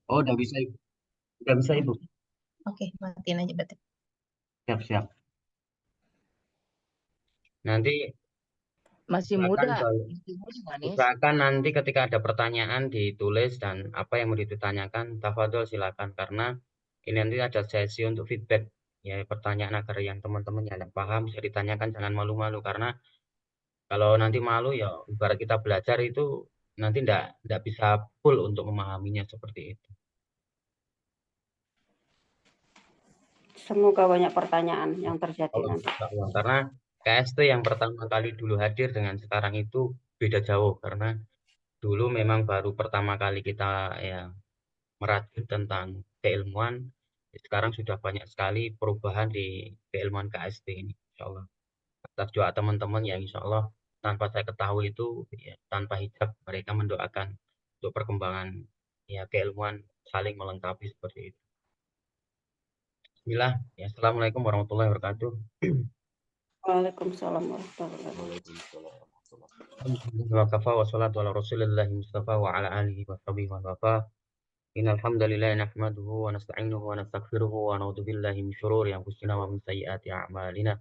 Oh, udah bisa Ibu. Oke, matiin aja berarti. Siap, siap. Nanti Masih silakan muda, kalau istrinya juga manis. usahakan nanti ketika ada pertanyaan ditulis dan apa yang mau ditanyakan, tafadhol silakan karena ini nanti ada sesi untuk feedback ya pertanyaan agar yang teman-teman yang tidak paham bisa ditanyakan jangan malu-malu karena kalau nanti malu ya ibarat kita belajar itu nanti ndak bisa full untuk memahaminya seperti itu. Semoga banyak pertanyaan yang terjadi Allah, nanti. Insya Allah. Karena KST yang pertama kali dulu hadir dengan sekarang itu beda jauh karena dulu memang baru pertama kali kita ya merajut tentang keilmuan. Sekarang sudah banyak sekali perubahan di keilmuan KST ini, insya Allah. Atas doa teman-teman ya, insya Allah tanpa saya ketahui itu ya, tanpa hijab mereka mendoakan untuk perkembangan ya keilmuan saling melengkapi seperti itu. Bismillah, ya, Assalamualaikum warahmatullahi wabarakatuh. Waalaikumsalam warahmatullahi wabarakatuh. Waalaikumsalam warahmatullahi wabarakatuh. Alhamdulillah wa kafa wa salatu ala rasulillahi mustafa wa ala alihi wa sahbihi wa wafa. Innal hamdalillah nahmaduhu wa nasta'inuhu wa nastaghfiruhu wa na'udzu billahi min syururi anfusina wa min sayyiati a'malina.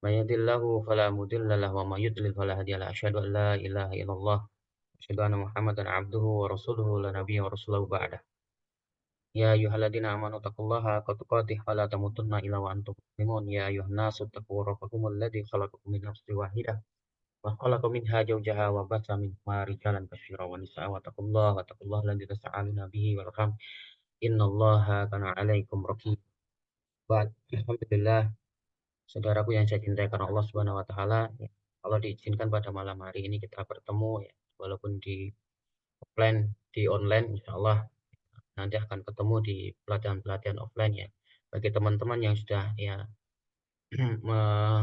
May yahdihillahu fala mudilla lahu wa may yudlil fala hadiya lahu. Asyhadu an la ilaha illallah wa asyhadu anna Muhammadan 'abduhu wa rasuluhu la nabiyya wa rasulahu ba'dah. Ya ayyuhalladzina amanu taqullaha haqqa tuqatih wa la tamutunna illa wa antum muslimun. Ya ayyuhan nasu taqu rabbakumul ladzi khalaqakum min nafsin wahidah wa khalaqa minha zawjaha wa batha minhuma rijalan katsiran wa nisaa wattaqullaha alladzi tasaaluna bihi wal arham innallaha kana 'alaikum raqib. Alhamdulillah, saudaraku yang saya cintai karena Allah Subhanahu wa taala, ya, kalau diizinkan pada malam hari ini kita bertemu ya, walaupun di offline, di online insyaallah nanti akan ketemu di pelatihan-pelatihan offline ya. Bagi teman-teman yang sudah ya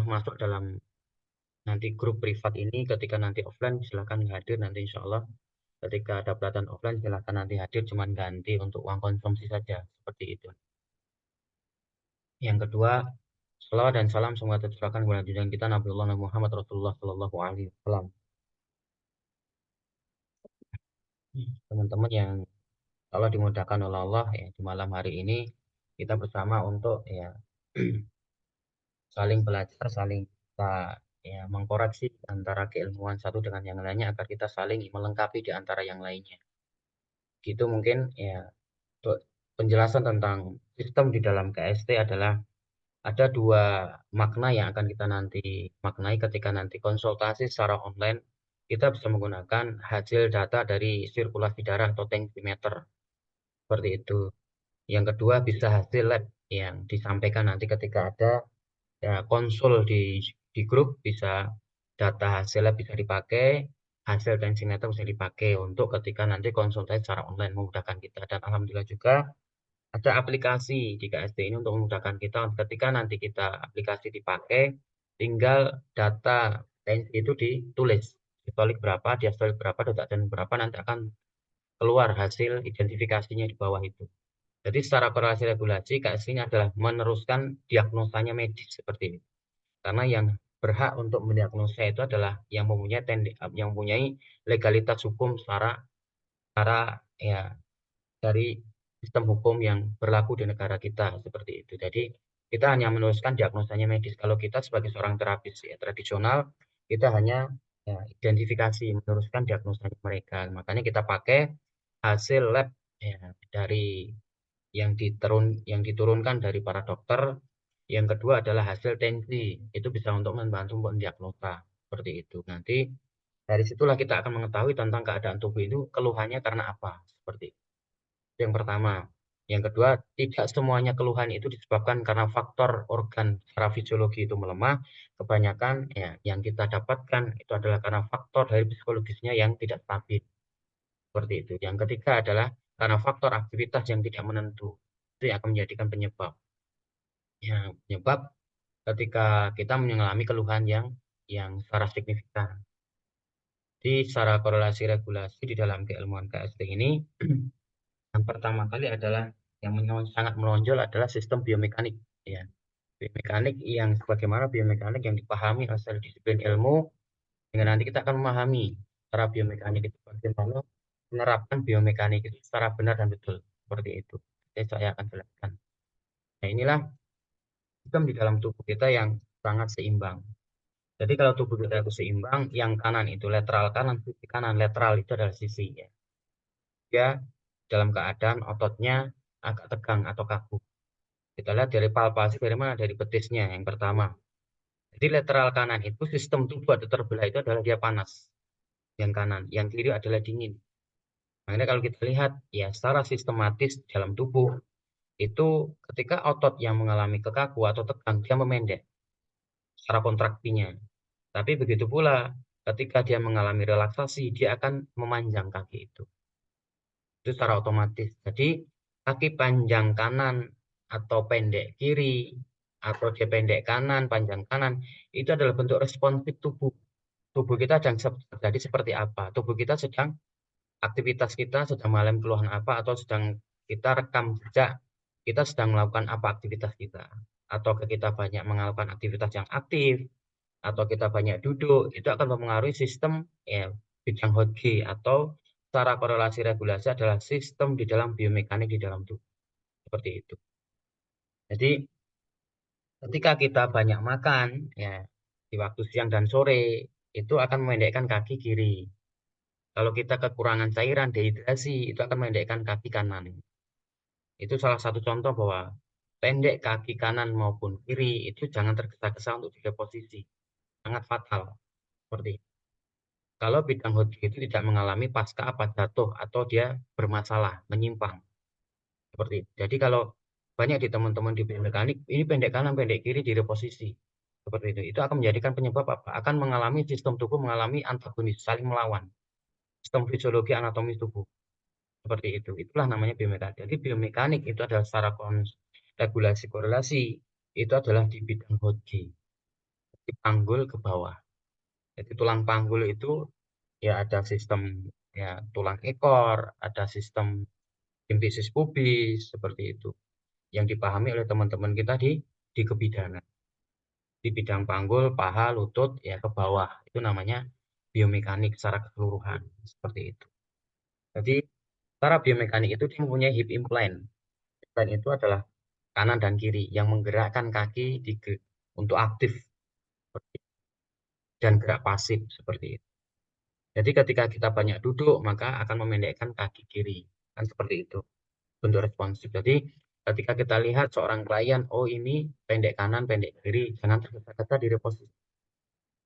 masuk dalam nanti grup privat ini ketika nanti offline silakan hadir nanti insya Allah ketika ada pelatihan offline silakan nanti hadir cuman ganti untuk uang konsumsi saja seperti itu. Yang kedua, salawat dan salam semoga tercurahkan kepada junjungan kita Nabiullah Muhammad Rasulullah Shallallahu Alaihi Wasallam. Teman-teman yang kalau dimudahkan oleh Allah ya di malam hari ini kita bersama untuk ya saling belajar, saling kita ya mengkoreksi antara keilmuan satu dengan yang lainnya agar kita saling melengkapi di antara yang lainnya. Gitu mungkin ya untuk penjelasan tentang sistem di dalam KST adalah ada dua makna yang akan kita nanti maknai ketika nanti konsultasi secara online. Kita bisa menggunakan hasil data dari sirkulasi darah atau tensimeter seperti itu. Yang kedua bisa hasil lab yang disampaikan nanti ketika ada ya, konsul di grup bisa data hasilnya bisa dipakai, hasil tensimeter bisa dipakai untuk ketika nanti konsultasi secara online memudahkan kita. Dan alhamdulillah juga ada aplikasi di KST ini untuk memudahkan kita ketika nanti kita aplikasi dipakai, tinggal data tensi itu ditulis distolik berapa, diastolik berapa, detak jantung berapa nanti akan keluar hasil identifikasinya di bawah itu. Jadi secara korelasi regulasi KST ini adalah meneruskan diagnosanya medis seperti ini. Karena yang berhak untuk mendiagnosa itu adalah yang mempunyai legalitas hukum secara ya dari sistem hukum yang berlaku di negara kita seperti itu. Jadi kita hanya menuliskan diagnosanya medis. Kalau kita sebagai seorang terapis ya, tradisional, kita hanya ya, identifikasi, meneruskan diagnosanya mereka. Makanya kita pakai hasil lab ya, dari yang diturunkan dari para dokter. Yang kedua adalah hasil tensi. Itu bisa untuk membantu mendiagnosa seperti itu. Nanti dari situlah kita akan mengetahui tentang keadaan tubuh itu keluhannya karena apa seperti itu. Yang pertama. Yang kedua, tidak semuanya keluhan itu disebabkan karena faktor organ secara fisiologi itu melemah. Kebanyakan ya, yang kita dapatkan itu adalah karena faktor dari psikologisnya yang tidak stabil. Seperti itu. Yang ketiga adalah karena faktor aktivitas yang tidak menentu. Itu yang akan menjadikan penyebab. Ya, penyebab ketika kita mengalami keluhan yang secara signifikan. Di secara korelasi regulasi di dalam keilmuan KST ini yang pertama kali adalah yang sangat menonjol adalah sistem biomekanik ya. Biomekanik yang sebagaimana biomekanik yang dipahami asal disiplin ilmu dengan nanti kita akan memahami secara biomekanik itu bagaimana menerapkan biomekanik itu secara benar dan betul. seperti itu. Jadi saya akan jelaskan. Nah, inilah sistem di dalam tubuh kita yang sangat seimbang. Jadi kalau tubuh kita itu seimbang, yang kanan itu lateral kanan, sisi kanan lateral itu adalah sisi ya. Dia dalam keadaan ototnya agak tegang atau kaku. Kita lihat dari palpasi dari mana? Dari betisnya yang pertama. Jadi lateral kanan itu sistem tubuh atau terbelah itu adalah dia panas. Yang kanan, yang kiri adalah dingin. Makanya kalau kita lihat ya secara sistematis dalam tubuh itu ketika otot yang mengalami kekaku atau tegang dia memendek secara kontraksinya. Tapi begitu pula ketika dia mengalami relaksasi dia akan memanjang kaki itu. Itu secara otomatis. Jadi kaki panjang kanan atau pendek kiri atau dia pendek kanan, panjang kanan itu adalah bentuk responsif tubuh. Tubuh kita sedang terjadi seperti apa? Tubuh kita sedang aktivitas kita sedang mengalami keluhan apa atau sedang kita rekam jejak kita sedang melakukan apa aktivitas kita atau kita banyak melakukan aktivitas yang aktif atau kita banyak duduk itu akan mempengaruhi sistem ya bidang Hodgkin atau secara korelasi regulasi adalah sistem di dalam biomekanik di dalam tubuh seperti itu. Jadi ketika kita banyak makan ya di waktu siang dan sore itu akan memendekkan kaki kiri. Kalau kita kekurangan cairan, dehidrasi, itu akan memendekkan kaki kanan. Itu salah satu contoh bahwa pendek kaki kanan maupun kiri itu jangan tergesa-gesa untuk tiga posisi. Sangat fatal. Seperti itu. Kalau bidang Hodgkin itu tidak mengalami pasca apa jatuh atau dia bermasalah, menyimpang. Seperti itu. Jadi kalau banyak di teman-teman di biomekanik, ini pendek kanan, pendek kiri di reposisi. Seperti itu. Itu akan menjadikan penyebab apa? Akan mengalami sistem tubuh mengalami antagonis, saling melawan. Sistem fisiologi anatomis tubuh. Seperti itu. Itulah namanya biomekanik. Jadi biomekanik itu adalah secara regulasi korelasi itu adalah di bidang Hodgkin. Di panggul ke bawah. Jadi tulang panggul itu ya ada sistem ya tulang ekor, ada sistem simfisis pubis seperti itu. Yang dipahami oleh teman-teman kita di kebidanan. Di bidang panggul, paha, lutut ya ke bawah. Itu namanya biomekanik secara keseluruhan seperti itu. Jadi secara biomekanik itu dia mempunyai hip implant. Implant itu adalah kanan dan kiri yang menggerakkan kaki untuk aktif dan gerak pasif seperti itu. Jadi ketika kita banyak duduk maka akan memendekkan kaki kiri kan seperti itu bentuk responsif. Jadi ketika kita lihat seorang klien oh ini pendek kanan pendek kiri jangan tergesa-gesa di reposisi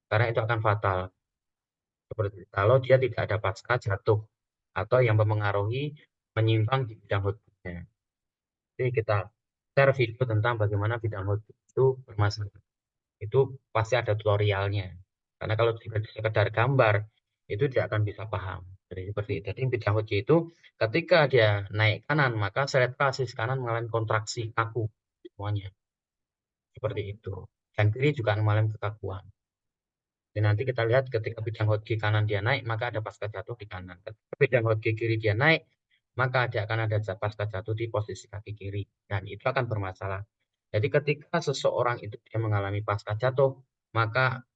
karena itu akan fatal seperti itu. Kalau dia tidak ada pasca jatuh atau yang mempengaruhi menyimpang di bidang Hodgkin. Jadi kita share video tentang bagaimana bidang Hodgkin itu bermasalah. Itu pasti ada tutorialnya. Karena kalau tidak sekedar gambar, itu dia akan bisa paham. Jadi seperti itu. Jadi bidang Hodgkin itu ketika dia naik kanan, maka seretrasis kanan mengalami kontraksi kaku semuanya. Seperti itu. Dan kiri juga mengalami kekakuan. Dan nanti kita lihat ketika bidang Hodgkin kanan dia naik, maka ada pasca jatuh di kanan. Ketika bidang Hodgkin kiri dia naik, maka dia akan ada pasca jatuh di posisi kaki kiri. Dan itu akan bermasalah. Jadi ketika seseorang itu dia mengalami pasca jatuh, maka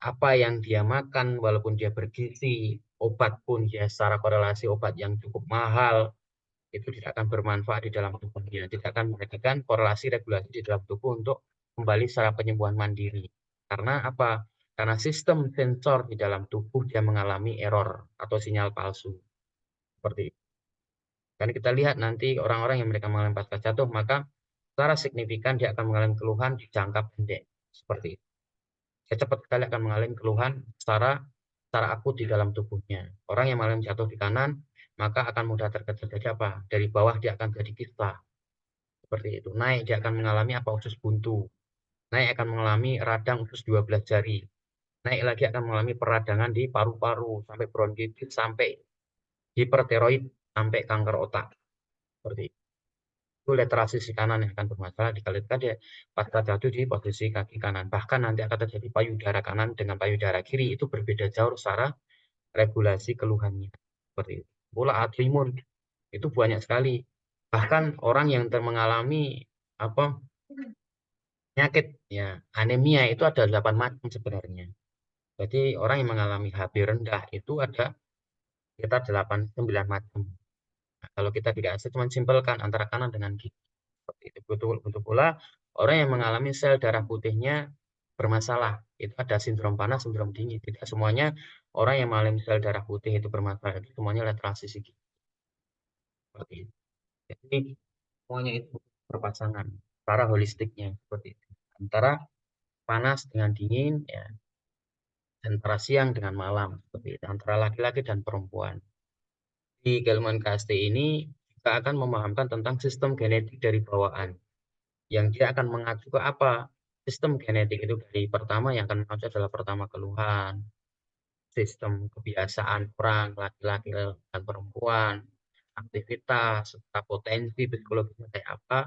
apa yang dia makan, walaupun dia bergizi, obat pun dia secara korelasi obat yang cukup mahal, itu tidak akan bermanfaat di dalam tubuhnya. Tidak akan memberikan korelasi regulasi di dalam tubuh untuk kembali secara penyembuhan mandiri. Karena apa? Karena sistem sensor di dalam tubuh dia mengalami error atau sinyal palsu. Seperti itu. Dan kita lihat nanti orang-orang yang mereka mengalami pasca jatuh, maka secara signifikan dia akan mengalami keluhan di jangka pendek. Seperti itu. Dia cepat sekali akan mengalami keluhan secara akut di dalam tubuhnya. Orang yang mengalami jatuh di kanan, maka akan mudah terjadi apa? Dari bawah dia akan jadi kista. Seperti itu. Naik dia akan mengalami apa? Usus buntu. Naik akan mengalami radang usus 12 jari. Naik lagi akan mengalami peradangan di paru-paru, sampai bronkitis, sampai hipertiroid, sampai kanker otak. Seperti itu. Itu lateral sisi kanan yang akan bermasalah dikalikan dia pasca jatuh di posisi kaki kanan. Bahkan nanti akan terjadi payudara kanan dengan payudara kiri itu berbeda jauh secara regulasi keluhannya. Seperti itu. Pula autoimun itu banyak sekali. Bahkan orang yang mengalami apa penyakit ya anemia itu ada 8 macam sebenarnya. Jadi orang yang mengalami HB rendah itu ada sekitar 8-9 macam. Nah, kalau kita di KST cuma simpelkan antara kanan dengan kiri. Seperti itu. Betul pula orang yang mengalami sel darah putihnya bermasalah. Itu ada sindrom panas, sindrom dingin. Tidak semuanya orang yang mengalami sel darah putih itu bermasalah. Itu semuanya laterasi sigit. Seperti itu. Jadi semuanya itu berpasangan. Secara holistiknya seperti itu. Antara panas dengan dingin, ya, antara siang dengan malam, seperti itu. Antara laki-laki dan perempuan. Di keilmuan KST ini kita akan memahamkan tentang sistem genetik dari bawaan, yang dia akan mengacu ke apa? Sistem genetik itu dari pertama yang akan mengacu adalah pertama keluhan, sistem kebiasaan orang, laki-laki dan perempuan, aktivitas, serta potensi psikologisnya kayak apa,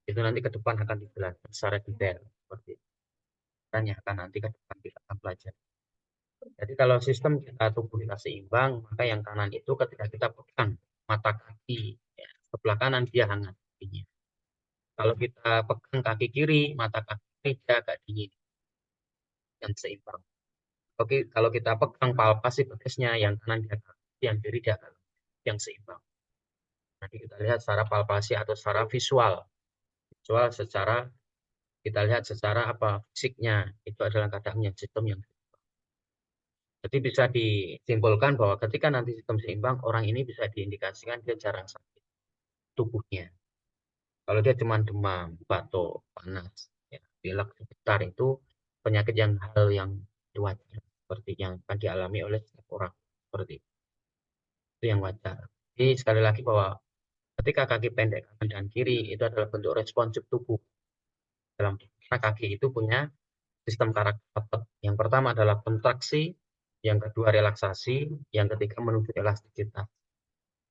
itu nanti ke depan akan dijelaskan secara detail seperti itu. Dan yang akan nanti ke depan kita akan pelajari. Jadi kalau sistem kita tubuh kita seimbang, maka yang kanan itu ketika kita pegang mata kaki, ya, sebelah kanan dia hangat. Kalau kita pegang kaki kiri, mata kaki kiri dia agak dingin dan seimbang. Oke, kalau kita pegang palpasi bekasnya, yang kanan dia hangat, yang kiri dia hangat, yang seimbang. Nanti kita lihat secara palpasi atau secara visual. Visual secara kita lihat secara apa fisiknya, itu adalah keadaannya sistem yang. Jadi bisa disimpulkan bahwa ketika nanti sistem seimbang, orang ini bisa diindikasikan dia jarang sakit tubuhnya. Kalau dia cuma demam, batuk, panas, ya, pilek sebentar, itu penyakit hal yang wajar seperti yang akan dialami oleh setiap orang seperti itu yang wajar. Jadi sekali lagi bahwa ketika kaki pendek kanan dan kiri itu adalah bentuk responsif tubuh dalam kaki itu punya sistem karakter. Yang pertama adalah kontraksi, yang kedua relaksasi, yang ketiga menuju elastisitas.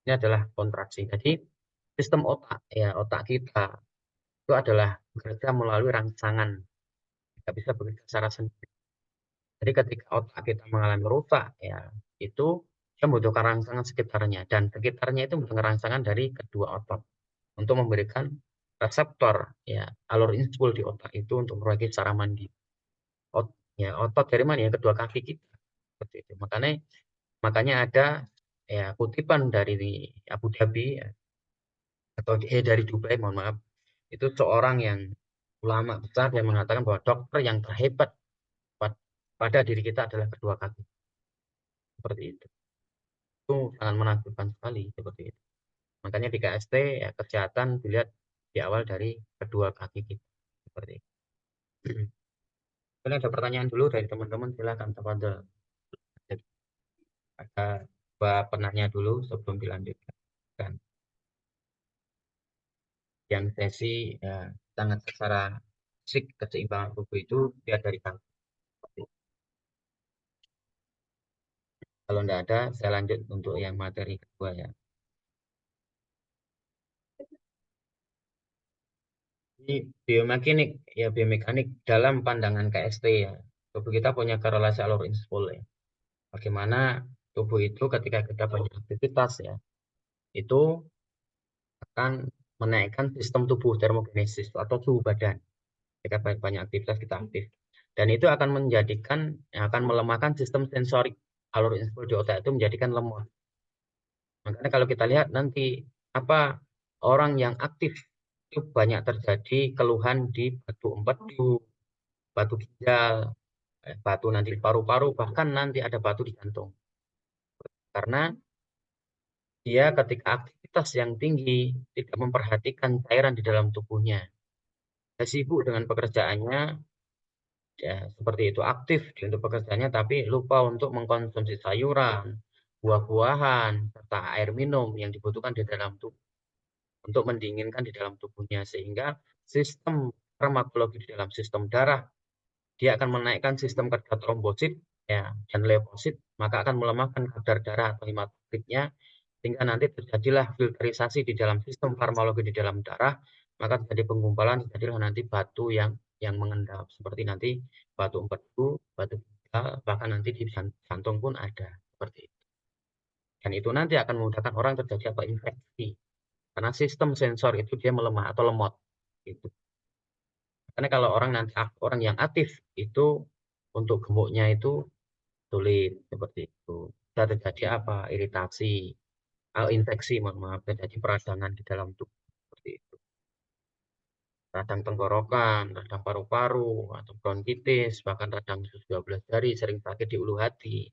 Ini adalah kontraksi. Jadi sistem otak, ya otak kita itu adalah bekerja melalui rangsangan, tidak bisa bekerja secara sendiri. Jadi ketika otak kita mengalami rusak, ya itu dia membutuhkan rangsangan sekitarnya, dan sekitarnya itu membutuhkan rangsangan dari kedua otot untuk memberikan reseptor, ya alur input di otak itu untuk meruagi secara mandiri. Ya otot dari mana? Ya kedua kaki kita. Seperti itu. Makanya ada ya kutipan dari Abu Dhabi, ya, atau dari Dubai, mohon maaf, itu seorang yang ulama besar yang mengatakan bahwa dokter yang terhebat pada diri kita adalah kedua kaki. Seperti itu. Itu sangat menakjubkan sekali seperti itu. Makanya di KST ya kesehatan dilihat di awal dari kedua kaki kita. Seperti itu. Ini ada pertanyaan dulu dari teman-teman, silakan tafadhol. Ada penanya dulu sebelum dilanjutkan. Yang sesi ya, sangat secara fisik keseimbangan tubuh itu dia dari kaki. Kalau tidak ada, saya lanjut untuk yang materi kedua ya. Ini biomekanik ya, biomekanik dalam pandangan KST ya. Tubuh kita punya korelasi alur inspul ya. Bagaimana tubuh itu ketika kita banyak aktivitas ya, itu akan menaikkan sistem tubuh termogenesis atau suhu badan. Ketika banyak aktivitas kita aktif. Dan itu akan menjadikan, akan melemahkan sistem sensorik alur inspul di otak itu menjadikan lemah. Makanya kalau kita lihat nanti apa orang yang aktif itu banyak terjadi keluhan di batu empedu, batu ginjal, batu nanti paru-paru, bahkan nanti ada batu di jantung. Karena dia ketika aktivitas yang tinggi tidak memperhatikan cairan di dalam tubuhnya. Dia sibuk dengan pekerjaannya, ya seperti itu, aktif untuk pekerjaannya, tapi lupa untuk mengkonsumsi sayuran, buah-buahan, serta air minum yang dibutuhkan di dalam tubuh untuk mendinginkan di dalam tubuhnya, sehingga sistem farmakologi di dalam sistem darah dia akan menaikkan sistem kerja trombosit ya dan leukosit, maka akan melemahkan kadar darah atau hematokritnya, sehingga nanti terjadilah filterisasi di dalam sistem farmakologi di dalam darah, maka terjadi penggumpalan, terjadilah nanti batu yang mengendap seperti nanti batu empedu, batu ginjal, bahkan nanti di jantung pun ada seperti itu. Dan itu nanti akan memudahkan orang terjadi apa infeksi. Karena sistem sensor itu dia melemah atau lemot gitu. Karena kalau orang yang aktif itu untuk gemuknya itu sulit seperti itu. Bisa terjadi apa? Iritasi, infeksi, mohon maaf, terjadi peradangan di dalam tubuh seperti itu. Radang tenggorokan, radang paru-paru, atau bronkitis, bahkan radang usus 12 jari, sering sakit di ulu hati.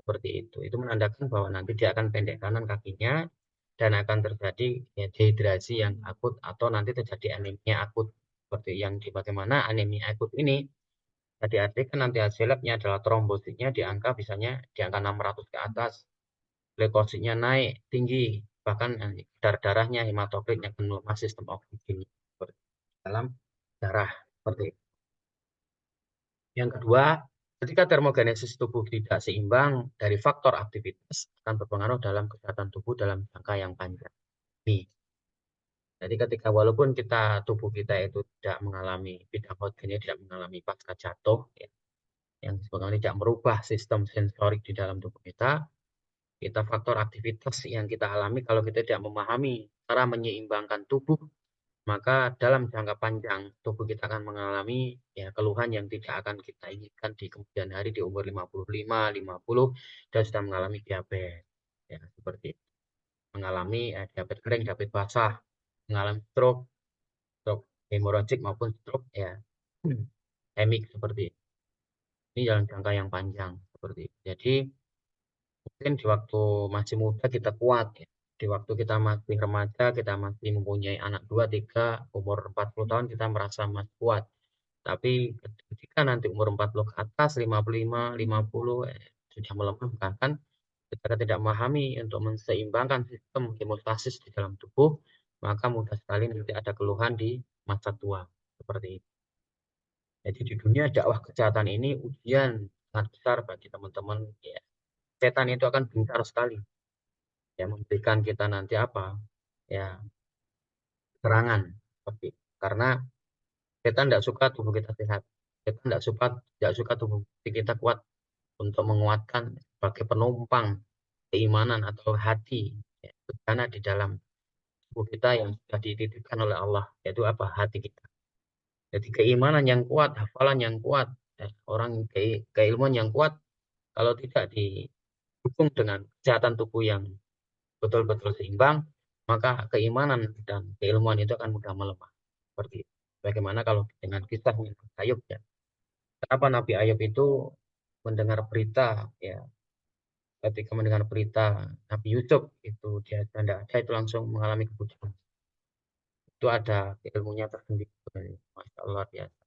Seperti itu. Itu menandakan bahwa nanti dia akan pendek kanan kakinya dan akan terjadi ya, dehidrasi yang akut atau nanti terjadi anemia akut. Seperti yang bagaimana anemia akut ini adik-adik kan nanti hasil labnya adalah trombositnya di angka misalnya di angka 600 ke atas, leukositnya naik tinggi, bahkan kadar darahnya hematokritnya melemah, sistem oksigen dalam darah seperti itu. Yang kedua, ketika termogenesis tubuh tidak seimbang dari faktor aktivitas akan berpengaruh dalam kesehatan tubuh dalam jangka yang panjang. Nih, jadi ketika walaupun tubuh kita itu tidak mengalami bidang homogennya, tidak mengalami pasca jatuh, ya, yang sebetulnya tidak merubah sistem sensorik di dalam tubuh kita faktor aktivitas yang kita alami kalau kita tidak memahami cara menyeimbangkan tubuh, maka dalam jangka panjang tubuh kita akan mengalami ya keluhan yang tidak akan kita inginkan di kemudian hari di umur 55, 50 dan sudah mengalami diabetes. Ya, seperti itu. Mengalami diabetes kering, diabetes basah, mengalami stroke hemoragik maupun stroke ya hemik seperti itu. Ini dalam jangka yang panjang seperti itu. Jadi mungkin di waktu masih muda kita kuat ya. Di waktu kita masih remaja, kita masih mempunyai anak 2, 3, umur 40 tahun kita merasa masih kuat. Tapi ketika nanti umur 40 ke atas, 55, 50 sudah melemah, bahkan kita tidak memahami untuk menseimbangkan sistem hemostasis di dalam tubuh, maka mudah sekali nanti ada keluhan di masa tua seperti itu. Jadi di dunia dakwah kesehatan ini ujian sangat besar bagi teman-teman ya. Setan itu akan gencar sekali ya memberikan kita nanti apa ya serangan seperti karena setan tidak suka tubuh kita sehat, setan tidak suka tubuh kita kuat untuk menguatkan sebagai penumpang keimanan atau hati ya, karena di dalam tubuh kita yang sudah dititipkan oleh Allah, yaitu apa hati kita. Jadi keimanan yang kuat, hafalan yang kuat, ya, orang keilmuan yang kuat kalau tidak didukung dengan kesehatan tubuh yang betul-betul seimbang, maka keimanan dan keilmuan itu akan mudah melemah. Seperti itu. Bagaimana kalau dengan kisah Ayub ya. Kenapa Nabi Ayub itu mendengar berita ya, ketika mendengar berita Nabi Yusuf itu dia tidak ada itu langsung mengalami kebutaan. Itu ada ilmunya tersendiri. Masya Allah biasa.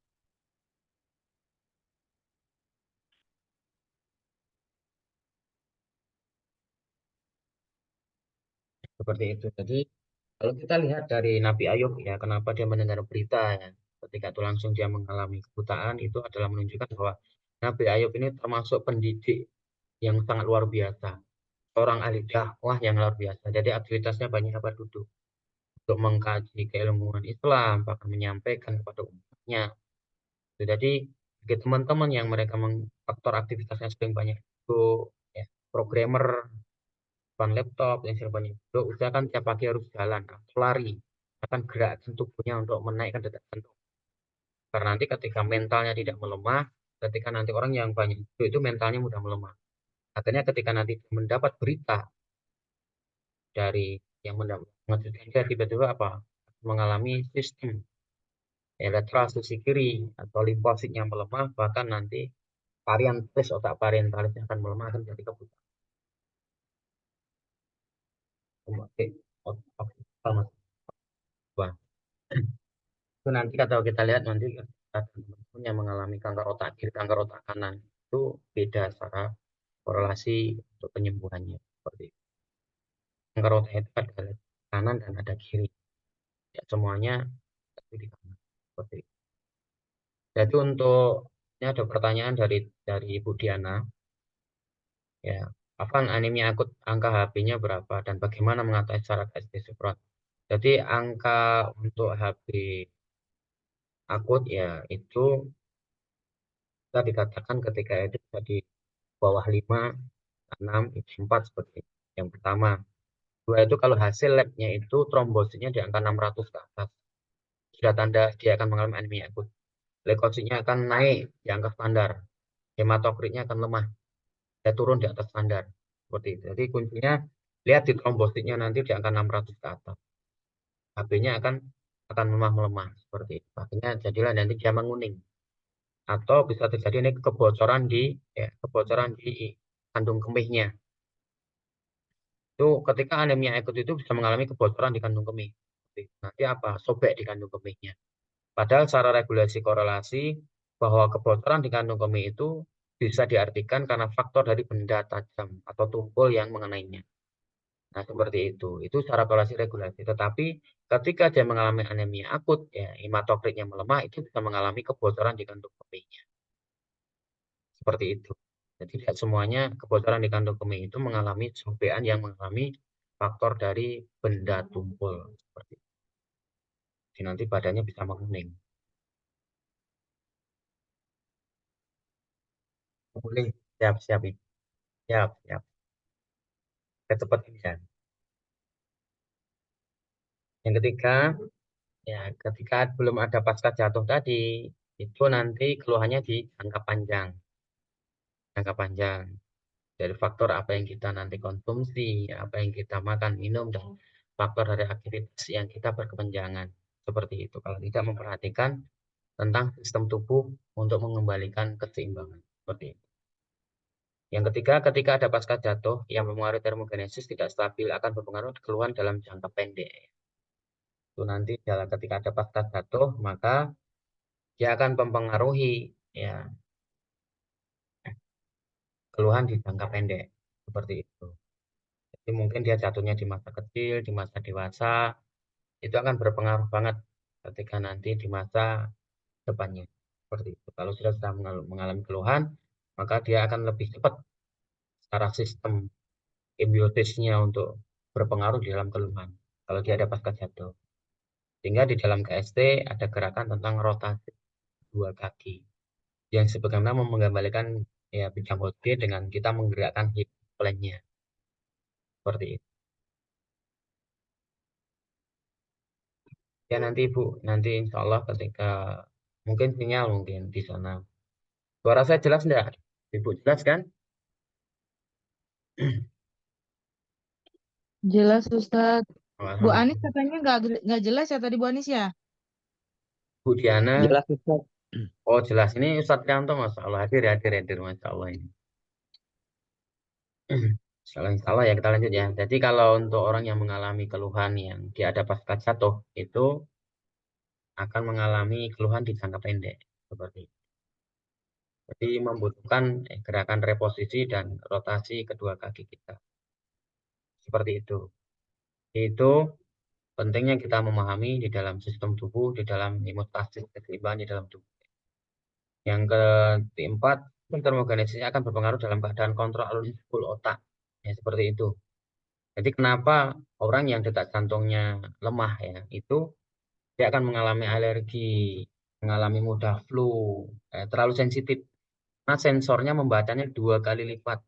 Seperti itu. Jadi kalau kita lihat dari Nabi Ayub ya, kenapa dia mendengar berita ya, ketika itu langsung dia mengalami kebutaan, itu adalah menunjukkan bahwa Nabi Ayub ini termasuk pendidik yang sangat luar biasa, seorang ahli dakwah yang luar biasa. Jadi aktivitasnya banyak apa duduk untuk mengkaji keilmuan Islam, bahkan menyampaikan kepada umatnya. Jadi bagi teman-teman yang mereka faktor aktivitasnya sering banyak itu ya, programmer depan laptop yang sering banyak duduk, usahakan tiap pagi harus jalan atau lari, akan gerakkan tubuhnya untuk menaikkan detak jantung. Karena nanti ketika mentalnya tidak melemah, ketika nanti orang yang banyak duduk itu mentalnya mudah melemah. Akhirnya ketika nanti mendapat berita dari yang mengejutkan dia tiba-tiba apa mengalami sistem lateral sisi kiri atau limfosit yang melemah, bahkan nanti parientalis otak parientalisnya akan melemah akan jadi kebutaan. Itu nanti kalau kita lihat nanti teman-teman yang mengalami kanker otak kiri, kanker otak kanan itu beda secara korelasi untuk penyembuhannya seperti itu. Kanker otak itu ada kanan dan ada kiri. Ya, semuanya di kanan seperti itu. Jadi untuk ini ada pertanyaan dari Ibu Diana. Ya, apa anemia akut angka HB-nya berapa dan bagaimana mengatasi secara garis besar? Jadi angka untuk HB akut ya itu kita dikatakan ketika itu di bawah 5, 6, 4 seperti itu. Yang pertama. Dua itu kalau hasil labnya itu trombositnya di angka 600 ke atas. Sudah tanda dia akan mengalami anemia akut. Leukositnya akan naik di angka standar. Hematokritnya akan lemah. Dia turun di atas standar. Seperti itu. Jadi kuncinya lihat di trombositnya nanti di angka 600 ke atas. HB-nya akan melemah seperti itu. Akhirnya jadilah nanti dia menguning. Atau bisa terjadi ini kebocoran di kandung kemihnya. Itu ketika anemia akut itu bisa mengalami kebocoran di kandung kemih. Nanti apa? Sobek di kandung kemihnya. Padahal secara regulasi korelasi bahwa kebocoran di kandung kemih itu bisa diartikan karena faktor dari benda tajam atau tumpul yang mengenainya. Nah, seperti itu. Itu secara korelasi regulasi. Tetapi ketika dia mengalami anemia akut, ya hematokritnya melemah, itu bisa mengalami kebocoran di kandung kemihnya. Seperti itu. Jadi tidak semuanya kebocoran di kandung kemih itu mengalami sobekan yang mengalami faktor dari benda tumpul. Seperti itu. Jadi nanti badannya bisa menguning. Boleh, siap, siap, siap, siap. Kecepatan ya. Yang ketiga, ya ketika belum ada pasca jatuh tadi, itu nanti keluhannya di jangka panjang. Jangka panjang. Dari faktor apa yang kita nanti konsumsi, apa yang kita makan, minum, dan faktor dari aktivitas yang kita berkepanjangan. Seperti itu. Kalau tidak memperhatikan tentang sistem tubuh untuk mengembalikan keseimbangan. Seperti itu. Yang ketiga, ketika ada pasca jatuh yang mempengaruhi termogenesis tidak stabil akan berpengaruh keluhan dalam jangka pendek. Itu nanti ketika ada pasca jatuh, maka dia akan mempengaruhi ya keluhan di jangka pendek. Seperti itu. Jadi mungkin dia jatuhnya di masa kecil, di masa dewasa, itu akan berpengaruh banget ketika nanti di masa depannya. Seperti itu. Kalau sudah mengalami keluhan, maka dia akan lebih cepat secara sistem imbiotisnya untuk berpengaruh di dalam keluhan. Kalau dia ada pasca jatuh. Sehingga di dalam KST ada gerakan tentang rotasi dua kaki. Yang sebagaimana menggambarkan ya bidang Holge dengan kita menggerakkan hip plank-nya. Seperti itu. Ya nanti Ibu, nanti insya Allah ketika mungkin sinyal mungkin di sana. Suara saya jelas enggak? Ibu jelas kan? Jelas, Ustaz. Bu Alhamdulillah. Anis katanya nggak jelas ya tadi Bu Anis ya? Bu Diana, Jelas Ustaz. oh jelas. Ini Ustadz Rianto, Masya Allah. Hadir, Masya Allah ini. Insya Allah ya kita lanjut ya. Jadi kalau untuk orang yang mengalami keluhan yang dia ada pasca jatuh, itu akan mengalami keluhan di jangka pendek. Seperti itu. Jadi membutuhkan gerakan reposisi dan rotasi kedua kaki kita. Seperti itu. Itu pentingnya kita memahami di dalam sistem tubuh, di dalam hemostasis, keseimbangan di dalam tubuh. Yang keempat, termogenesisnya akan berpengaruh dalam keadaan kontrol alur full otak. Ya, seperti itu. Jadi kenapa orang yang detak jantungnya lemah ya, itu dia akan mengalami alergi, mengalami mudah flu, terlalu sensitif. Karena sensornya membacanya 2 kali lipat.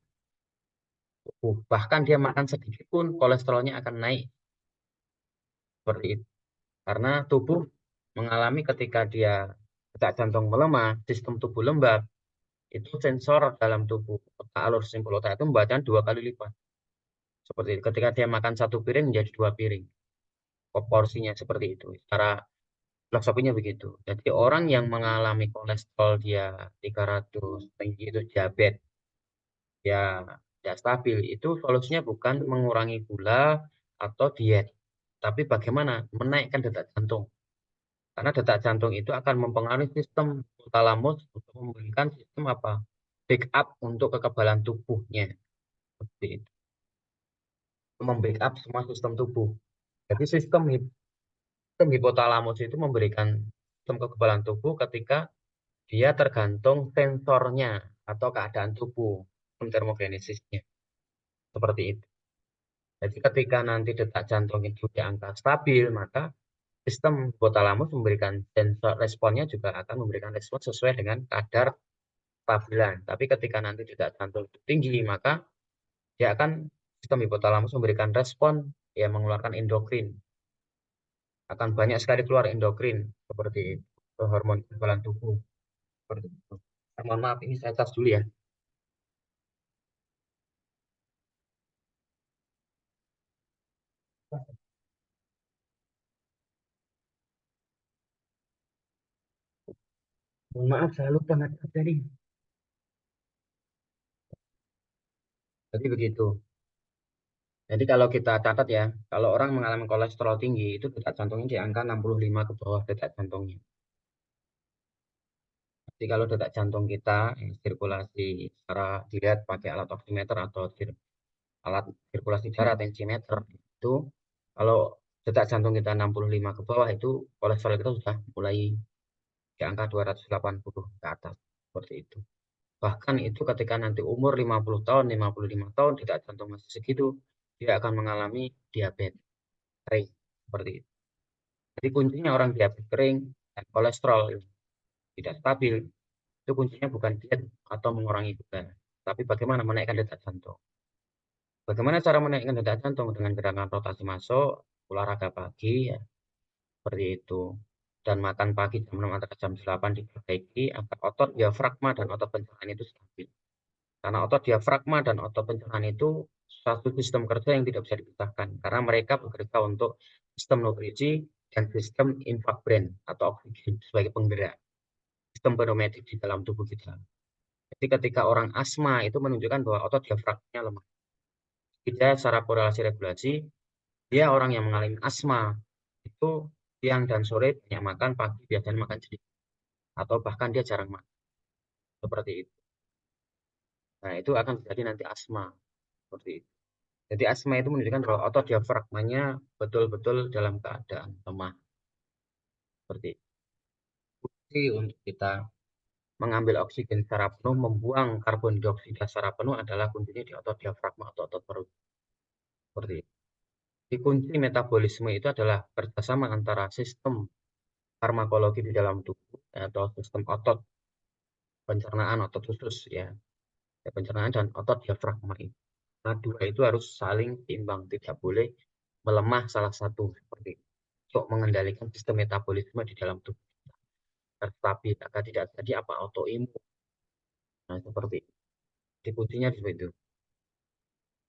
Bahkan dia makan sedikit pun kolesterolnya akan naik. Seperti itu. Karena tubuh mengalami ketika dia detak jantung melemah, sistem tubuh lembab, itu sensor dalam tubuh alur simpul otak itu membaca 2 kali lipat. Seperti itu. Ketika dia makan 1 piring menjadi 2 piring. Porsinya seperti itu. Secara filosofinya begitu. Jadi orang yang mengalami kolesterol dia 300 tinggi itu diabetes ya tidak stabil, itu solusinya bukan mengurangi gula atau diet, tapi bagaimana menaikkan detak jantung. Karena detak jantung itu akan mempengaruhi sistem hipotalamus untuk memberikan sistem apa? Backup untuk kekebalan tubuhnya. Seperti itu. Membackup semua sistem tubuh. Jadi sistem hipotalamus itu memberikan sistem kekebalan tubuh ketika dia tergantung sensornya atau keadaan tubuh, termogenesisnya. Seperti itu. Jadi ketika nanti detak jantung itu di angka stabil, maka sistem hipotalamus memberikan sensor responnya juga akan memberikan respon sesuai dengan kadar stabilan. Tapi ketika nanti detak jantung tinggi, maka dia akan sistem hipotalamus memberikan respon yang mengeluarkan endokrin. Akan banyak sekali keluar endokrin seperti hormon kekebalan tubuh. Seperti itu. Mohon maaf, ini saya tes dulu ya. Mohon maaf, saya lupa ngecat tadi. Jadi begitu. Jadi kalau kita catat ya, kalau orang mengalami kolesterol tinggi, itu detak jantungnya di angka 65 ke bawah detak jantungnya. Jadi kalau detak jantung kita, sirkulasi secara dilihat pakai alat oximeter atau alat sirkulasi darah tensimeter, itu kalau detak jantung kita 65 ke bawah, itu kolesterol kita sudah mulai di angka 280 ke atas. Seperti itu. Bahkan itu ketika nanti umur 50 tahun, 55 tahun, detak jantung masih segitu, dia akan mengalami diabetes kering. Seperti itu. Jadi kuncinya orang diabetes kering dan kolesterol tidak stabil, itu kuncinya bukan diet atau mengurangi gula, tapi bagaimana menaikkan detak jantung. Bagaimana cara menaikkan detak jantung? Dengan gerakan rotasi masuk, olahraga pagi, ya, seperti itu. Dan makan pagi jam 6 atau jam 8 diperbaiki agar otot diafragma dan otot pencernaan itu stabil. Karena otot diafragma dan otot pencernaan itu satu sistem kerja yang tidak bisa dipisahkan. Karena mereka bekerja untuk sistem nutrisi dan sistem infak brain atau oksigen sebagai penggerak. Sistem pneumatik di dalam tubuh kita. Jadi ketika orang asma itu menunjukkan bahwa otot diafragmanya lemah. Kita secara korelasi regulasi, dia orang yang mengalami asma itu siang dan sore banyak makan, pagi biasanya makan sedikit. Atau bahkan dia jarang makan. Seperti itu. Nah, itu akan terjadi nanti asma. Seperti itu. Jadi asma itu menunjukkan bahwa otot diafragmanya betul-betul dalam keadaan lemah. Seperti itu. Kunci untuk kita mengambil oksigen secara penuh, membuang karbon dioksida secara penuh adalah kuncinya di otot diafragma atau otot perut. Seperti itu. Di kunci metabolisme itu adalah kerjasama antara sistem farmakologi di dalam tubuh atau sistem otot pencernaan, otot khusus ya, pencernaan dan otot diafragma itu. Nah, dua itu harus saling seimbang, tidak boleh melemah salah satu seperti itu. Untuk mengendalikan sistem metabolisme di dalam tubuh stabil agar tidak terjadi apa autoimun. Nah, seperti itu. Di kuncinya di situ.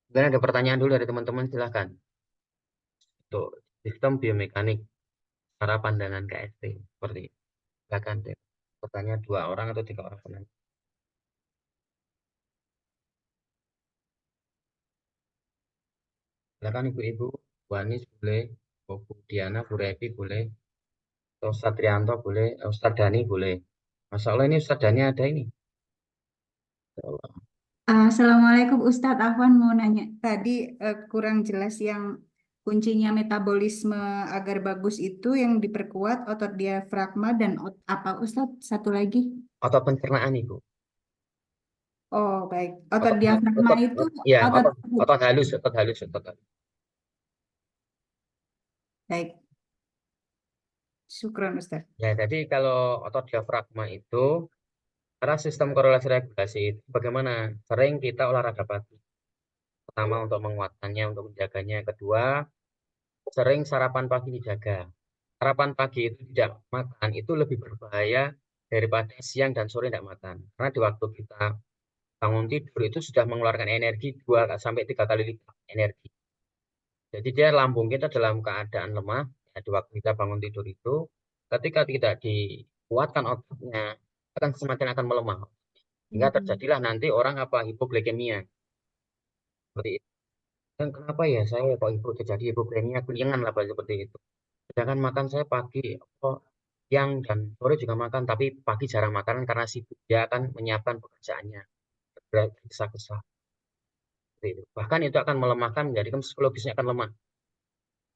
Mungkin ada pertanyaan dulu dari teman-teman, silahkan. Untuk sistem biomekanik, cara pandangan KST, seperti itu. Silakan deh. Pertanyaan 2 orang atau 3 orang penanya. Silakan ibu-ibu, Bu Anis boleh, Bu Diana, Bu Revi boleh, atau Ustaz Trianto boleh, Ustaz Dani boleh. Masya Allah ini Ustaz Dani ada ini. Assalamualaikum Ustadz, Afwan mau nanya tadi kurang jelas yang kuncinya metabolisme agar bagus itu yang diperkuat otot diafragma dan apa Ustadz? Satu lagi? Otot pencernaan ibu. Oh baik, otot Otot, diafragma otot, itu ya, otot otot halus, otot halus, otot halus. baik. Syukron Ustadz. Ya, jadi kalau otot diafragma itu, karena sistem korelasi regulasi itu bagaimana? Sering kita olahraga pagi. Pertama untuk menguatkannya, untuk menjaganya. Kedua, sering sarapan pagi dijaga. Sarapan pagi itu tidak makan, itu lebih berbahaya daripada siang dan sore tidak makan. Karena di waktu kita bangun tidur itu sudah mengeluarkan energi 2 sampai 3 kali lipat energi. Jadi dia lambung kita dalam keadaan lemah, ya, di waktu kita bangun tidur itu, ketika tidak dikuatkan ototnya, akan semakin akan melemah. Hingga terjadilah nanti orang apa hipoglikemia. Seperti itu. Dan kenapa ya saya kok terjadi hipoglikemia, kelingan lah seperti itu. Sedangkan makan saya pagi, kok siang dan sore juga makan, tapi pagi jarang makan karena sibuk. Dia akan menyiapkan pekerjaannya. Gesa-gesa. Bahkan itu akan melemahkan, menjadikan psikologisnya akan lemah.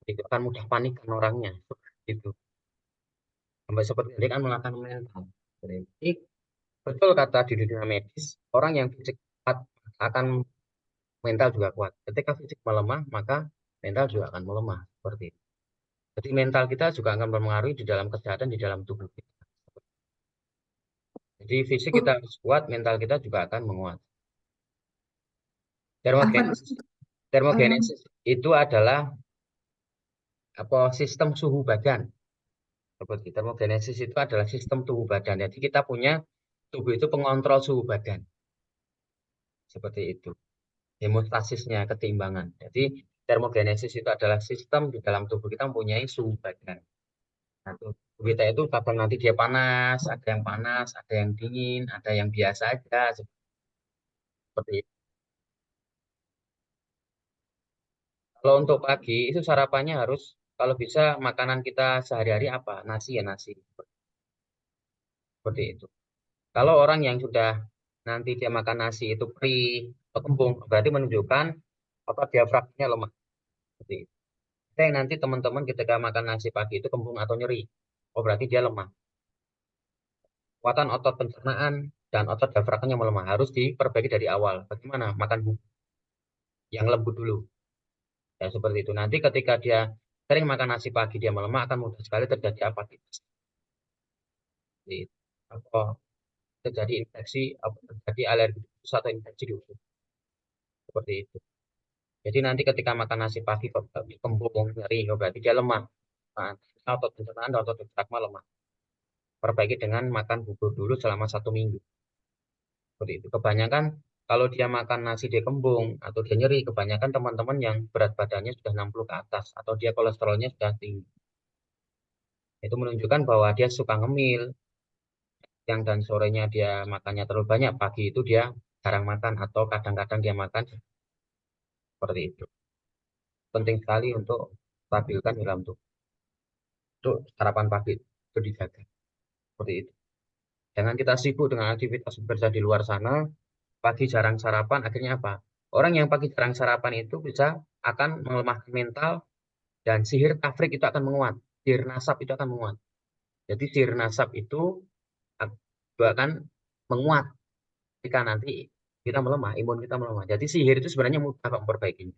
Itu akan mudah panik kan orangnya. Itu. Sampai seperti ini kan melakukan mental. Jadi betul kata di dunia medis, orang yang fisik kuat akan mental juga kuat. Ketika fisik melemah, maka mental juga akan melemah. Seperti itu. Jadi mental kita juga akan berpengaruh di dalam kesehatan di dalam tubuh kita. Jadi fisik kita harus kuat, mental kita juga akan menguat. Afwan Termogenesis, Ustadz, termogenesis itu adalah apa sistem suhu badan. Seperti termogenesis itu adalah sistem tubuh badan. Jadi kita punya tubuh itu pengontrol suhu badan. Seperti itu. Hemostasisnya keseimbangan. Jadi termogenesis itu adalah sistem di dalam tubuh kita mempunyai suhu badan. Nah, tubuh kita itu kadang nanti dia panas, ada yang dingin, ada yang biasa aja, seperti itu. Kalau untuk pagi itu sarapannya harus, kalau bisa makanan kita sehari-hari apa? Nasi ya nasi, seperti itu. Kalau orang yang sudah nanti dia makan nasi itu perih atau kembung, berarti menunjukkan apa diafragmanya lemah. Seperti itu. Yang nanti teman-teman ketika makan nasi pagi itu kembung atau nyeri, oh berarti dia lemah. Kekuatan otot pencernaan dan otot diafragmanya melemah harus diperbaiki dari awal. Bagaimana? Makan bubuk yang lembut dulu. Ya seperti itu. Nanti ketika dia sering makan nasi pagi dia melemah akan mudah sekali terjadi apatitis. Atau terjadi infeksi, terjadi alergi atau infeksi di usus. Seperti itu. Jadi nanti ketika makan nasi pagi kok kembung, nyeri, berarti dia lemah. Nah, otot pencernaan dan otot diafragma lemah. Perbaiki dengan makan bubur dulu selama 1 minggu. Seperti itu. Kebanyakan kalau dia makan nasi dia kembung atau dia nyeri, kebanyakan teman-teman yang berat badannya sudah 60 ke atas atau dia kolesterolnya sudah tinggi. Itu menunjukkan bahwa dia suka ngemil, siang dan sorenya dia makannya terlalu banyak, pagi itu dia jarang makan atau kadang-kadang dia makan seperti itu. Penting sekali untuk stabilkan di dalam tubuh. Untuk sarapan pagi itu dijaga. Seperti itu. Jangan kita sibuk dengan aktivitas bekerja di luar sana, pagi jarang sarapan, akhirnya apa? Orang yang pagi jarang sarapan itu bisa akan melemahkan mental dan sihir tafrik itu akan menguat. Sihir nasab itu akan menguat. Jadi sihir nasab itu akan menguat ketika nanti kita melemah, imun kita melemah. Jadi sihir itu sebenarnya mudah memperbaikinya.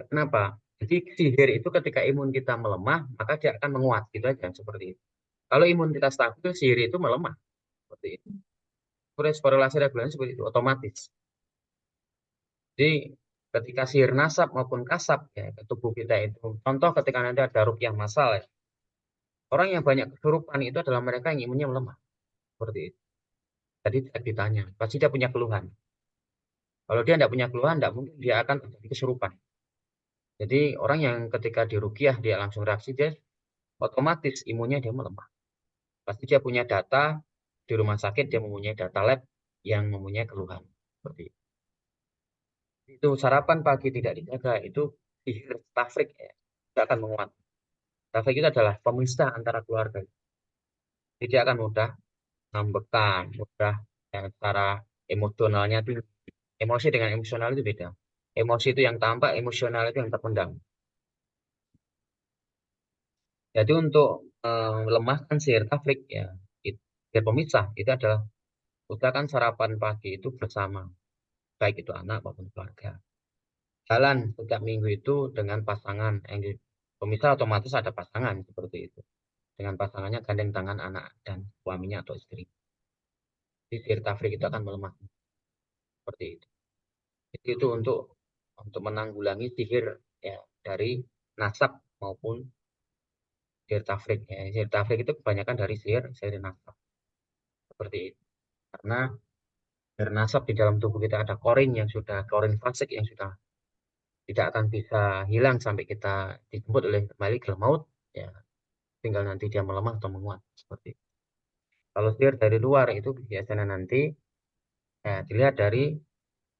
Kenapa? Jadi sihir itu ketika imun kita melemah, maka dia akan menguat. Gitu aja, seperti itu. Kalau imun kita stabil, sihir itu melemah. Seperti itu. Korelasi regulasi seperti itu, otomatis. Jadi ketika sihir nasab maupun kasab ya, ke tubuh kita itu. Contoh ketika nanti ada ruqyah massal ya. Orang yang banyak kesurupan itu adalah mereka yang imunnya melemah. Seperti itu. Jadi tidak ditanya, pasti dia punya keluhan. Kalau dia tidak punya keluhan, tidak mungkin dia akan terjadi kesurupan. Jadi orang yang ketika diruqyah dia langsung reaksi, dia otomatis imunnya dia melemah. Pasti dia punya data di rumah sakit, dia mempunyai data lab yang mempunyai keluhan. Seperti itu. Sarapan pagi tidak dijaga, itu sihir tafrik ya, tidak akan menguat. Tafrik itu adalah pemisah antara keluarga. Jadi dia akan mudah ngambekan, mudah ya, secara emosionalnya tinggi. Emosi dengan emosional itu beda. Emosi itu yang tampak, emosional itu yang terpendam. Jadi untuk melemahkan sihir tafrik ya, sihir pemisah itu adalah usahakan sarapan pagi itu bersama, baik itu anak maupun keluarga. Jalan setiap minggu itu dengan pasangan, yang pemisah otomatis ada pasangan seperti itu. Dengan pasangannya gandeng tangan anak dan suaminya atau istri. Jadi sihir tafrik itu akan melemah seperti itu. Jadi itu untuk menanggulangi sihir ya dari nasab maupun sihir tafrik ya. Sihir tafrik itu kebanyakan dari sihir nasab seperti itu. Karena sihir nasab di dalam tubuh kita ada korin fasik yang sudah tidak akan bisa hilang sampai kita dijemput oleh Malikul Maut ya, tinggal nanti dia melemah atau menguat seperti itu. Kalau sihir dari luar itu biasanya nanti ya, dilihat dari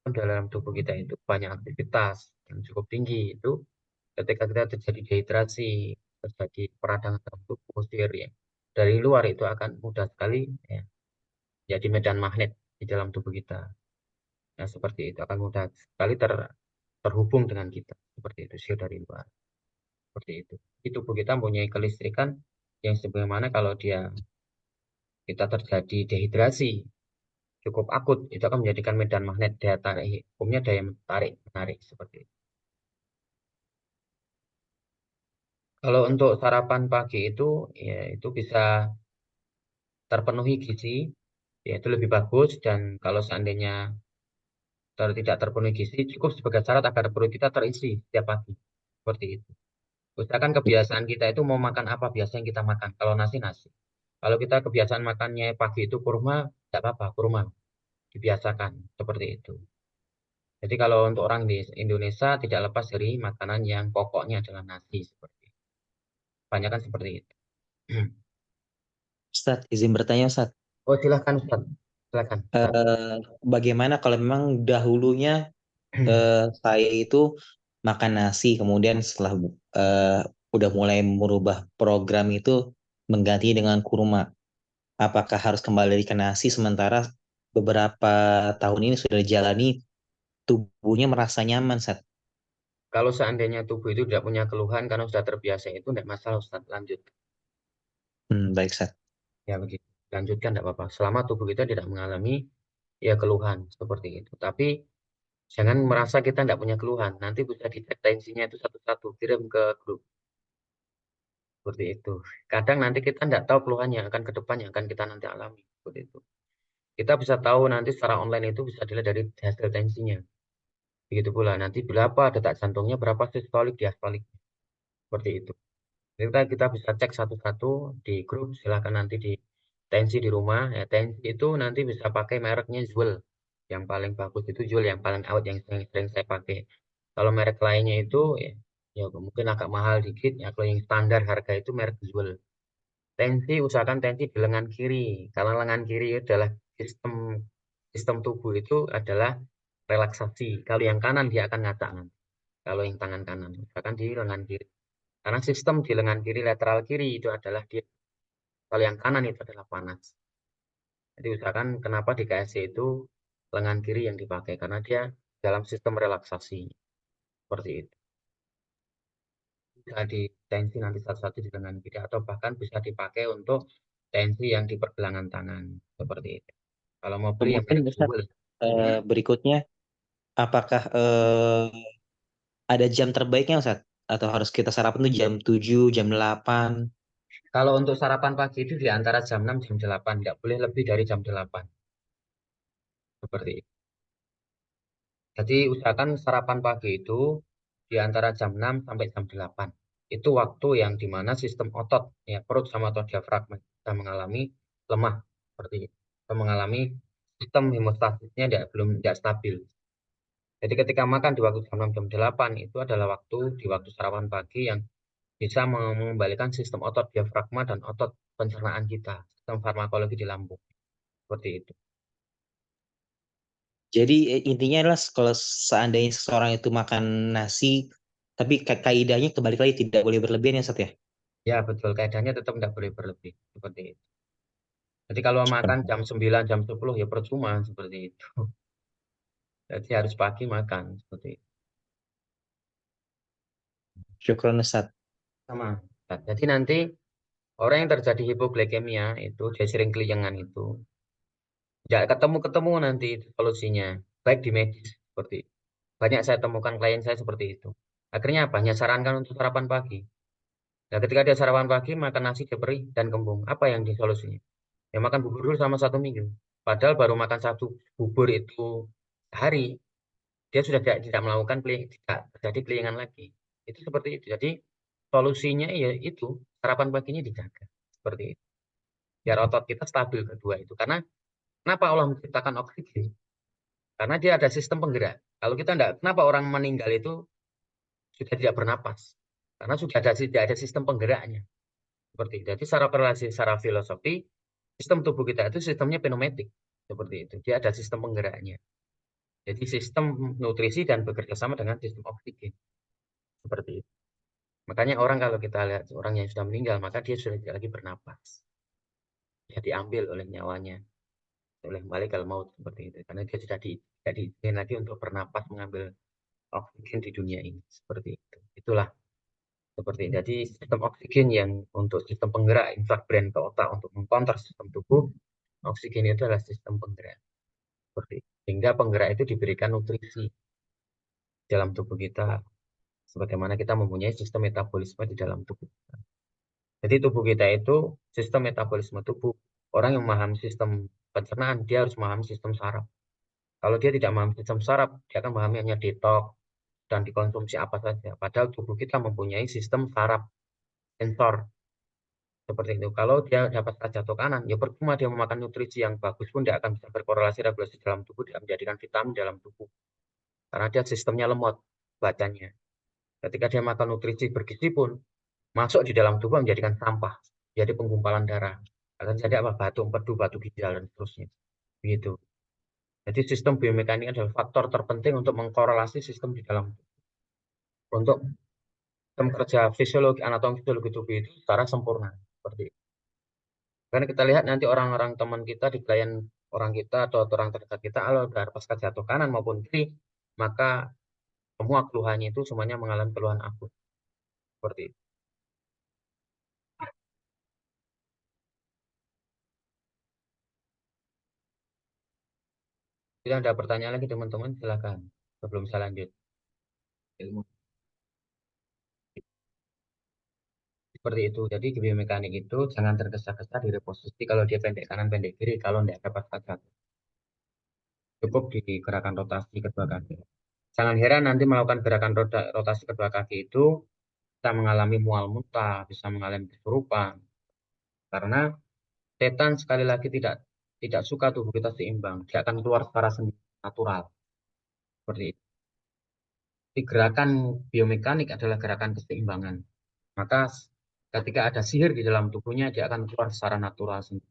dalam tubuh kita itu banyak aktivitas yang cukup tinggi, itu ketika kita terjadi dehidrasi, terjadi peradangan dalam tubuh, sihir ya dari luar itu akan mudah sekali ya, jadi medan magnet di dalam tubuh kita. Ya, seperti itu akan mudah sekali terhubung dengan kita, seperti itu sihir dari luar. Seperti itu. Di tubuh kita mempunyai kelistrikan yang sebagaimana kalau kita terjadi dehidrasi cukup akut, itu akan menjadikan medan magnet daya tarik, hukumnya daya tarik menarik seperti itu. Kalau untuk sarapan pagi itu ya itu bisa terpenuhi gizi, ya itu lebih bagus, dan kalau seandainya tidak terpenuhi gizi, cukup sebagai syarat agar perut kita terisi setiap pagi. Seperti itu. Usahakan kebiasaan kita itu mau makan apa biasanya kita makan. Kalau nasi, nasi. Kalau kita kebiasaan makannya pagi itu kurma, tidak apa-apa, kurma. Dibiasakan seperti itu. Jadi kalau untuk orang di Indonesia tidak lepas dari makanan yang pokoknya adalah nasi seperti itu. Banyak kan seperti itu. Ustadz, izin bertanya Ustadz. Oh, silakan Ustaz. Silakan. Ustaz. Bagaimana kalau memang dahulunya saya itu makan nasi, kemudian setelah udah mulai merubah program itu mengganti dengan kurma. Apakah harus kembali ke nasi sementara beberapa tahun ini sudah dijalani tubuhnya merasa nyaman, Ustadz? Kalau seandainya tubuh itu tidak punya keluhan karena sudah terbiasa itu tidak masalah Ustaz. Lanjut. Baik, Ustadz. Ya begitu. Lanjutkan tidak apa-apa. Selama tubuh kita tidak mengalami ya keluhan seperti itu. Tapi jangan merasa kita tidak punya keluhan. Nanti bisa dicek tensinya itu satu-satu. Kirim ke grup. Seperti itu. Kadang nanti kita tidak tahu keluhan yang akan ke depan yang akan kita nanti alami. Seperti itu. Kita bisa tahu nanti secara online itu bisa dilihat dari hasil tensinya. Begitu pula nanti berapa detak jantungnya, berapa sistolik, diastolik. Seperti itu. Kita bisa cek satu-satu di grup. Silahkan nanti di tensi di rumah. Ya, tensi itu nanti bisa pakai mereknya Juul. Yang paling bagus itu Juul, yang paling awet yang sering saya pakai. Kalau merek lainnya itu ya mungkin agak mahal dikit. Ya kalau yang standar harga itu merek Juul. Tensi, usahakan tensi di lengan kiri. Karena lengan kiri adalah sistem tubuh itu adalah relaksasi. Kalau yang kanan dia akan ngacak nanti. Kalau yang tangan kanan, usahakan di lengan kiri. Karena sistem di lengan kiri, lateral kiri itu adalah dia. Kalau yang kanan itu adalah panas. Jadi usahakan kenapa di KSC itu lengan kiri yang dipakai. Karena dia dalam sistem relaksasi. Seperti itu. Bisa di tensi nanti satu-satu di lengan kiri. Atau bahkan bisa dipakai untuk tensi yang di pergelangan tangan. Seperti itu. Kalau mau beli yang Kemudian merek Ustadz, Juul. berikutnya, apakah ada jam terbaiknya Ustadz? Atau harus kita sarapan tuh jam 7, jam 8? Kalau untuk sarapan pagi itu di antara jam 6 jam 8. Tidak boleh lebih dari jam 8. Seperti itu. Jadi usahakan sarapan pagi itu di antara jam 6 sampai jam 8. Itu waktu yang dimana sistem otot, ya perut sama otot diafragma kita mengalami lemah. Seperti itu. Kita mengalami sistem hemostasisnya tidak stabil. Jadi ketika makan di waktu jam 6 jam 8 itu adalah di waktu sarapan pagi yang bisa mengembalikan sistem otot diafragma dan otot pencernaan kita, sistem farmakologi di lambung. Seperti itu. Jadi intinya adalah kalau seandainya seseorang itu makan nasi, tapi kaidahnya kembali lagi tidak boleh berlebihan ya Ustadz ya? Ya betul, kaidahnya tetap tidak boleh berlebih. Seperti itu. Jadi kalau makan jam 9, jam 10 ya percuma seperti itu. Jadi harus pagi makan seperti itu. Syukron Ustadz. Sama. Jadi nanti orang yang terjadi hipoglikemia itu dia sering keliengan itu. Tidak ketemu nanti solusinya. Baik di medis seperti itu. Banyak saya temukan klien saya seperti itu. Akhirnya apa? Hanya sarankan untuk sarapan pagi. Nah, ketika dia sarapan pagi makan nasi dia perih dan kembung. Apa yang disolusinya? Ya makan bubur dulu sama 1 minggu. Padahal baru makan 1 bubur itu sehari. Dia sudah tidak melakukan tidak terjadi kelingan lagi. Itu seperti itu. Jadi solusinya ya itu sarapan paginya dijaga seperti itu. Biar otot kita stabil kedua itu. Karena kenapa Allah menciptakan oksigen? Karena dia ada sistem penggerak. Kalau kita enggak, kenapa orang meninggal itu sudah tidak bernapas? Karena sudah tidak ada sistem penggeraknya. Seperti itu. Jadi secara filosofi sistem tubuh kita itu sistemnya pneumatik. Seperti itu. Dia ada sistem penggeraknya. Jadi sistem nutrisi dan bekerja sama dengan sistem oksigen. Seperti itu. Makanya orang kalau kita lihat orang yang sudah meninggal, maka dia sudah tidak lagi bernapas. Dia diambil oleh nyawanya, oleh malaikat maut seperti itu. Karena dia sudah tidak diizinkan lagi untuk bernapas mengambil oksigen di dunia ini. Seperti itu. Itulah seperti itu. Jadi sistem oksigen yang untuk sistem penggerak infrak brain ke otak untuk mengkonter sistem tubuh, oksigen itu adalah sistem penggerak. Seperti itu. Sehingga penggerak itu diberikan nutrisi dalam tubuh kita. Sebagaimana kita mempunyai sistem metabolisme di dalam tubuh kita. Jadi tubuh kita itu sistem metabolisme tubuh. Orang yang memahami sistem pencernaan, dia harus memahami sistem saraf. Kalau dia tidak memahami sistem saraf, dia akan memahami hanya detox dan dikonsumsi apa saja. Padahal tubuh kita mempunyai sistem saraf, sensor. Seperti itu. Kalau dia dapat jatuh kanan, ya percuma dia memakan nutrisi yang bagus pun dia akan bisa berkorelasi regulasi dalam tubuh, dia menjadikan vitamin dalam tubuh. Karena dia sistemnya lemot bacanya. Ketika dia makan nutrisi bergizi pun, masuk di dalam tubuh menjadikan sampah. jadi penggumpalan darah, akan jadi apa, batu empedu, batu ginjal dan seterusnya. Begitu. Jadi sistem biomekanik adalah faktor terpenting untuk mengkorelasi sistem di dalam untuk sistem kerja fisiologi, anatomi fisiologi tubuh itu secara sempurna. Seperti itu. Karena kita lihat nanti orang-orang teman kita di klien orang kita atau orang terdekat kita, kalau darah pasca jatuh kanan maupun kiri, maka semua keluhannya itu semuanya mengalami keluhan akut. Seperti itu. Tidak ada pertanyaan lagi teman-teman, silakan sebelum saya lanjut ilmu. Seperti itu. Jadi di biomekanik itu jangan tergesa-gesa di reposisi kalau dia pendek kanan pendek kiri kalau tidak dapat jatuh. Cukup di gerakan rotasi kedua kaki. Jangan heran nanti melakukan gerakan rotasi kedua kaki itu bisa mengalami mual muntah, bisa mengalami kesurupan. Karena setan sekali lagi tidak suka tubuh kita seimbang. Dia akan keluar secara sendiri natural. Seperti itu. Jadi gerakan biomekanik adalah gerakan keseimbangan. Maka ketika ada sihir di dalam tubuhnya, dia akan keluar secara natural sendiri.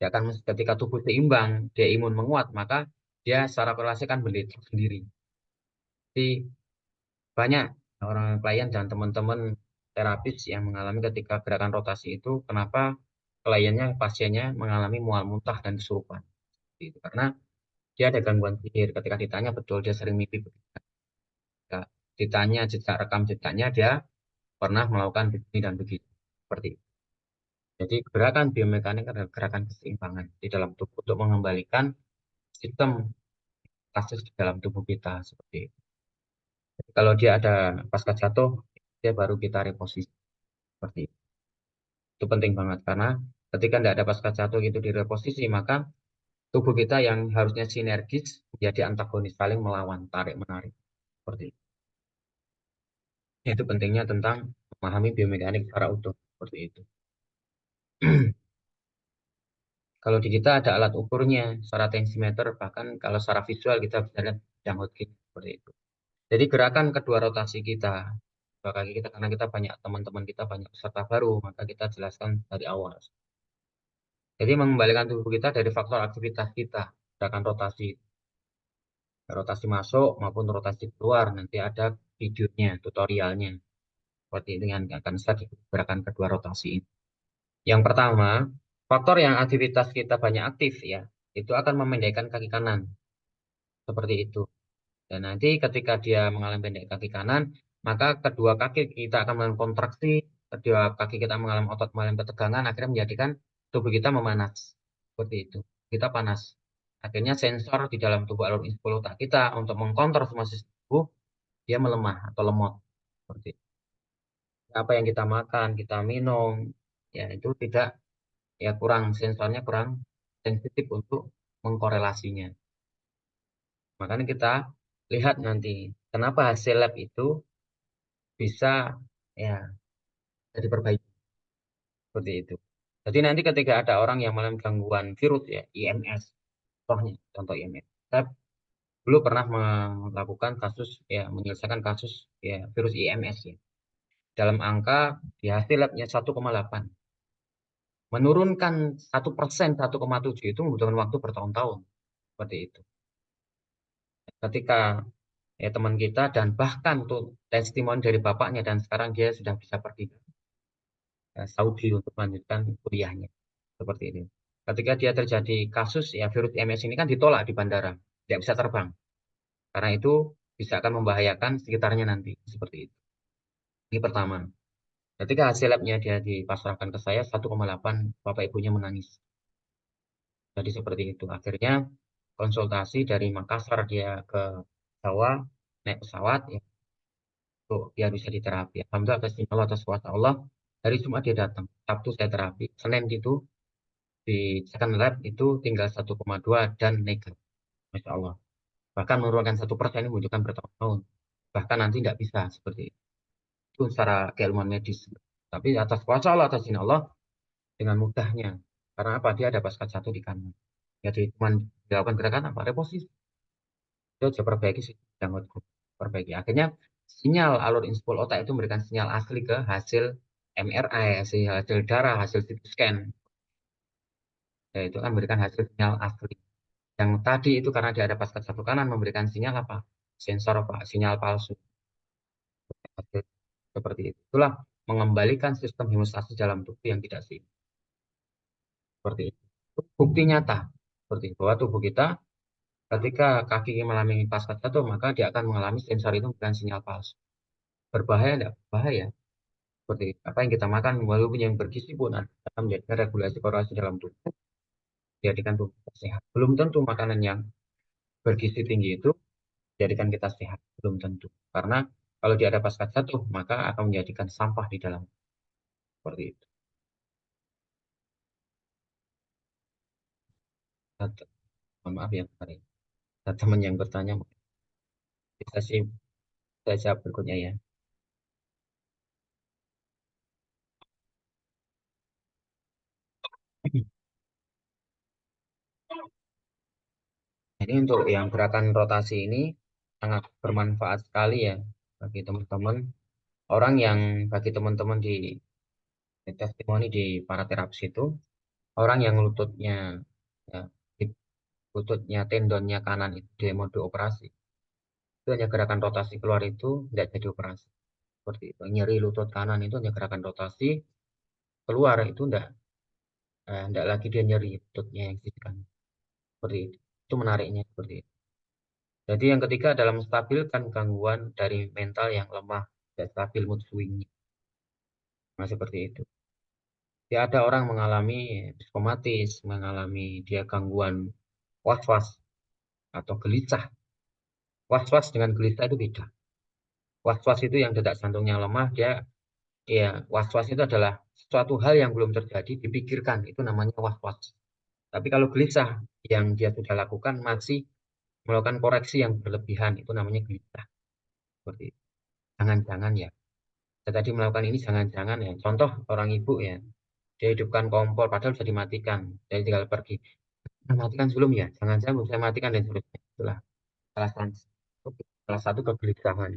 Dia akan ketika tubuh seimbang, dia imun menguat, maka dia secara korelasi akan meledak sendiri. Jadi banyak orang klien dan teman-teman terapis yang mengalami ketika gerakan rotasi itu, kenapa kliennya, pasiennya mengalami mual muntah dan kesurupan. Gitu. Karena dia ada gangguan sihir. Ketika ditanya betul dia sering mimpi begitu. Ketika ditanya jejak rekam jejaknya, dia pernah melakukan begini dan begitu. Seperti itu. Jadi gerakan biomekanik adalah gerakan keseimbangan di dalam tubuh untuk mengembalikan sistem kasus di dalam tubuh kita seperti itu. Jadi, kalau dia ada pasca jatuh, dia baru kita reposisi seperti itu. Itu penting banget karena ketika tidak ada pasca jatuh itu di reposisi, maka tubuh kita yang harusnya sinergis menjadi antagonis, saling melawan, tarik menarik seperti itu. Itu pentingnya tentang memahami biomekanik secara utuh seperti itu. Kalau di kita ada alat ukurnya secara tensimeter, bahkan kalau secara visual kita bisa lihat yang Hodgkin seperti itu. Jadi gerakan kedua rotasi kita, dua kaki kita, karena kita banyak teman-teman kita banyak peserta baru, maka kita jelaskan dari awal. Jadi mengembalikan tubuh kita dari faktor aktivitas kita, gerakan rotasi masuk maupun rotasi keluar, nanti ada videonya, tutorialnya. Seperti itu yang akan saya gerakan kedua rotasi ini. Yang pertama, faktor yang aktivitas kita banyak aktif ya, itu akan memendekkan kaki kanan. Seperti itu. Dan nanti ketika dia mengalami pendek kaki kanan, maka kedua kaki kita akan mengalami kontraksi, kedua kaki kita mengalami otot mengalami ketegangan, akhirnya menjadikan tubuh kita memanas. Seperti itu. Kita panas. Akhirnya sensor di dalam tubuh alur inspul otak kita untuk mengkontrol semua sistem tubuh, dia melemah atau lemot. Seperti itu. Apa yang kita makan, kita minum, ya itu tidak, ya kurang, sensornya kurang sensitif untuk mengkorelasinya. Makanya kita lihat nanti kenapa hasil lab itu bisa ya diperbaiki seperti itu. Jadi nanti ketika ada orang yang mengalami gangguan virus ya IMS, contoh IMS, kita dulu pernah melakukan kasus ya menyelesaikan kasus ya virus IMS ya. Dalam angka di hasil labnya 1,8. Menurunkan 1%, 1,7 itu membutuhkan waktu bertahun-tahun seperti itu. Ketika ya teman kita dan bahkan tuh testimoni dari bapaknya dan sekarang dia sudah bisa pergi ke Saudi untuk melanjutkan kuliahnya seperti ini. Ketika dia terjadi kasus ya virus MS ini kan ditolak di bandara, tidak bisa terbang karena itu bisa akan membahayakan sekitarnya nanti seperti itu. Ini pertama. Ketika hasil labnya dia dipasrahkan ke saya 1,8, bapak ibunya menangis. Jadi seperti itu. Akhirnya konsultasi dari Makassar dia ke Jawa naik pesawat ya untuk biar bisa diterapi. Alhamdulillah atas Allah atas kuasa Allah hari Jumat dia datang. Sabtu saya terapi. Senin itu di second lab itu tinggal 1,2 dan negatif. Masya Allah. Bahkan menurunkan 1% ini membutuhkan bertahun-tahun. Bahkan nanti tidak bisa seperti itu. Itu secara keilmuan medis. Tapi atas kuasa Allah, atas izin Allah dengan mudahnya. Karena apa? Dia ada pasca jatuh di kanan. Jadi cuma dilakukan gerakan apa? Reposisi. Itu aja perbaiki sih yang perbaiki. Akhirnya sinyal alur inspul otak itu memberikan sinyal asli ke hasil MRI, hasil darah, hasil CT scan, ya itu kan memberikan hasil sinyal asli. Yang tadi itu karena dia ada pasca satu kanan memberikan sinyal apa? Sensor apa? Sinyal palsu. Seperti itu. Itulah mengembalikan sistem hemostasi dalam tubuh yang tidak seimbang. Seperti itu. Bukti nyata. Seperti itu. Bahwa tubuh kita ketika kaki mengalami pasca jatuh, maka dia akan mengalami sensor itu bukan sinyal palsu. Berbahaya tidak? Bahaya. Seperti apa yang kita makan, walaupun yang bergizi pun akan menjadi regulasi korelasi dalam tubuh. Jadikan tubuh kita sehat. Belum tentu makanan yang bergizi tinggi itu jadikan kita sehat. Belum tentu. Karena kalau dia ada pasca jatuh, maka akan menjadikan sampah di dalam. Seperti itu. Mohon maaf ya, teman yang bertanya bisa sih saya jawab berikutnya ya. Jadi untuk yang gerakan rotasi ini sangat bermanfaat sekali ya bagi teman-teman. Bagi teman-teman di testimoni di para terapis itu, orang yang lututnya ya, lututnya tendonnya kanan itu di mode operasi. Itu hanya gerakan rotasi keluar itu tidak jadi operasi. Seperti itu. Nyeri lutut kanan itu hanya gerakan rotasi keluar itu enggak lagi dia nyeri lututnya yang sisi kanan. Seperti itu. Itu menariknya seperti itu. Jadi yang ketiga adalah menstabilkan gangguan dari mental yang lemah dan stabil mood swing. Nah, seperti itu. Ya, ada orang mengalami psikomatis, mengalami dia gangguan was-was atau gelisah. Was-was dengan gelisah itu beda. Was-was itu yang detak jantungnya lemah, was-was itu adalah suatu hal yang belum terjadi dipikirkan, itu namanya was-was. Tapi kalau gelisah yang dia sudah lakukan masih melakukan koreksi yang berlebihan, itu namanya gelisah. Seperti itu. Jangan-jangan ya. Saya tadi melakukan ini jangan-jangan ya. Contoh orang ibu ya, dia hidupkan kompor padahal sudah dimatikan, dia tinggal pergi. Matikan sebelum ya, jangan-jangan belum saya matikan dan seterusnya. Itulah salah satu kegelisahan.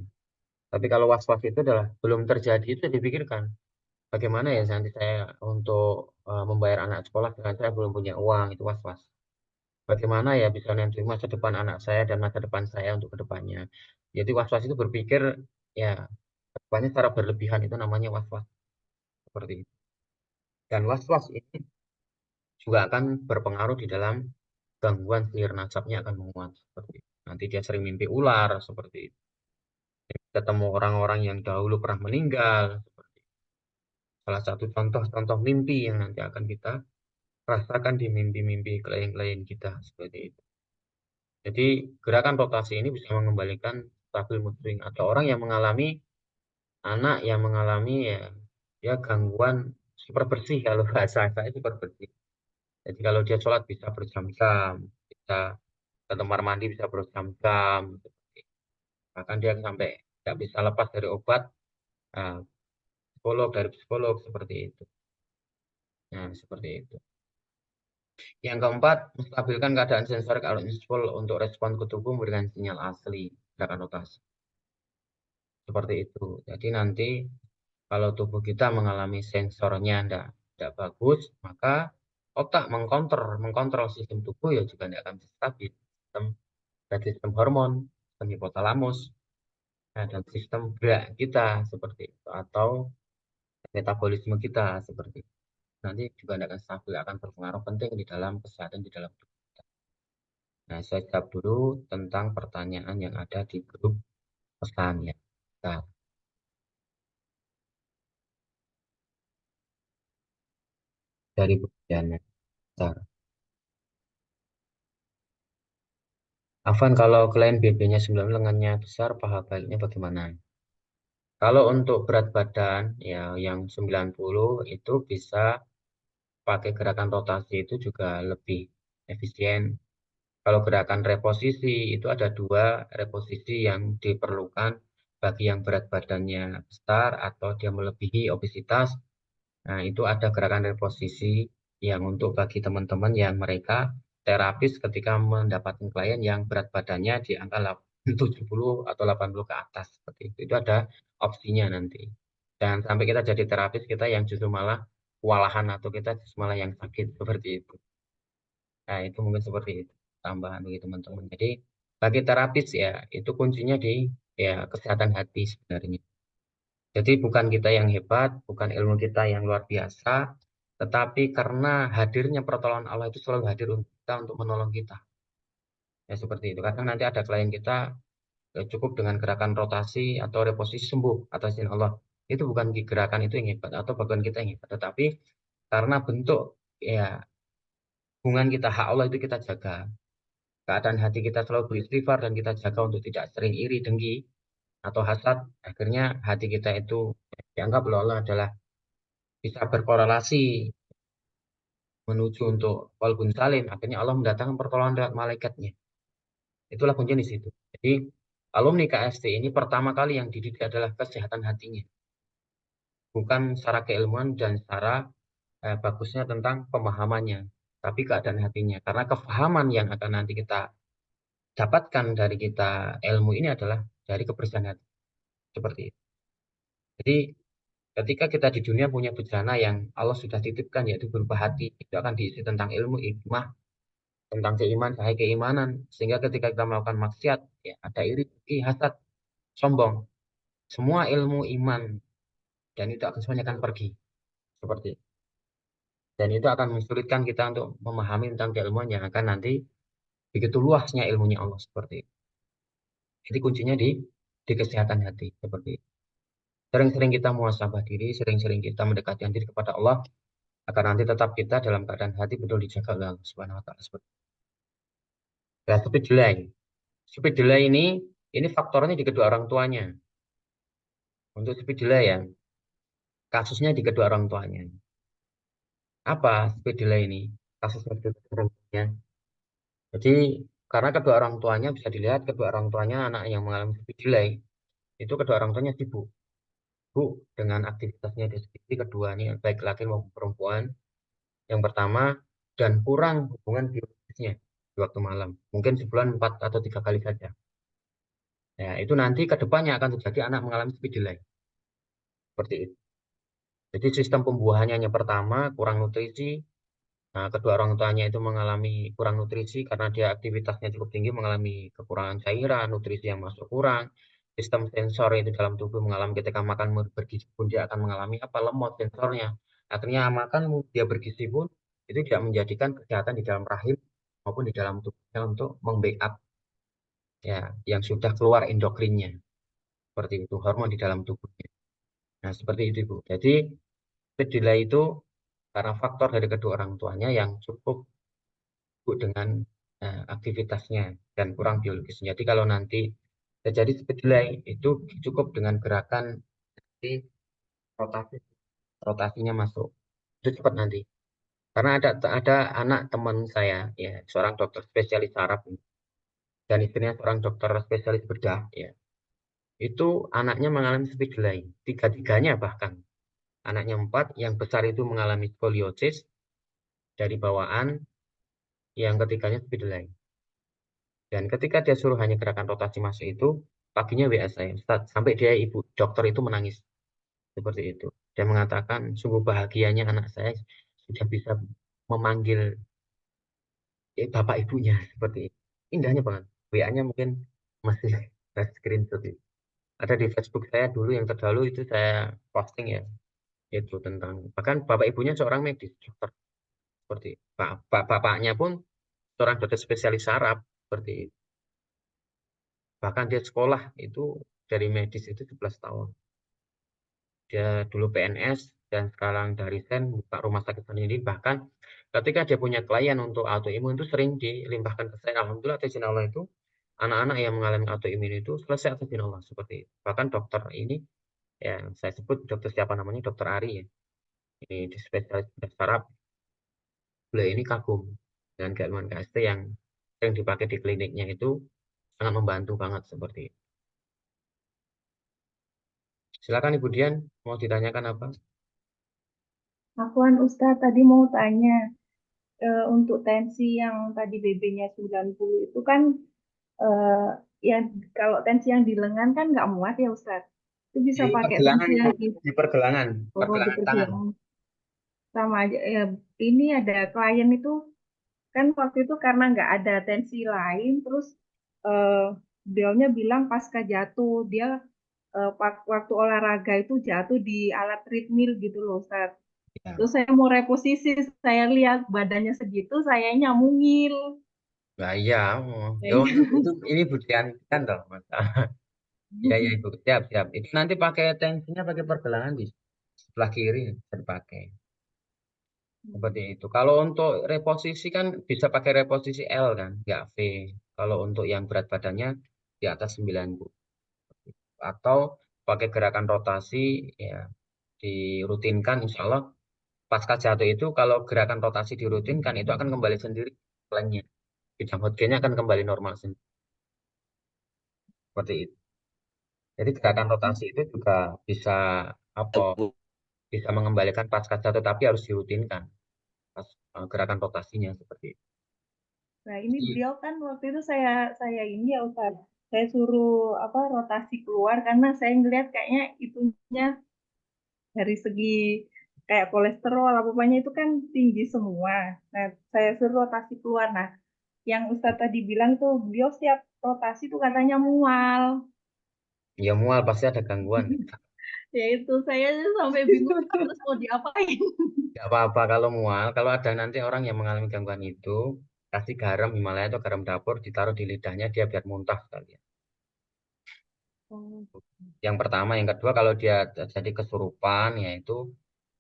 Tapi kalau was-was itu adalah belum terjadi itu dipikirkan. Bagaimana ya nanti saya untuk membayar anak sekolah dengan saya belum punya uang, itu was-was. Bagaimana ya bisa nanti masa depan anak saya dan masa depan saya untuk kedepannya. Jadi was-was itu berpikir ya kedepannya secara berlebihan, itu namanya was-was. Seperti itu. Dan was-was ini juga akan berpengaruh di dalam gangguan sihir nasabnya akan menguat. Seperti itu. Nanti dia sering mimpi ular seperti itu. Ketemu orang-orang yang dahulu pernah meninggal. Seperti itu. Salah satu contoh-contoh mimpi yang nanti akan kita rasakan di mimpi-mimpi klien-klien kita seperti itu. Jadi gerakan rotasi ini bisa mengembalikan stabil mood swing. Ada orang yang mengalami anak yang mengalami ya gangguan super bersih, kalau bahasa saya super bersih. Jadi kalau dia sholat bisa berjam-jam, bisa ke kamar mandi bisa berjam-jam, bahkan dia sampai tidak bisa lepas dari obat dari psikolog seperti itu. Nah, seperti itu. Yang keempat, menstabilkan keadaan sensorik full untuk respon ke tubuh memberikan sinyal asli gerakan rotasi. Seperti itu. Jadi nanti kalau tubuh kita mengalami sensornya tidak bagus, maka otak mengkontrol sistem tubuh ya juga tidak akan stabil. Sistem hormon, sistem hipotalamus, dan sistem gerak kita seperti itu, atau metabolisme kita seperti itu. Nanti juga tidak akan stabil, akan berpengaruh penting di dalam kesehatan di dalam tubuh kita. Nah, saya jawab dulu tentang pertanyaan yang ada di grup pesan ya. Nah, dari Bu Diana. Afan, kalau klien BB-nya 9 lengannya besar, paha baiknya bagaimana? Kalau untuk berat badan ya yang 90 itu bisa pakai gerakan rotasi, itu juga lebih efisien. Kalau gerakan reposisi itu ada 2 reposisi yang diperlukan bagi yang berat badannya besar atau dia melebihi obesitas. Nah, itu ada gerakan reposisi yang untuk bagi teman-teman yang mereka terapis ketika mendapatkan klien yang berat badannya di angka 70 atau 80 ke atas seperti itu. Itu ada opsinya nanti. Jangan sampai kita jadi terapis kita yang justru malah kewalahan atau kita justru malah yang sakit seperti itu. Nah, itu mungkin seperti itu tambahan bagi teman-teman. Jadi bagi terapis ya itu kuncinya di ya kesehatan hati sebenarnya. Jadi bukan kita yang hebat, bukan ilmu kita yang luar biasa, tetapi karena hadirnya pertolongan Allah itu selalu hadir untuk kita untuk menolong kita. Ya seperti itu. Kadang nanti ada klien kita cukup dengan gerakan rotasi atau reposisi sembuh atas izin Allah. Itu bukan gerakan itu yang hebat atau bagian kita yang hebat, tetapi karena bentuk ya hubungan kita hak Allah itu kita jaga. Keadaan hati kita selalu beristighfar dan kita jaga untuk tidak sering iri, dengki, atau hasad. Akhirnya hati kita itu dianggap oleh Allah adalah bisa berkorelasi menuju untuk qalbun salim. Akhirnya Allah mendatangkan pertolongan lewat malaikatnya. Itulah kuncinya di situ. Jadi alumni KST ini pertama kali yang dididik adalah kesehatan hatinya. Bukan secara keilmuan dan secara bagusnya tentang pemahamannya, tapi keadaan hatinya. Karena kefahaman yang akan nanti kita dapatkan dari kita ilmu ini adalah dari kebersihan hati. Seperti itu. Jadi ketika kita di dunia punya bejana yang Allah sudah titipkan yaitu berupa hati, itu akan diisi tentang ilmu, hikmah, tentang keimanan, cahaya keimanan. Sehingga ketika kita melakukan maksiat, ya ada iri, hasad, sombong. Semua ilmu iman dan itu akan semuanya akan pergi. Seperti itu. Dan itu akan mensulitkan kita untuk memahami tentang keilmuan yang akan nanti begitu luasnya ilmunya Allah seperti itu. Jadi kuncinya di kesehatan hati seperti itu. Sering-sering kita muhasabah diri, sering-sering kita mendekatkan diri kepada Allah, agar nanti tetap kita dalam keadaan hati betul dijaga oleh Allah Subhanahu wa taala seperti itu. Ya, speed delay. Speed delay ini faktornya di kedua orang tuanya. Untuk speed delay ya, kasusnya di kedua orang tuanya. Apa speed delay ini? Kasusnya di kedua orang tuanya. Jadi karena kedua orang tuanya bisa dilihat kedua orang tuanya anak yang mengalami speed delay itu kedua orang tuanya sibuk dengan aktivitasnya di sendiri kedua ini baik laki maupun perempuan yang pertama dan kurang hubungan biologisnya di waktu malam mungkin sebulan 4 atau 3 kali saja. Ya itu nanti ke depannya akan terjadi anak mengalami speed delay seperti itu. Jadi sistem pembuahannya yang pertama kurang nutrisi. Nah, kedua orang tuanya itu mengalami kurang nutrisi karena dia aktivitasnya cukup tinggi, mengalami kekurangan cairan, nutrisi yang masuk kurang. Sistem sensor itu dalam tubuh mengalami ketika makan bergizi pun dia akan mengalami apa lemot sensornya. Akhirnya makan dia bergizi pun itu tidak menjadikan kesehatan di dalam rahim maupun di dalam tubuhnya untuk membackup ya yang sudah keluar endokrinnya. Seperti itu hormon di dalam tubuhnya. Nah, seperti itu, Bu. Jadi delay itu karena faktor dari kedua orang tuanya yang cukup dengan aktivitasnya dan kurang biologis. Jadi kalau nanti terjadi speed delay itu cukup dengan gerakan di rotasinya masuk. Itu cepat nanti. Karena ada anak teman saya ya, seorang dokter spesialis saraf dan istrinya seorang dokter spesialis bedah ya. Itu anaknya mengalami speed delay, tiga-tiganya bahkan. Anaknya 4, yang besar itu mengalami skoliosis dari bawaan, yang ketiganya speed delay. Dan ketika dia suruh hanya gerakan rotasi masuk itu, paginya WA saya, Ustaz, sampai dia ibu dokter itu menangis. Seperti itu. Dia mengatakan, sungguh bahagianya anak saya sudah bisa memanggil bapak ibunya. Seperti itu. Indahnya banget. WA-nya mungkin masih screenshot itu. Ada di Facebook saya dulu yang terdahulu itu saya posting ya. Itu tentang, bahkan bapak ibunya seorang medis, dokter. Seperti itu. Bapaknya pun seorang dokter spesialis saraf. Seperti itu. Bahkan dia sekolah itu dari medis itu 11 tahun. Dia dulu PNS dan sekarang dari Sen buka rumah sakit sendiri. Bahkan ketika dia punya klien untuk autoimun itu sering dilimpahkan ke saya. Alhamdulillah atas izin Allah itu anak-anak yang mengalami autoimun itu selesai atas izin Allah seperti itu. Bahkan dokter ini ya saya sebut dokter siapa namanya dokter Ari ya. Ini di spesialis saraf. Beliau ini kagum dengan keilmuan KST yang sering dipakai di kliniknya itu sangat membantu banget seperti itu. Silakan Ibu Dian, mau ditanyakan apa? Afwan Ustadz tadi mau tanya untuk tensi yang tadi BB-nya 90 itu kan yang kalau tensi yang di lengan kan nggak muat ya Ustadz. Itu bisa Di pakai pergelangan, tensi lagi. di pergelangan, Oh, di pergelangan tangan. pergelangan. Sama aja. Ya, ini ada klien itu kan waktu itu karena nggak ada tensi lain, terus eh, beliaunya bilang pasca jatuh, dia waktu olahraga itu jatuh di alat treadmill gitu loh, Ustaz. Ya. Terus saya mau reposisi, saya lihat badannya segitu, saya nyamungil. Nah, iya, yo, Kayaknya. ini buktian kan toh, Mas. Ya, ya, Ibu, siap, siap. Itu nanti pakai tensinya pakai pergelangan di sebelah kiri bisa dipakai. Seperti itu. Kalau untuk reposisi kan bisa pakai reposisi L kan, nggak V. Kalau untuk yang berat badannya di atas 90. Atau pakai gerakan rotasi, ya dirutinkan, insya Allah pasca jatuh itu kalau gerakan rotasi dirutinkan itu akan kembali sendiri plannya. Bidang hotgennya akan kembali normal sendiri. Seperti itu. Jadi gerakan rotasi itu juga bisa apa bisa mengembalikan pasca jatuh tapi harus dirutinkan gerakan rotasinya seperti itu. Nah, ini Jadi, beliau kan waktu itu saya ini ya Ustaz, saya suruh apa rotasi keluar karena saya ngeliat kayaknya itunya dari segi kayak kolesterol apa-apanya itu kan tinggi semua. Nah, saya suruh rotasi keluar. Nah, yang Ustaz tadi bilang tuh beliau setiap rotasi tuh katanya mual. ya mual pasti ada gangguan. Ya itu saya sampai bingung terus mau diapain. Tidak apa-apa kalau mual. Kalau ada nanti orang yang mengalami gangguan itu, kasih garam Himalaya atau garam dapur ditaruh di lidahnya dia biar muntah sekalian. Oh, Yang pertama, yang kedua kalau dia jadi kesurupan, yaitu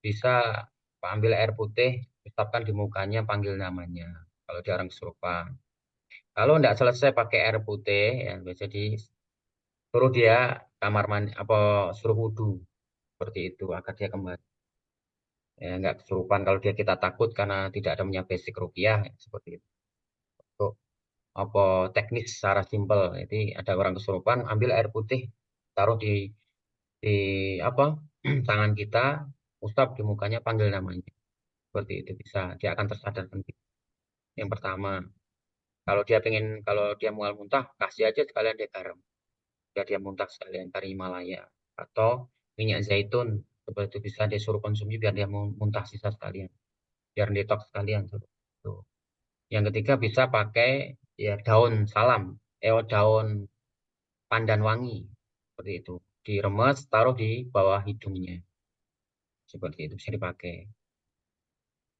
bisa ambil air putih, usapkan di mukanya, panggil namanya. Kalau dia orang kesurupan. Kalau tidak selesai pakai air putih, ya biasa suruh dia kamar mandi, apa suruh wudhu seperti itu agar dia kembali. Ya, nggak kesurupan kalau dia kita takut karena tidak ada punya basic rupiah ya, seperti itu. Untuk apa teknis secara simpel. Jadi ada orang kesurupan, ambil air putih, taruh di apa tangan kita, usap di mukanya, panggil namanya. Seperti itu bisa, dia akan tersadar sendiri. Yang pertama, kalau dia mual muntah, kasih aja sekalian dia garam. Biar dia muntah sekalian dari Himalaya. Atau minyak zaitun, seperti itu bisa disuruh konsumsi biar dia muntah sisa sekalian. Biar detox sekalian. Seperti itu. Yang ketiga bisa pakai ya daun salam, daun pandan wangi. Seperti itu. Diremes, taruh di bawah hidungnya. Seperti itu bisa dipakai.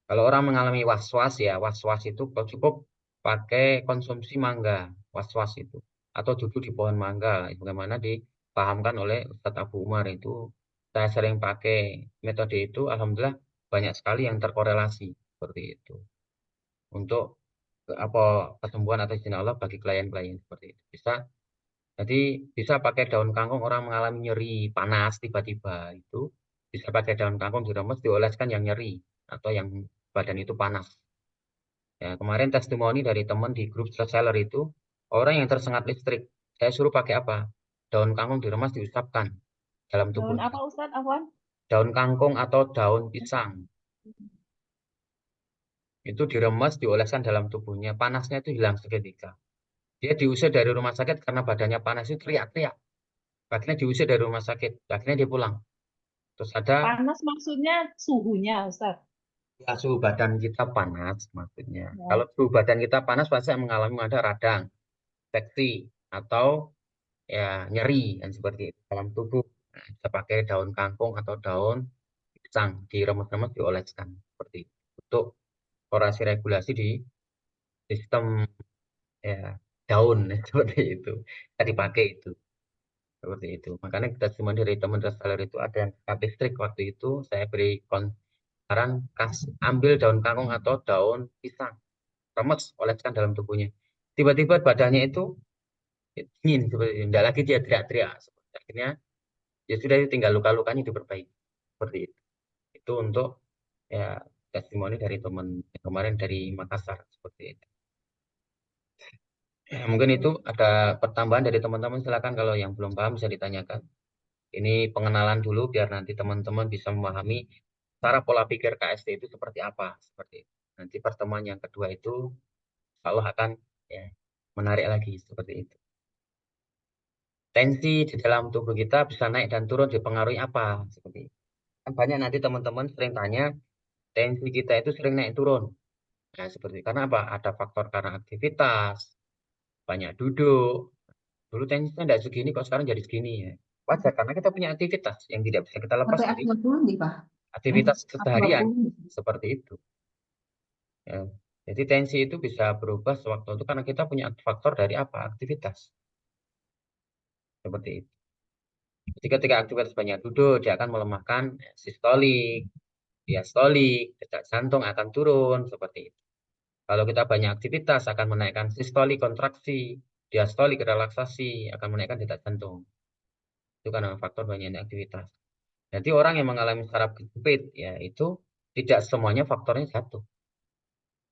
Kalau orang mengalami was-was ya, was-was itu cukup pakai konsumsi mangga, was-was itu. Atau duduk di pohon mangga, bagaimana dipahamkan oleh Ustadz Abu Umar itu. Saya sering pakai metode itu, alhamdulillah banyak sekali yang terkorelasi seperti itu. Untuk apa kesembuhan atas izin Allah bagi klien-klien seperti itu. Jadi bisa pakai daun kangkung orang mengalami nyeri panas tiba-tiba itu bisa pakai daun kangkung diremes dioleskan yang nyeri atau yang badan itu panas. Ya, kemarin testimoni dari teman di grup reseller itu orang yang tersengat listrik. Saya suruh pakai apa? Daun kangkung diremas diusapkan dalam daun tubuhnya. apa Ustaz Afwan? Daun kangkung atau daun pisang itu diremas dioleskan dalam tubuhnya. Panasnya itu hilang seketika. Dia diusir dari rumah sakit karena badannya panas itu teriak-teriak. Akhirnya diusir dari rumah sakit. Akhirnya dia pulang. Terus ada Panas maksudnya suhunya Ustaz. ya, suhu badan kita panas maksudnya. Ya. Kalau suhu badan kita panas pasti mengalami ada radang, infeksi atau ya nyeri dan seperti itu dalam tubuh. Nah, bisa pakai daun kangkung atau daun pisang diremes-remes dioleskan seperti itu. Untuk orasi regulasi di sistem ya daun seperti itu. Bisa dipakai itu seperti itu. Makanya kita cuma dari teman reseller itu ada yang sangat listrik waktu itu saya beri saran ambil daun kangkung atau daun pisang remes oleskan dalam tubuhnya. Tiba-tiba badannya itu dingin seperti itu. Tidak lagi dia teriak-teriak. Akhirnya ya sudah itu tinggal luka-lukanya diperbaiki seperti itu. Itu untuk ya testimoni dari teman yang kemarin dari Makassar seperti itu. Ya, mungkin itu ada pertambahan dari teman-teman silakan kalau yang belum paham bisa ditanyakan. Ini pengenalan dulu biar nanti teman-teman bisa memahami cara pola pikir KST itu seperti apa seperti itu. Nanti pertemuan yang kedua itu insya Allah akan ya, menarik lagi seperti itu. tensi di dalam tubuh kita bisa naik dan turun dipengaruhi apa? Seperti itu. Kan banyak nanti teman-teman sering tanya, tensi kita itu sering naik turun. Nah, seperti karena apa? Ada faktor karena aktivitas, banyak duduk. Dulu tensinya tidak segini, kok sekarang jadi segini ya. Wajar, karena kita punya aktivitas yang tidak bisa kita lepas Sampai dari A20 nih, Pak. aktivitas keseharian. A20. Seperti itu. Ya. Jadi tensi itu bisa berubah sewaktu itu karena kita punya faktor dari apa? Aktivitas. Seperti itu. Jadi ketika aktivitas banyak duduk, dia akan melemahkan sistolik, diastolik, detak jantung akan turun, seperti itu. Kalau kita banyak aktivitas akan menaikkan sistolik kontraksi, diastolik relaksasi, akan menaikkan detak jantung. Itu karena faktor banyaknya aktivitas. Jadi orang yang mengalami saraf kejepit, ya itu tidak semuanya faktornya jatuh.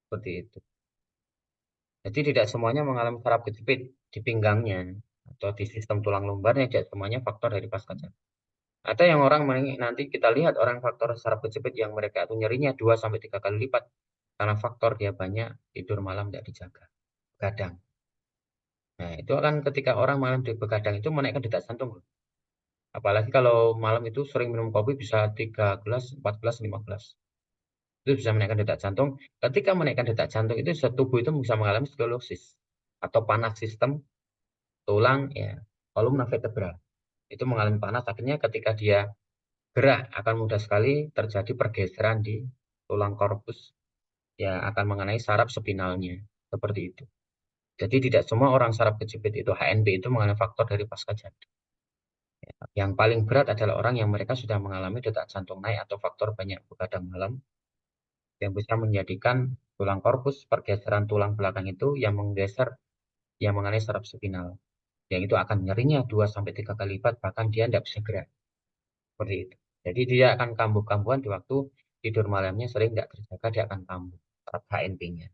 Seperti itu. Jadi tidak semuanya mengalami saraf kejepit di pinggangnya atau di sistem tulang lumbarnya, tidak semuanya faktor dari pasca jatuh. Ada yang orang nanti kita lihat orang faktor saraf kejepit yang mereka itu nyerinya 2-3 kali lipat karena faktor dia banyak tidur malam tidak dijaga, begadang. Nah, itu akan ketika orang malam di begadang itu menaikkan detak jantung. Apalagi kalau malam itu sering minum kopi bisa 3 gelas, 4 gelas, 5 gelas. Itu bisa menaikkan detak jantung. Ketika menaikkan detak jantung itu tubuh itu bisa mengalami sklerosis atau panas sistem tulang ya, kolumna vertebra. Itu mengalami panas, akhirnya ketika dia gerak akan mudah sekali terjadi pergeseran di tulang korpus ya, akan mengenai saraf spinalnya seperti itu. Jadi tidak semua orang saraf kejepit itu HNP itu mengalami faktor dari pasca jatuh. Yang paling berat adalah orang yang mereka sudah mengalami detak jantung naik atau faktor banyak begadang malam yang bisa menjadikan tulang korpus pergeseran tulang belakang itu yang menggeser yang mengenai saraf spinal. Yang itu akan nyerinya 2-3 kali lipat, bahkan dia tidak bisa gerak. Seperti itu. Jadi dia akan kambuh-kambuhan di waktu tidur malamnya sering tidak terjaga, dia akan kambuh saraf HNP-nya.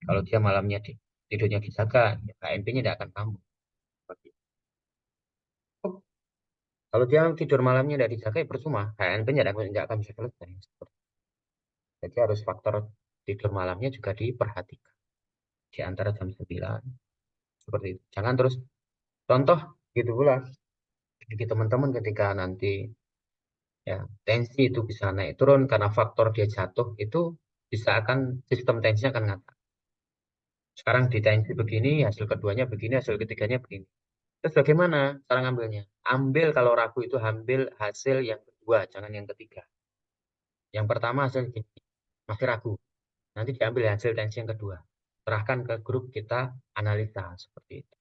Kalau dia malamnya tidurnya dijaga, ya HNP-nya tidak akan kambuh. Seperti itu. Kalau dia tidur malamnya tidak dijaga, ya percuma. HNP-nya tidak akan bisa selesai. Jadi harus faktor tidur malamnya juga diperhatikan. Di antara jam 9. Seperti itu. Jangan terus, contoh gitu pula. Jadi teman-teman ketika nanti ya tensi itu bisa naik turun karena faktor dia jatuh, itu bisa akan sistem tensinya akan ngata. Sekarang di tensi begini, hasil keduanya begini, hasil ketiganya begini. Terus bagaimana cara ngambilnya? Ambil kalau ragu itu ambil hasil yang kedua, jangan yang ketiga. Yang pertama hasil gini, masih ragu. Nanti diambil hasil tensi yang kedua. Serahkan ke grup kita analisa seperti itu.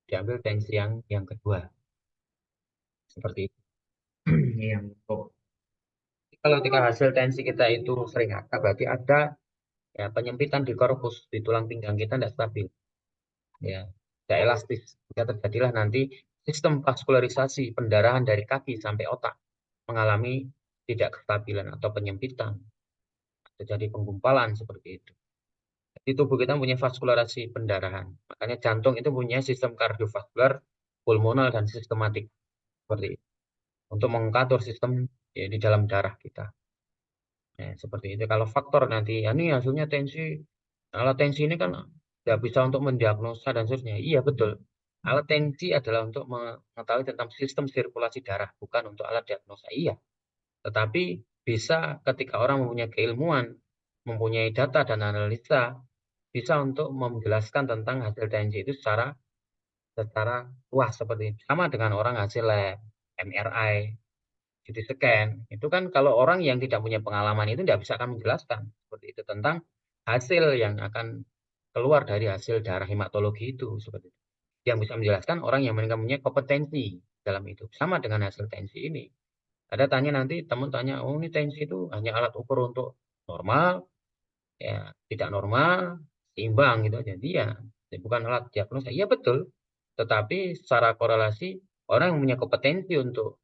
Diambil tensi yang kedua. Seperti itu. Yang kalau ketika hasil tensi kita itu sering ngata, berarti ada ya penyempitan di korpus, di tulang pinggang kita tidak stabil. Ya, tidak elastis. Jika terjadilah nanti sistem vaskularisasi pendarahan dari kaki sampai otak mengalami tidak kestabilan atau penyempitan, terjadi penggumpalan seperti itu. Jadi tubuh kita punya vaskularasi pendarahan. Makanya jantung itu punya sistem kardiovaskular, pulmonal, dan sistematik seperti itu. Untuk mengatur sistem ya, di dalam darah kita. Ya, seperti itu. Kalau faktor nanti, ya ini hasilnya tensi. Alat tensi ini kan tidak bisa untuk mendiagnosa dan seterusnya. Iya betul. Alat tensi adalah untuk mengetahui tentang sistem sirkulasi darah, bukan untuk alat diagnosa. Iya. Tetapi bisa ketika orang mempunyai keilmuan, mempunyai data dan analisa, bisa untuk menjelaskan tentang hasil tensi itu secara luas seperti itu. Sama dengan orang hasil lab, MRI, CT scan. Itu kan kalau orang yang tidak punya pengalaman itu tidak bisa akan menjelaskan seperti itu tentang hasil yang akan keluar dari hasil darah hematologi itu seperti itu. Yang bisa menjelaskan orang yang mereka punya kompetensi dalam itu. Sama dengan hasil tensi ini. Ada tanya nanti teman tanya, oh ini tensi itu hanya alat ukur untuk normal, ya tidak normal, seimbang gitu aja. Dia bukan alat diagnosa. Iya betul. Tetapi secara korelasi orang yang punya kompetensi untuk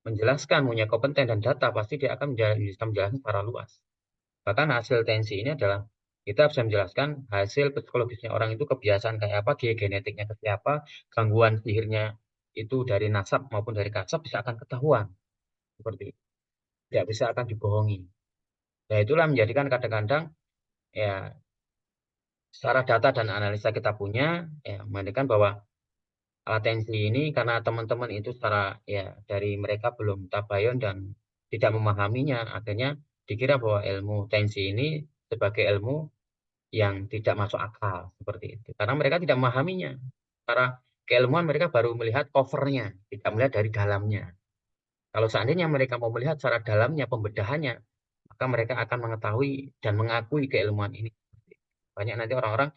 menjelaskan, punya kompeten dan data, pasti dia akan bisa menjelaskan secara luas. Bahkan hasil tensi ini adalah kita bisa menjelaskan hasil psikologisnya orang itu kebiasaan kayak apa, genetiknya seperti apa, gangguan sihirnya itu dari nasab maupun dari kasab bisa akan ketahuan. Seperti itu. Tidak bisa akan dibohongi. Nah itulah menjadikan kadang-kadang ya secara data dan analisa kita punya, ya menjadikan bahwa alat tensi ini karena teman-teman itu secara ya dari mereka belum tabayun dan tidak memahaminya, akhirnya dikira bahwa ilmu tensi ini sebagai ilmu yang tidak masuk akal seperti itu. Karena mereka tidak memahaminya. Secara keilmuan mereka baru melihat covernya, tidak melihat dari dalamnya. Kalau seandainya mereka mau melihat secara dalamnya, pembedahannya, maka mereka akan mengetahui dan mengakui keilmuan ini. Banyak nanti orang-orang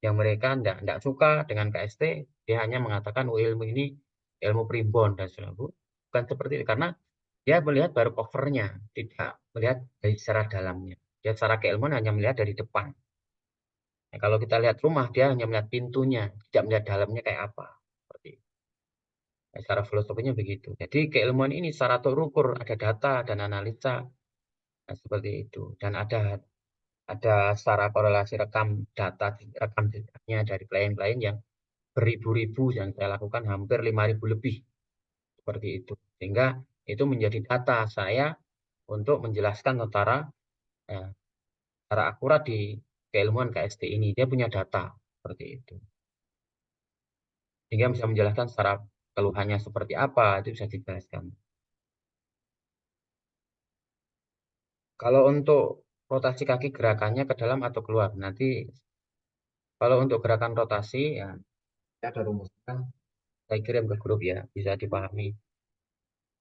yang mereka tidak suka dengan KST, dia hanya mengatakan ilmu ini ilmu primbon dan sebagainya. Bukan seperti itu, karena dia melihat baru covernya, tidak melihat dari secara dalamnya. Dia secara keilmuan hanya melihat dari depan. Nah, kalau kita lihat rumah, dia hanya melihat pintunya, tidak melihat dalamnya kayak apa. Seperti itu. Nah, secara filosofinya begitu. Jadi keilmuan ini secara terukur, ada data dan analisa, nah, seperti itu. Dan ada secara korelasi rekam jejaknya dari klien-klien yang beribu-ribu yang saya lakukan, hampir 5.000 lebih seperti itu, sehingga itu menjadi data saya untuk menjelaskan secara akurat di keilmuan KST ini. Dia punya data seperti itu, sehingga bisa menjelaskan secara keluhannya seperti apa, itu bisa dijelaskan. Kalau untuk rotasi kaki, gerakannya ke dalam atau keluar, nanti kalau untuk gerakan rotasi ya ada rumusnya, saya kirim ke grup ya, bisa dipahami.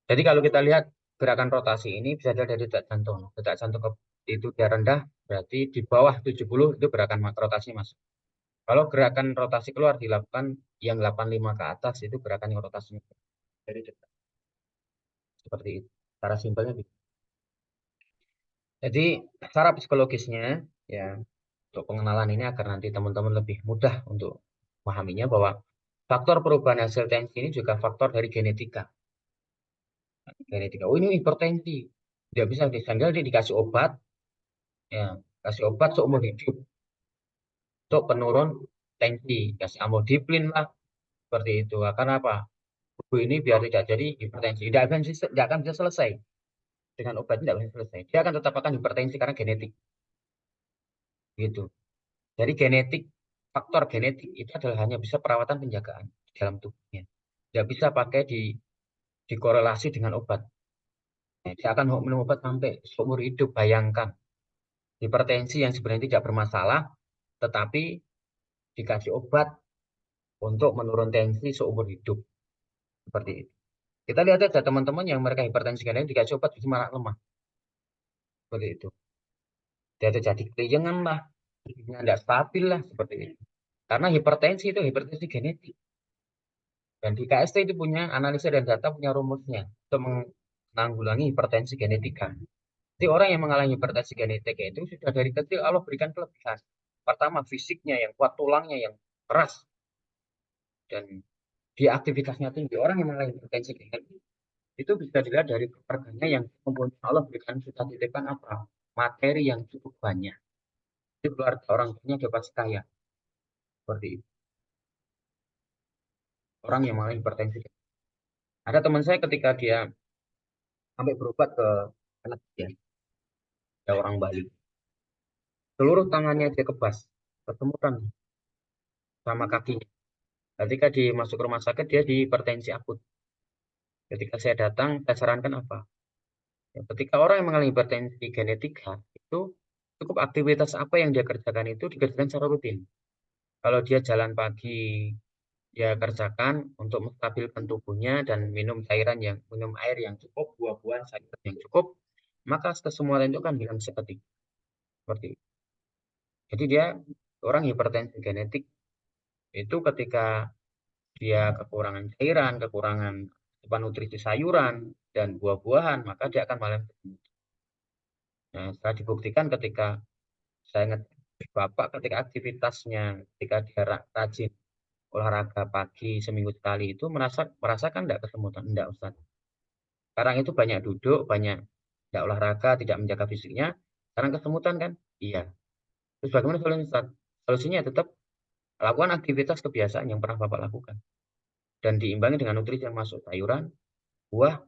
Jadi kalau kita lihat gerakan rotasi ini bisa dilihat dari detak jantung. Detak jantung itu dia rendah, berarti di bawah 70 itu gerakan rotasi masuk. Kalau gerakan rotasi keluar dilakukan yang 85 ke atas, itu gerakan yang rotasinya dari detak. Seperti itu. Cara simpelnya begitu. Jadi secara psikologisnya ya, untuk pengenalan ini agar nanti teman-teman lebih mudah untuk memahaminya, bahwa faktor perubahan hasil tensi ini juga faktor dari genetika. Oh ini hipertensi, dia bisa disanggil, dia dikasih obat, ya kasih obat seumur hidup untuk penurun tensi, kasih amodiplin lah seperti itu. Karena apa? Tubuh ini biar tidak jadi hipertensi, tidak akan bisa selesai dengan obat, tidak bisa selesai. Dia akan tetap akan hipertensi karena genetik, gitu. Jadi faktor genetik itu adalah hanya bisa perawatan penjagaan di dalam tubuhnya, tidak bisa pakai dikorelasi dengan obat. Dia akan minum obat sampai seumur hidup. Bayangkan hipertensi yang sebenarnya tidak bermasalah, tetapi dikasih obat untuk menurun tensi seumur hidup. Seperti itu. Kita lihat aja teman-teman yang mereka hipertensi genetik dikasih obat justru malah lemah. Seperti itu. Dia terjadi keliengan lah, tidak stabil lah, seperti itu. Karena hipertensi itu hipertensi genetik. Dan di KST itu punya analisa dan data, punya rumusnya untuk menanggulangi hipertensi genetika. Jadi orang yang mengalami hipertensi genetik itu sudah dari kecil Allah berikan kelebihan. Pertama, fisiknya yang kuat, tulangnya yang keras, dan dia aktivitasnya tinggi. Orang yang mengalami hipertensi genetik itu bisa dilihat dari keluarganya yang mempunyai Allah berikan, sudah titipkan apa? Materi yang cukup banyak. Jadi keluarga orang tuanya dia pasti kaya. Seperti itu. Orang yang mengalami hipertensi. Ada teman saya ketika dia sampai berobat ke anak dia, ada orang Bali. Seluruh tangannya dia kebas, ketemukan sama kakinya. Ketika dimasuk rumah sakit, dia di hipertensi akut. Ketika saya datang, saya sarankan apa? Ya, ketika orang yang mengalami hipertensi genetika, itu cukup aktivitas apa yang dia kerjakan itu dikerjakan secara rutin. Kalau dia jalan pagi, dia kerjakan untuk menstabilkan tubuhnya dan minum air yang cukup, buah-buahan, sayuran yang cukup, maka kesemua itu kan hilang seketika. Seperti itu. Jadi dia orang hipertensi genetik itu ketika dia kekurangan cairan, kekurangan nutrisi sayuran dan buah-buahan, maka dia akan malah. Nah, setelah dibuktikan ketika saya ingat Bapak ketika aktivitasnya, ketika dia rajin olahraga pagi seminggu sekali itu merasakan tidak kesemutan? Enggak, Ustaz. Sekarang itu banyak duduk, banyak tidak olahraga, tidak menjaga fisiknya, sekarang kesemutan kan? Iya. Terus bagaimana solusinya, Ustaz? Solusinya tetap lakukan aktivitas kebiasaan yang pernah Bapak lakukan. Dan diimbangi dengan nutrisi yang masuk, sayuran, buah,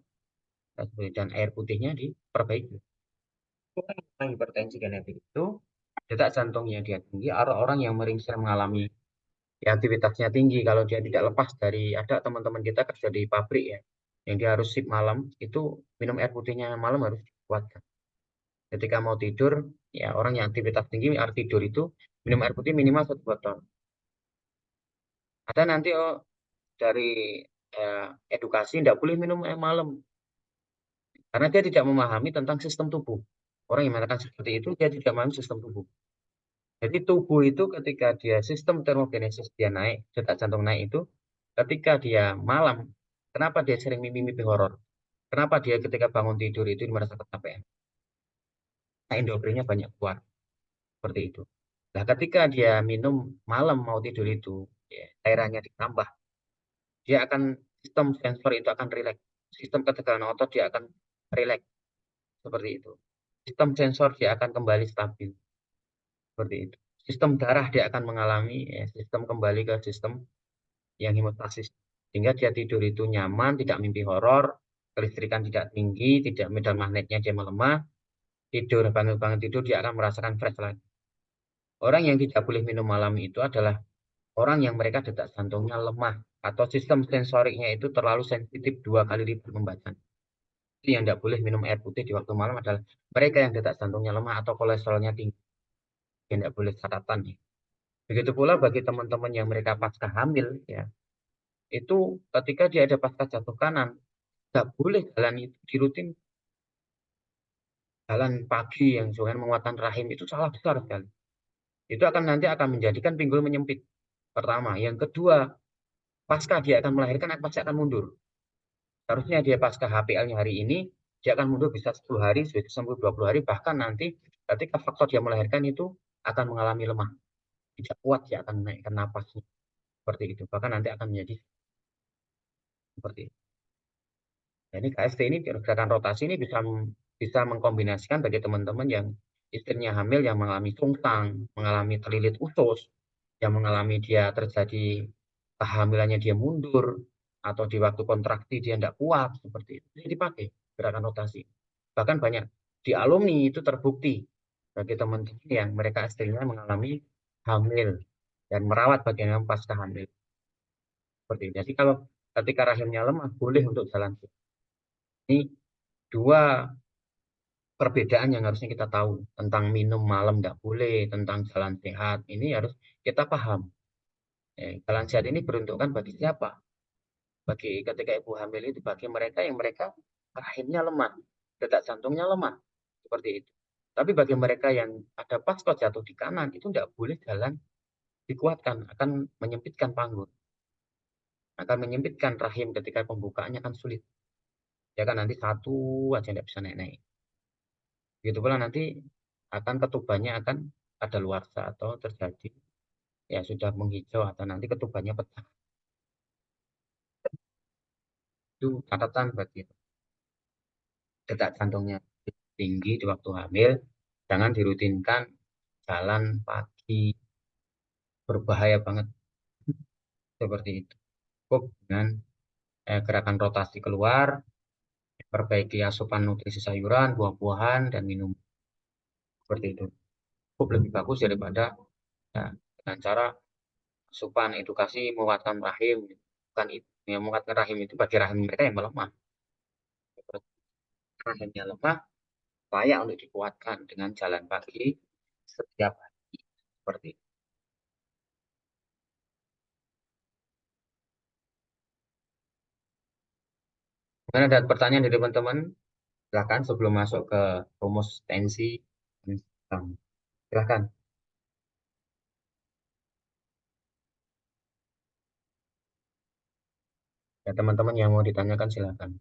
dan air putihnya diperbaiki. Orang hipertensi genetik itu detak jantungnya dia tinggi, orang yang sering mengalami ya aktivitasnya tinggi. Kalau dia tidak lepas dari, ada teman-teman kita kerja di pabrik ya, yang dia harus shift malam, itu minum air putihnya malam harus dikuatkan. Ketika mau tidur, ya orang yang aktivitas tinggi harus tidur itu minum air putih minimal 1 botol. Ada nanti dari edukasi tidak boleh minum air malam karena dia tidak memahami tentang sistem tubuh. Orang yang mengatakan seperti itu dia tidak memahami sistem tubuh. Jadi tubuh itu ketika dia sistem termogenesis dia naik, detak jantung naik itu ketika dia malam. Kenapa dia sering mimpi-mimpi horor? Kenapa dia ketika bangun tidur itu merasa kecapean? Nah, endorfinnya banyak keluar seperti itu. Nah, ketika dia minum malam mau tidur itu, ya, cairannya ditambah, dia akan sistem sensor itu akan rileks. Sistem ketegangan otot dia akan rileks seperti itu. Sistem sensor dia akan kembali stabil seperti itu. Sistem darah dia akan mengalami sistem kembali ke sistem yang hemostasis sehingga dia tidur itu nyaman, tidak mimpi horor, kelistrikan tidak tinggi, tidak medan magnetnya dia melemah, tidur bangun tidur dia akan merasakan fresh lagi. Orang yang tidak boleh minum malam itu adalah orang yang mereka detak jantungnya lemah atau sistem sensoriknya itu terlalu sensitif 2 kali lipat membaca. Yang tidak boleh minum air putih di waktu malam adalah mereka yang detak jantungnya lemah atau kolesterolnya tinggi. Yang tidak boleh catatan ya. Begitu pula bagi teman-teman yang mereka pasca hamil ya, itu ketika dia ada pasca jatuh kanan, tidak boleh jalan itu dirutin. Jalan pagi yang dengan menguatkan rahim itu salah besar sekali. Itu nanti akan menjadikan pinggul menyempit. Pertama, yang kedua, pasca dia akan melahirkan pasti akan mundur. Harusnya dia pasca HPL-nya hari ini, dia akan mundur bisa 10 hari, sampai 20 hari, bahkan nanti ketika faktor dia melahirkan itu akan mengalami lemah. Tidak kuat dia akan menaikkan napasnya. Seperti itu. Bahkan nanti akan menjadi seperti itu. Nah, ini KST ini, gerakan rotasi ini bisa mengkombinasikan bagi teman-teman yang istrinya hamil, yang mengalami sungsang, mengalami terlilit usus, yang mengalami dia terjadi kehamilannya dia mundur, atau di waktu kontraksi dia tidak kuat, seperti itu. Jadi dipakai gerakan rotasi. Bahkan banyak di alumni itu terbukti bagi teman-teman yang mereka istrinya mengalami hamil dan merawat bagian pasca hamil. Seperti itu. Jadi kalau ketika rahimnya lemah, boleh untuk jalan. Ini 2 perbedaan yang harusnya kita tahu tentang minum malam tidak boleh, tentang jalan sehat. Ini harus kita paham. Jalan sehat ini peruntukan bagi siapa? Bagi ketika ibu hamil itu bagi mereka yang mereka rahimnya lemah, detak jantungnya lemah, seperti itu. Tapi bagi mereka yang ada pasca jatuh di kanan itu tidak boleh jalan dikuatkan, akan menyempitkan panggul, akan menyempitkan rahim ketika pembukaannya akan sulit. Ya kan nanti satu aja tidak bisa naik-naik. Begitu pula nanti akan ketubannya akan ada luarsa atau terjadi ya sudah menghijau atau nanti ketubannya pecah. Itu catatan bagi detak jantungnya tinggi di waktu hamil, jangan dirutinkan jalan pagi, berbahaya banget seperti itu. Cukup dengan gerakan rotasi keluar, perbaiki asupan nutrisi sayuran, buah-buahan, dan minum seperti itu. Cukup lebih bagus daripada ya, dengan cara asupan edukasi menguatkan rahim, bukan itu. Yang menguatkan rahim itu bagi rahim mereka yang melemah. Rahimnya lemah, layak untuk dikuatkan dengan jalan pagi setiap hari seperti itu. Mungkin ada pertanyaan dari teman-teman? Silakan sebelum masuk ke rumus tensi. Silakan. Ya, teman-teman yang mau ditanyakan silakan.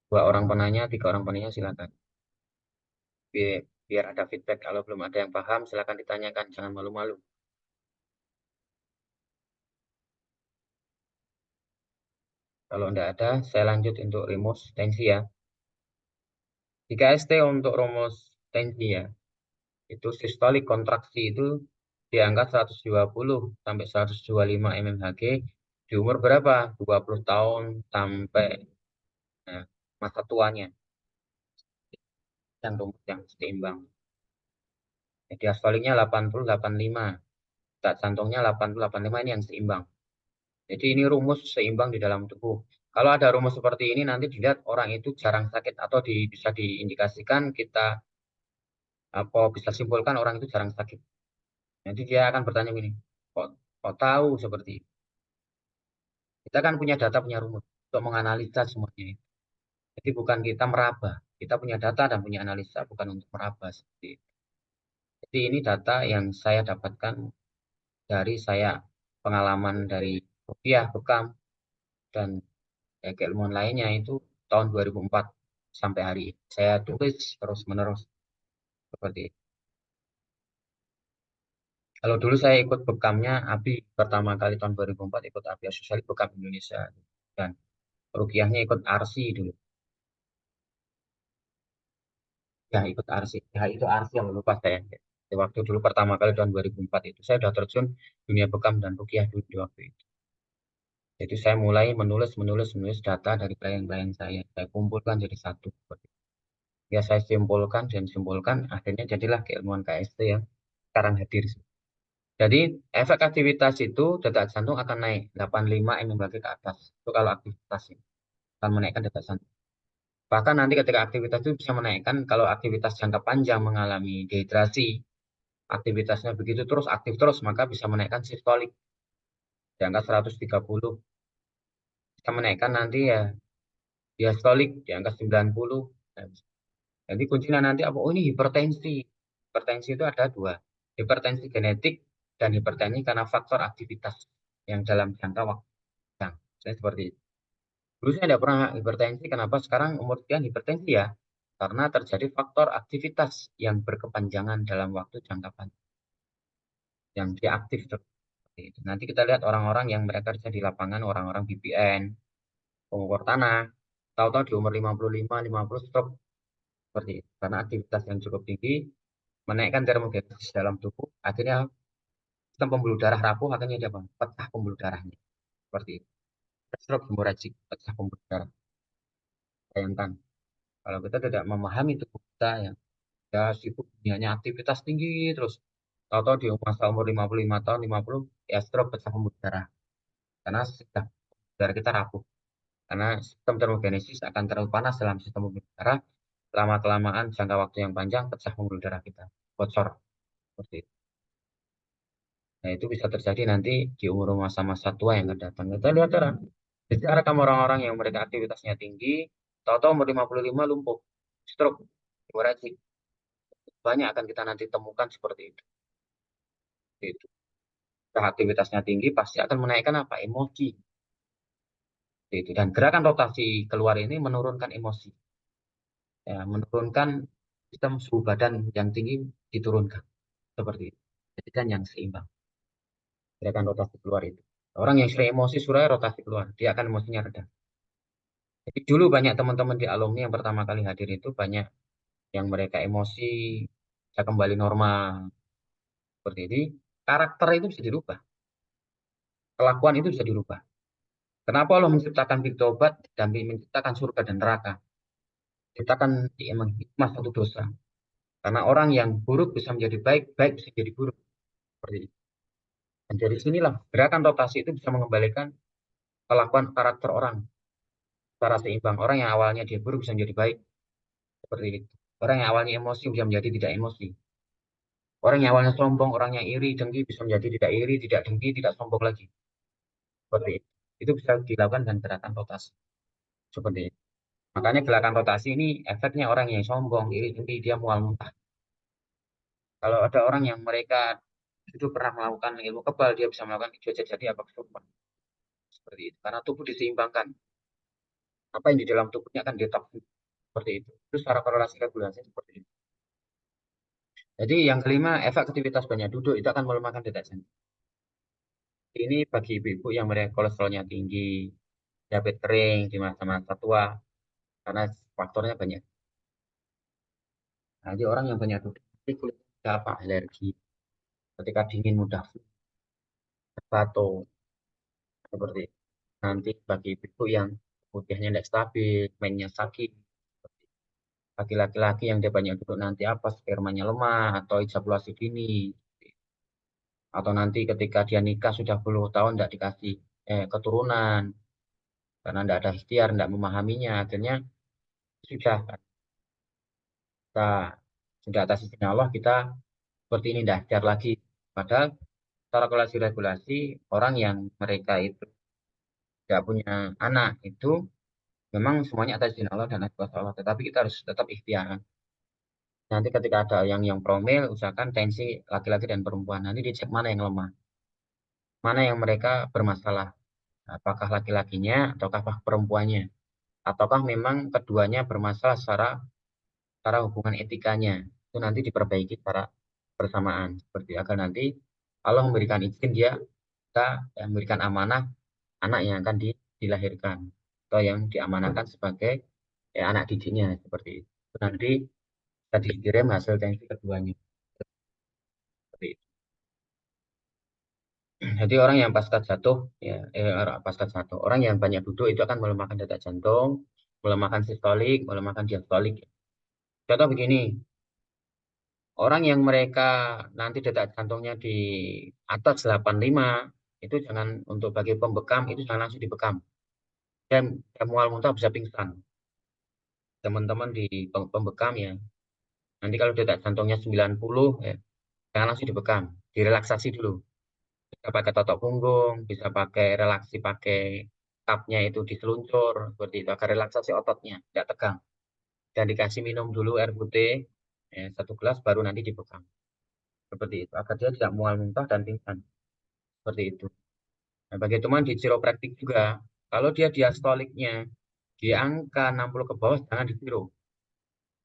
2 orang penanya, 3 orang penanya silakan. Biar ada feedback. Kalau belum ada yang paham, silakan ditanyakan. Jangan malu-malu. Kalau tidak ada, saya lanjut untuk rumus tensi ya. Jika ST untuk rumus tensi ya, itu sistolik kontraksi itu di angka 120 sampai 125 mmHg di umur berapa? 20 tahun sampai masa tuanya. Yang rumus yang seimbang. Diastoliknya 80-85. detak jantungnya 80-85 ini yang seimbang. Jadi ini rumus seimbang di dalam tubuh. Kalau ada rumus seperti ini nanti dilihat orang itu jarang sakit atau bisa diindikasikan kita bisa simpulkan orang itu jarang sakit. Nanti dia akan bertanya gini, kok tahu seperti itu? Kita kan punya data, punya rumus untuk menganalisa semuanya itu. Jadi bukan kita meraba, kita punya data dan punya analisa, bukan untuk meraba seperti itu. Jadi ini data yang saya dapatkan dari saya pengalaman dari rupiah, bekam, dan keilmuan lainnya itu tahun 2004 sampai hari ini. Saya tulis terus-menerus seperti itu. Kalau dulu saya ikut bekamnya ABI pertama kali tahun 2004 ikut ABI Asosiasi Bekam Indonesia dan rukiahnya ikut ARSI dulu. Ya ikut ARSI. Ya itu ARSI yang lupa saya. Di waktu dulu pertama kali tahun 2004 itu saya sudah terjun dunia bekam dan rukiah dulu di waktu itu. Jadi saya mulai menulis data dari klien-klien saya. Saya kumpulkan jadi satu. Ya saya simpulkan, akhirnya jadilah keilmuan KST yang sekarang hadir. Jadi efek aktivitas itu detak jantung akan naik 85 mmHg ke atas. Itu kalau aktivitas ini akan menaikkan detak jantung. Bahkan nanti ketika aktivitas itu bisa menaikkan kalau aktivitas jangka panjang mengalami dehidrasi, aktivitasnya begitu terus aktif terus maka bisa menaikkan sistolik di angka 130. Bisa menaikkan nanti ya diastolik di angka 90. Jadi kuncinya nanti apa? Oh ini hipertensi. Hipertensi itu ada dua. Hipertensi genetik dan hipertensi karena faktor aktivitas yang dalam jangka waktu panjang. Saya seperti itu. Dulu saya tidak pernah hipertensi. Kenapa sekarang umur sekian hipertensi ya? Karena terjadi faktor aktivitas yang berkepanjangan dalam waktu jangka panjang. Yang dia aktif terus. Nanti kita lihat orang-orang yang mereka kerja di lapangan, orang-orang BPN, pengukur tanah, tahu-tahu di umur 55, 50 stroke seperti itu. Karena aktivitas yang cukup tinggi menaikkan termogenesis dalam tubuh, akhirnya sistem pembuluh darah rapuh, akhirnya dia pecah pembuluh darahnya. Seperti itu. Stroke hemorragik, pecah pembuluh darah. Bayangkan, kalau kita tidak memahami tubuh kita yang ya sibuk dunianya aktivitas tinggi terus, tahu-tahu di masa umur 55 tahun, 50, ya stroke pecah pembuluh darah. Karena sudah darah kita rapuh. Karena sistem termogenesis akan terlalu panas dalam sistem pembuluh darah, lama-kelamaan jangka waktu yang panjang pecah pembuluh darah kita, bocor. Seperti itu. Nah, itu bisa terjadi nanti di umur masa-masa tua yang akan datang. Kita lihat orang. Jadi rekam orang-orang yang mereka aktivitasnya tinggi, tahu-tahu umur 55 lumpuh, stroke, hemorragik. Banyak akan kita nanti temukan seperti itu. Itu. Nah, aktivitasnya tinggi pasti akan menaikkan apa? Emosi. Itu. Dan gerakan rotasi keluar ini menurunkan emosi. Ya, menurunkan sistem suhu badan yang tinggi diturunkan. Seperti itu. Jadi kan yang seimbang. Gerakan rotasi keluar itu. Orang yang sering emosi suraya rotasi keluar, dia akan emosinya rendah. Jadi dulu banyak teman-teman di alumni yang pertama kali hadir itu banyak yang mereka emosi, bisa kembali normal. Seperti ini, karakter itu bisa dirubah. Kelakuan itu bisa dirubah. Kenapa Allah menciptakan pintu tobat dan menciptakan surga dan neraka? Menciptakan emang hikmah satu dosa. Karena orang yang buruk bisa menjadi baik, baik bisa jadi buruk. Seperti itu. Dan dari sinilah gerakan rotasi itu bisa mengembalikan kelakuan karakter orang secara seimbang. Orang yang awalnya dia buruk bisa menjadi baik. Seperti itu. Orang yang awalnya emosi bisa menjadi tidak emosi. Orang yang awalnya sombong, orang yang iri, dengki bisa menjadi tidak iri, tidak dengki, tidak sombong lagi. Seperti itu. Itu bisa dilakukan dengan gerakan rotasi. Seperti itu. Makanya gerakan rotasi ini efeknya orang yang sombong, iri, dengki, dia mual muntah. Kalau ada orang yang mereka itu pernah melakukan ilmu kebal, dia bisa melakukan jadi apa kesurupan. Seperti itu. Karena tubuh diseimbangkan. Apa yang di dalam tubuhnya akan detoks. Seperti itu. Terus secara korelasi regulasi seperti itu. Jadi yang kelima, efek aktivitas banyak duduk itu akan melemahkan detak jantung. Ini bagi ibu-ibu yang mereka kolesterolnya tinggi, diabetes kering di masa-masa tua, karena faktornya banyak. Nanti orang yang banyak duduk, kulit apa alergi, ketika dingin mudah batuk, seperti itu. Nanti bagi ibu yang putihnya tidak stabil, mainnya sakit, bagi laki-laki yang dia banyak duduk nanti apa, spermanya lemah atau ejakulasi dini, atau nanti ketika dia nikah sudah 10 tahun tidak dikasih keturunan karena tidak ada ikhtiar, tidak memahaminya, akhirnya sudah kita sudah atas izin Allah kita seperti ini tidak ikhtiar lagi. Padahal secara regulasi orang yang mereka itu tidak punya anak itu memang semuanya atas izin Allah dan atas Allah, tetapi kita harus tetap ikhtiar. Nanti ketika ada yang promil, usahakan tensi laki-laki dan perempuan. Nanti dicek mana yang lemah, mana yang mereka bermasalah, apakah laki-lakinya ataukah perempuannya, ataukah memang keduanya bermasalah secara hubungan etikanya. Itu nanti diperbaiki secara bersamaan, seperti agar nanti Allah memberikan izin kita memberikan amanah anak yang akan dilahirkan atau yang diamanahkan sebagai anak didiknya, seperti itu. Nanti bisa dikirim hasil tensi keduanya. Seperti itu. Jadi orang yang pasca jatuh, orang yang banyak duduk itu akan melemahkan detak jantung, melemahkan sistolik, melemahkan diastolik. Contoh begini, orang yang mereka nanti detak jantungnya di atas 85, itu jangan untuk bagi pembekam, itu jangan langsung dibekam. Dan mual muntah bisa pingsan. Teman-teman di pembekam ya, nanti kalau detak jantungnya 90, jangan langsung dibekam, direlaksasi dulu. Bisa pakai totok punggung, bisa pakai relaksi, pakai kapnya itu diseluncur, seperti itu, agar relaksasi ototnya, tidak tegang. Dan dikasih minum dulu air putih, 1 gelas, baru nanti dibekam. Seperti itu, agar dia tidak mual muntah dan pingsan. Seperti itu. Nah, bagi teman di chiropraktik juga, kalau dia diastoliknya di angka 60 ke bawah, jangan ditiru.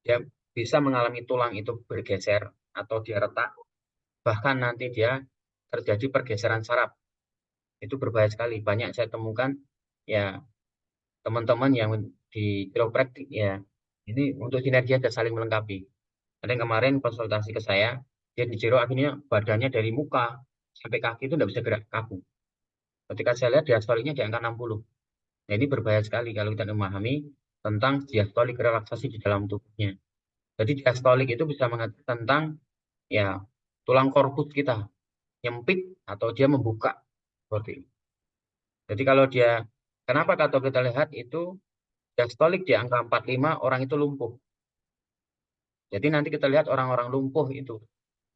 Dia bisa mengalami tulang itu bergeser, atau dia retak, bahkan nanti dia terjadi pergeseran saraf. Itu berbahaya sekali. Banyak saya temukan ya teman-teman yang di chiropraktik ya. Ini untuk sinergi dan saling melengkapi. Ada yang kemarin konsultasi ke saya, dia di chiro akhirnya badannya dari muka sampai kaki itu tidak bisa gerak, kaku. Ketika saya lihat diastoliknya di angka 60. Nah, ini berbahaya sekali kalau kita memahami tentang diastolik relaksasi di dalam tubuhnya. Jadi diastolik itu bisa mengatur tentang ya tulang korpus kita nyempit atau dia membuka seperti itu. Jadi kalau dia, kenapa kalau kita lihat itu diastolik di angka 45 orang itu lumpuh. Jadi nanti kita lihat orang-orang lumpuh itu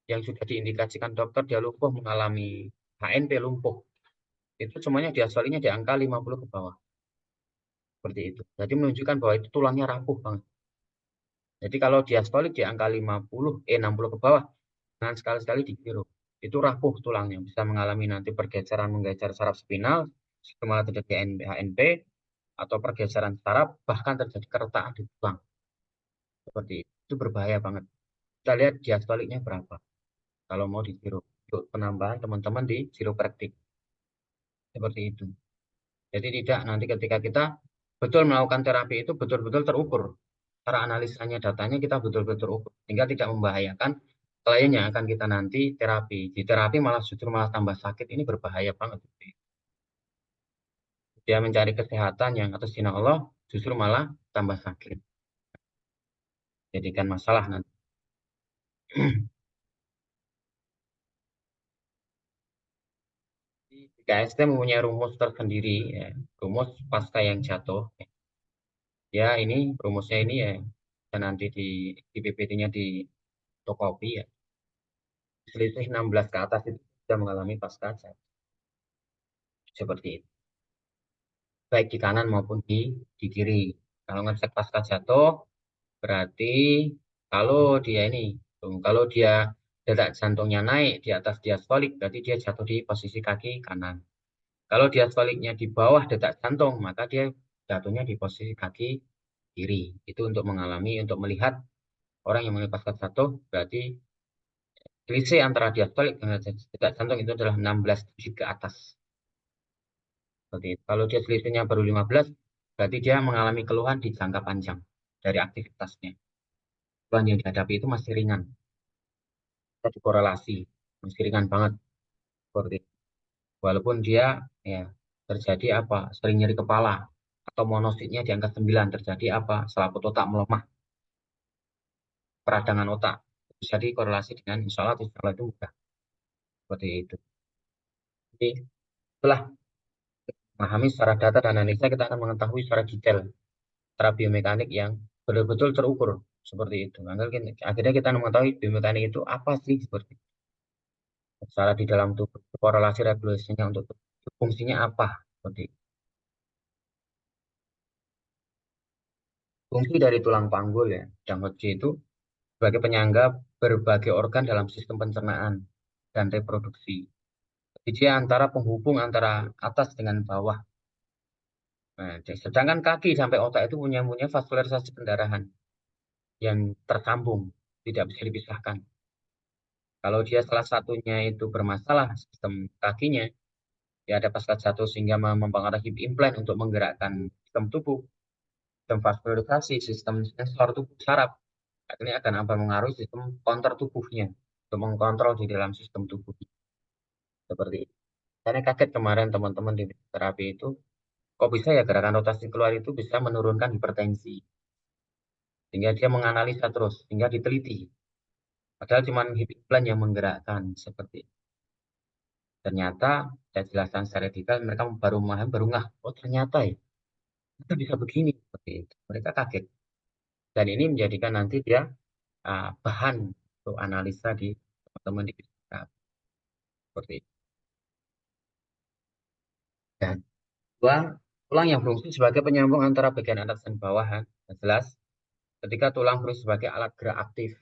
yang sudah diindikasikan dokter dia lumpuh mengalami HNP lumpuh. Itu semuanya diastoliknya di angka 50 ke bawah. Seperti itu. Jadi menunjukkan bahwa itu tulangnya rapuh banget. Jadi kalau diastolik di angka 60 ke bawah, jangan sekali-sekali ditiru. Itu rapuh tulangnya, bisa mengalami nanti pergeseran menggeser saraf spinal, malah terjadi HNP, atau pergeseran saraf, bahkan terjadi keretakan di tulang. Seperti itu. Itu berbahaya banget. Kita lihat diastoliknya berapa. Kalau mau ditiru. Untuk penambahan teman-teman di chiropraktik. Seperti itu. Jadi tidak nanti ketika kita betul melakukan terapi itu betul-betul terukur. Cara analisanya datanya kita betul-betul terukur. Sehingga tidak membahayakan klien yang akan kita nanti terapi. Di terapi malah justru malah tambah sakit. Ini berbahaya banget. Dia mencari kesehatan yang atas izin Allah justru malah tambah sakit. Jadikan masalah nanti. KST mempunyai rumus tersendiri, ya. Rumus pasca yang jatuh. Ya ini rumusnya ini ya, dan nanti di PPT-nya di Tokopedia ya. Selisih 16 ke atas itu sudah mengalami pasca jatuh. Seperti itu. Baik di kanan maupun di kiri. Kalau ngecek pasca jatuh, berarti kalau dia detak jantungnya naik di atas diastolik, berarti dia jatuh di posisi kaki kanan. Kalau diastoliknya di bawah detak jantung, maka dia jatuhnya di posisi kaki kiri. Itu untuk melihat orang yang mengalami pasca jatuh, berarti selisih antara diastolik dengan detak jantung itu adalah 16 digit ke atas. Seperti itu. Kalau dia selisihnya baru 15, berarti dia mengalami keluhan di jangka panjang dari aktivitasnya. Keluhan yang dihadapi itu masih ringan. Ada korelasi, masih ringan banget. Seperti itu. Walaupun dia ya terjadi sering nyeri kepala atau monositnya di angka 9, terjadi selaput otak melemah, peradangan otak, bisa dikorelasi dengan insya Allah itu mudah. Seperti itu. Jadi setelah memahami secara data dan analisa, kita akan mengetahui secara detail secara biomekanik yang betul-betul terukur seperti itu. Akhirnya kita mengetahui biomekanik itu apa sih, seperti itu. Secara di dalam tubuh, korelasi regulasinya untuk fungsinya apa, seperti itu. Fungsi dari tulang panggul ya, Dangotji itu sebagai penyangga berbagai organ dalam sistem pencernaan dan reproduksi. Jadi dia antara penghubung antara atas dengan bawah. Nah, sedangkan kaki sampai otak itu punya vaskularisasi pendarahan yang tersambung, tidak bisa dipisahkan. Kalau dia salah satunya itu bermasalah, sistem kakinya, ya ada pasca jatuh sehingga mempengaruhi implan untuk menggerakkan sistem tubuh, sistem vaskularisasi, sistem sensor tubuh saraf. Ini akan mempengaruhi sistem counter tubuhnya untuk mengkontrol di dalam sistem tubuh. Seperti itu. Saya kaget kemarin teman-teman di terapi itu, kok bisa ya gerakan rotasi keluar itu bisa menurunkan hipertensi. Sehingga dia menganalisa terus, sehingga diteliti. Padahal cuma hip implant yang menggerakkan, seperti itu. Ternyata saya jelaskan secara detail, mereka baru memahami, baru ngah, oh ternyata ya, itu bisa begini, seperti itu. Mereka kaget. Dan ini menjadikan nanti dia bahan untuk analisa di teman-teman di terapi. Seperti itu. Dan tulang yang berfungsi sebagai penyambung antara bagian atas dan bawahan. Jelas, ketika tulang berfungsi sebagai alat gerak aktif,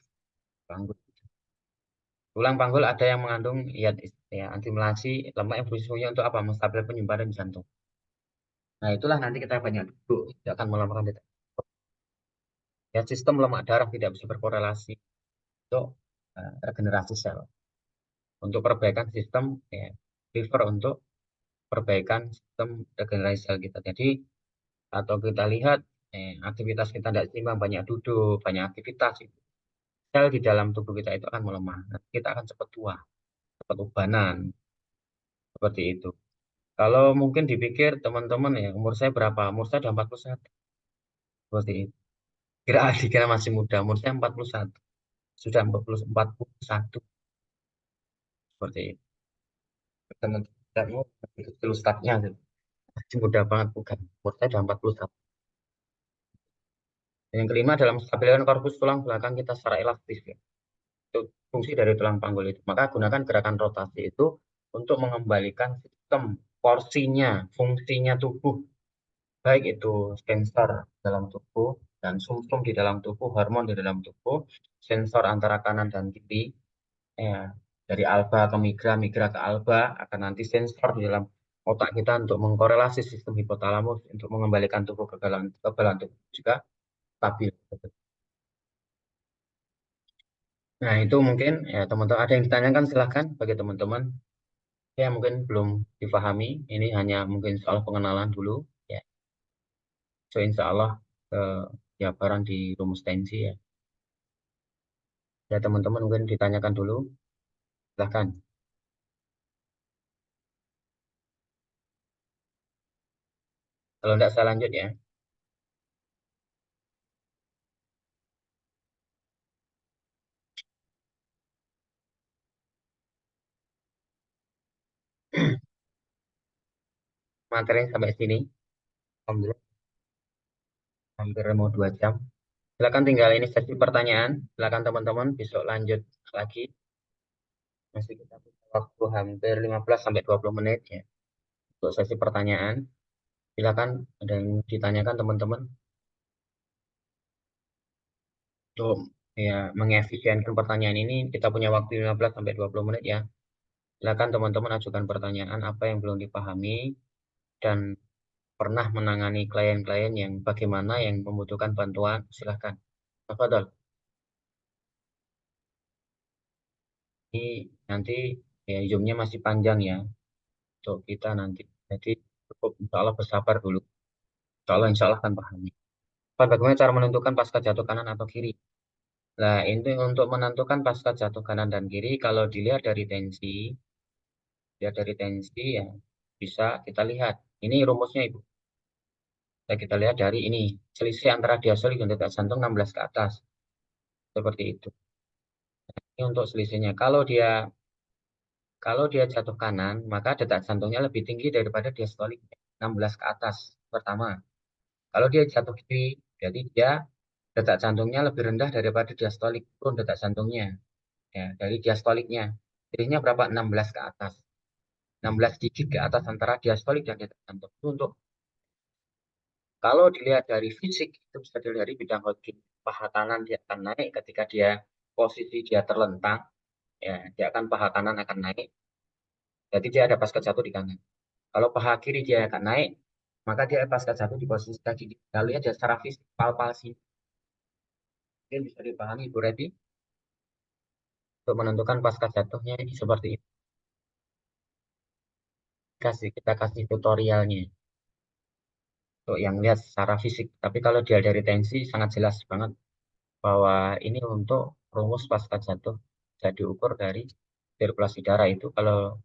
tulang panggul ada yang mengandung antimulasi lemak yang berfungsi untuk apa? Menstabilkan penyimpanan jantung. Nah, itulah nanti kita banyak duduk, tidak akan melakukan ya, sistem lemak darah tidak bisa berkorelasi untuk regenerasi sel, untuk perbaikan sistem liver, untuk perbaikan sistem regenerasi sel kita. Jadi atau kita lihat aktivitas kita tidak seimbang, banyak duduk, banyak aktivitas, sel di dalam tubuh kita itu akan melemah. Kita akan cepat tua, cepat ubanan, seperti itu. Kalau mungkin dipikir teman-teman ya, umur saya berapa? Umur saya sudah 41. Seperti itu. Kira masih muda, umur saya 41. Sudah 41. Seperti itu. Teman-teman kecil ustadznya gitu. Masih muda banget, bukan. Umur saya sudah 41. Yang kelima, dalam menstabilkan korpus tulang belakang kita secara elastis ya. Itu fungsi dari tulang panggul itu. Maka gunakan gerakan rotasi itu untuk mengembalikan sistem porsinya, fungsinya tubuh, baik itu sensor dalam tubuh dan sumsum di dalam tubuh, hormon di dalam tubuh, sensor antara kanan dan kiri, dari alba ke migra, migra ke alba, akan nanti sensor di dalam otak kita untuk mengkorelasi sistem hipotalamus untuk mengembalikan tubuh kekebalan tubuh juga stabil. Nah, itu mungkin ya teman-teman ada yang ditanyakan, silahkan bagi teman-teman. Ya mungkin belum dipahami, ini hanya mungkin soal pengenalan dulu ya. So insya Allah ya barang di rumus tensi ya. Ya teman-teman mungkin ditanyakan dulu, silahkan. Kalau tidak saya lanjut ya. Materi sampai sini, alhamdulillah hampir mau 2 jam. Silakan tinggal ini sesi pertanyaan. Silakan teman-teman besok lanjut lagi. Masih kita punya waktu hampir 15 sampai 20 menit ya untuk sesi pertanyaan. Silakan ada yang ditanyakan teman-teman. Untuk ya mengefisienkan pertanyaan ini kita punya waktu 15 sampai 20 menit ya. Silakan teman-teman ajukan pertanyaan apa yang belum dipahami dan pernah menangani klien-klien yang bagaimana yang membutuhkan bantuan, silakan. Tafadhol. Ini nanti ya zoom-nya masih panjang ya untuk kita nanti. Jadi cukup insya Allah bersabar dulu. Insya Allah akan pahami. Bagaimana cara menentukan pasca jatuh kanan atau kiri? Nah, ini untuk menentukan pasca jatuh kanan dan kiri, kalau dilihat dari tensi ya bisa kita lihat. Ini rumusnya Ibu. Nah, kita lihat dari ini, selisih antara diastolik dan detak jantung 16 ke atas. Seperti itu. Ini untuk selisihnya. Kalau dia Kalau dia jatuh kanan, maka detak jantungnya lebih tinggi daripada diastolik 16 ke atas. Pertama, kalau dia jatuh kiri, jadi dia detak jantungnya lebih rendah daripada diastolik, turun detak jantungnya. Ya, dari diastoliknya. Jadinya berapa? 16 ke atas. 16 digit ke atas antara diastolik dan detak jantung. Itu untuk kalau dilihat dari fisik, itu bisa dilihat dari bidang Hodgkin. Paha kanan dia akan naik ketika dia posisi dia terlentang. Ya, dia akan paha kanan akan naik. Jadi dia ada pasca jatuh di kanan. Kalau paha kiri dia akan naik, maka dia pasca jatuh di posisi kaki. Lalu aja secara fisik, palpasi. Mungkin bisa dipahami, Bu Redi, untuk menentukan pasca jatuhnya ini seperti itu. Kita kasih tutorialnya untuk yang lihat secara fisik. Tapi kalau dia dari tensi, sangat jelas banget bahwa ini untuk rumus pasca jatuh bisa diukur dari sirkulasi darah itu. Kalau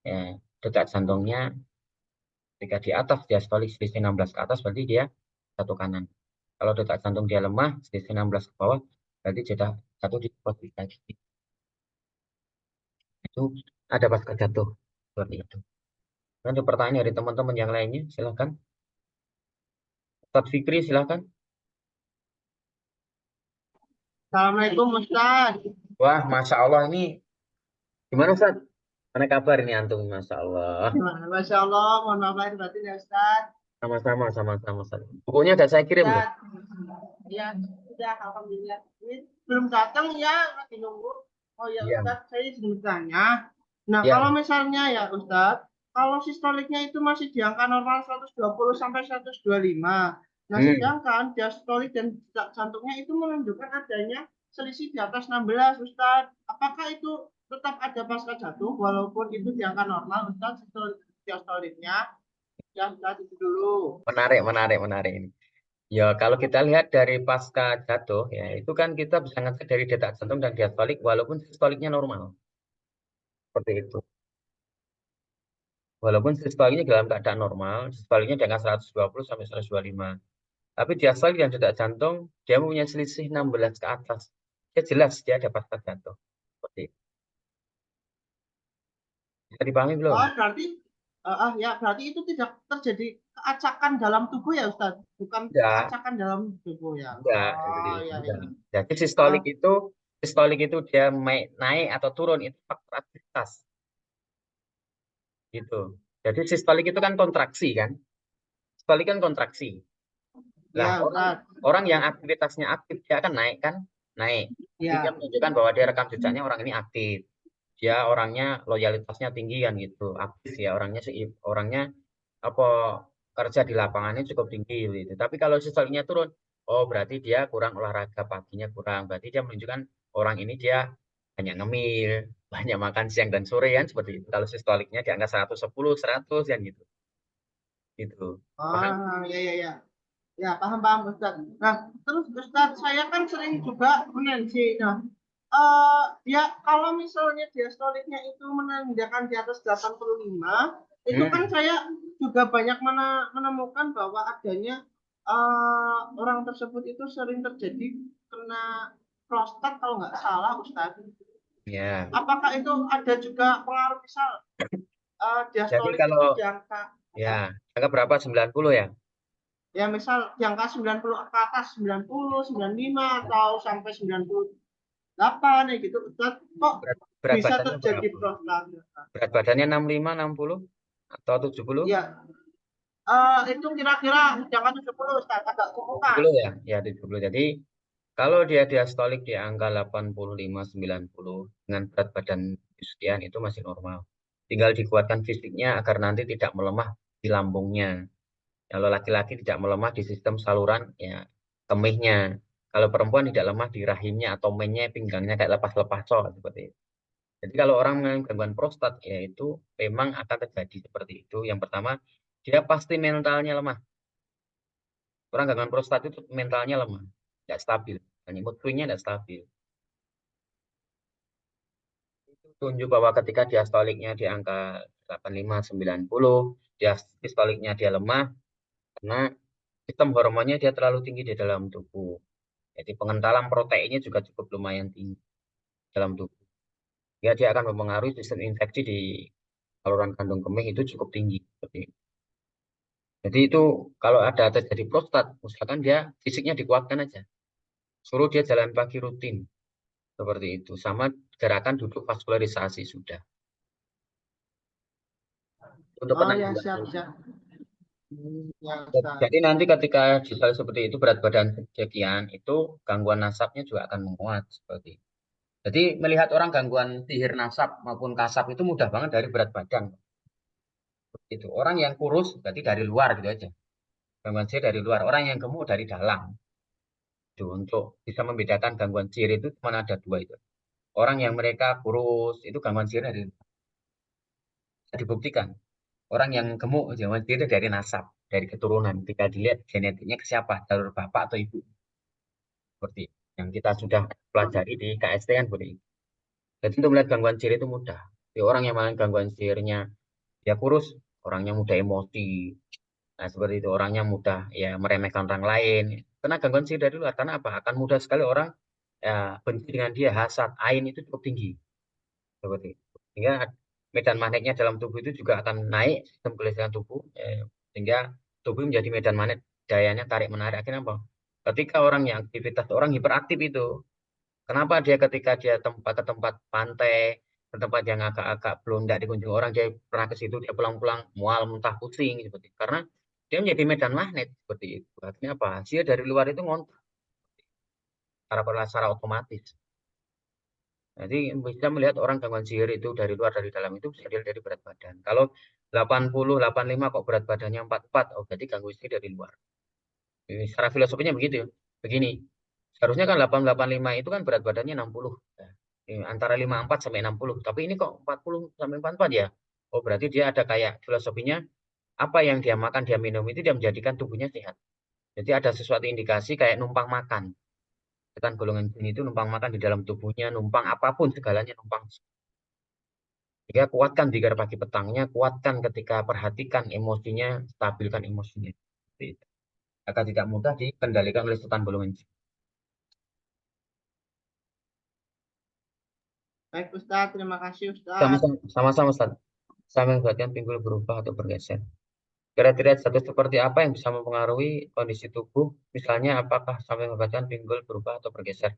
ya, detak jantungnya ketika di atas diastolik selisih 16 ke atas, berarti dia jatuh kanan. Kalau detak jantung dia lemah selisih 16 ke bawah, berarti dia jatuh di posisi kaki. Itu ada pasca jatuh seperti itu. Dan untuk pertanyaan dari teman-teman yang lainnya, silakan. Ustadz Fikri, silakan. Assalamualaikum Ustaz. Wah, Masya Allah, ini gimana Ustadz? Mana kabar ini antum, Masya Allah. Masya Allah, mohon maaf lahir batin ya Ustaz. Sama-sama, sama-sama. Ustadz. Bukunya udah saya kirim loh. Ya, sudah, alhamdulillah. Ini belum datang ya, lagi nunggu. Oh ya Iya. Ustaz, saya izin bertanya. Nah, Iya. kalau misalnya ya Ustaz, kalau sistoliknya itu masih di angka normal 120 sampai 125. Nah, sedangkan diastolik dan detak jantungnya itu menunjukkan adanya selisih di atas 16, Ustaz. Apakah itu tetap ada pasca jatuh walaupun itu di angka normal, Ustaz, diastoliknya? Ya, Ustaz, itu dulu. Menarik ini. Ya, kalau kita lihat dari pasca jatuh, ya itu kan kita bisa ngecek dari detak jantung dan diastolik walaupun sistoliknya normal. Seperti itu. Walaupun sistoliknya dalam keadaan normal, sistoliknya di angka 120 sampai 125. Tapi diastolik dan detak jantung, dia mempunyai selisih 16 ke atas. Dia jelas dia ada pasca jatuh. Seperti itu. Bisa dipahami belum? Oh, berarti ya berarti itu tidak terjadi keacakan dalam tubuh ya Ustaz, bukan keacakan dalam tubuh ya. Enggak, Oh, ya, ya. Jadi sistolik itu dia naik atau turun itu faktor aktivitas. Gitu. Jadi sistolik itu kan kontraksi kan? Sistolik kan kontraksi. Nah, Ya, orang yang aktivitasnya aktif dia akan naik kan? Naik. Jadi ya. dia menunjukkan bahwa dia rekam jejaknya orang ini aktif. Dia orangnya loyalitasnya tinggi kan gitu. Aktif ya orangnya apa kerja di lapangannya cukup tinggi gitu. Tapi kalau sistoliknya turun, oh berarti dia kurang olahraga paginya kurang. Berarti dia menunjukkan orang ini dia banyak ngemil, banyak makan siang dan sore kan seperti itu. Kalau sistoliknya di angka 110, 100 kan gitu. Gitu. Oh, ya. Ya, paham Ustaz. Nah, terus Ustaz, saya kan sering juga menensi. Nah, ya kalau misalnya diastoliknya itu menandakan di atas 85, itu kan saya juga banyak menemukan bahwa adanya orang tersebut itu sering terjadi kena prostat kalau nggak salah Ustaz. Ya. Apakah itu ada juga pengaruh misal diastolik kalau, itu di angka ya, angka berapa? 90 ya? Ya misal di angka 90 ke atas 90, 95 atau sampai 98 ya gitu. Ustaz, kok berat bisa badannya terjadi berapa? prostat? Berat badannya 65, 60 atau 70? Ya. Itu kira-kira di angka 70 Ustaz, agak kemuka. 70 ya? Ya 70. Jadi kalau dia diastolik di angka 85-90 dengan berat badan sekian itu masih normal. Tinggal dikuatkan fisiknya agar nanti tidak melemah di lambungnya. Kalau laki-laki tidak melemah di sistem saluran ya kemihnya. Kalau perempuan tidak lemah di rahimnya atau mainnya pinggangnya kayak lepas-lepas seperti itu. Jadi kalau orang mengalami gangguan prostat ya itu memang akan terjadi seperti itu. Yang pertama dia pasti mentalnya lemah. Orang gangguan prostat itu mentalnya lemah, tidak stabil. Mood swing-nya tidak stabil. Itu tunjuk bahwa ketika diastoliknya di angka 85-90, diastoliknya dia lemah karena sistem hormonnya dia terlalu tinggi di dalam tubuh. Jadi pengentalan proteinnya juga cukup lumayan tinggi dalam tubuh. Ya, dia akan mempengaruhi sistem infeksi di saluran kandung kemih itu cukup tinggi. Jadi itu kalau ada terjadi prostat, usahakan dia fisiknya dikuatkan aja. Suruh dia jalan pagi rutin. Seperti itu. Sama gerakan duduk vaskularisasi sudah. Untuk Oh ya, penanggulangan. siap, siap. Ya, Ustaz. Jadi nanti ketika detail seperti itu berat badan sekian itu gangguan nasabnya juga akan menguat seperti itu. Jadi melihat orang gangguan sihir nasab maupun kasab itu mudah banget dari berat badan. Itu orang yang kurus berarti dari luar gitu aja. Gangguan sihir dari luar. Orang yang gemuk dari dalam. Itu untuk bisa membedakan gangguan sihir itu cuma ada dua itu. Orang yang mereka kurus itu gangguan sihir dari bisa dibuktikan. Orang yang gemuk gangguan sihir itu dari nasab, dari keturunan. Ketika dilihat genetiknya ke siapa, jalur bapak atau ibu. Seperti yang kita sudah pelajari di KST kan seperti itu. Jadi untuk melihat gangguan sihir itu mudah. Jadi orang yang malah gangguan sihirnya dia kurus, orangnya mudah emosi. Nah, seperti itu orangnya mudah ya meremehkan orang lain. Karena gangguan sihir dari luar, karena apa? Akan mudah sekali orang ya benci dengan dia, hasad, ain itu cukup tinggi. Seperti itu. Sehingga medan magnetnya dalam tubuh itu juga akan naik sistem kelistrikan tubuh sehingga tubuh menjadi medan magnet dayanya tarik menarik. Akhirnya apa? Ketika orang yang aktivitas orang hiperaktif itu, kenapa dia ketika dia ke tempat pantai, ke tempat yang agak-agak belum tidak dikunjungi orang, dia pernah ke situ, dia pulang-pulang mual, muntah, pusing seperti itu. Karena dia menjadi medan magnet seperti itu. Artinya apa? Dia dari luar itu ngontak secara otomatis. Jadi bisa melihat orang gangguan sihir itu dari luar, dari dalam itu bisa dilihat dari berat badan. Kalau 80, 85 kok berat badannya 44, oh berarti gangguan sihir dari luar. Jadi, secara filosofinya begitu. Begini, seharusnya kan 885 itu kan berat badannya 60. Antara 54 sampai 60. Tapi ini kok 40 sampai 44 ya? Oh berarti dia ada kayak filosofinya, apa yang dia makan, dia minum itu dia menjadikan tubuhnya sehat. Jadi ada sesuatu indikasi kayak numpang makan. Kan golongan jin itu numpang makan di dalam tubuhnya, numpang apapun segalanya numpang. Jika kuatkan zikir pagi petangnya, kuatkan ketika perhatikan emosinya, stabilkan emosinya. Seperti itu. Agar tidak mudah dikendalikan oleh setan golongan jin. Baik Ustaz, terima kasih Ustaz. Sama-sama Ustaz. Sama membuatkan pinggul berubah atau bergeser. Kira-kira satu seperti apa yang bisa mempengaruhi kondisi tubuh? Misalnya apakah sampai membuatkan pinggul berubah atau bergeser?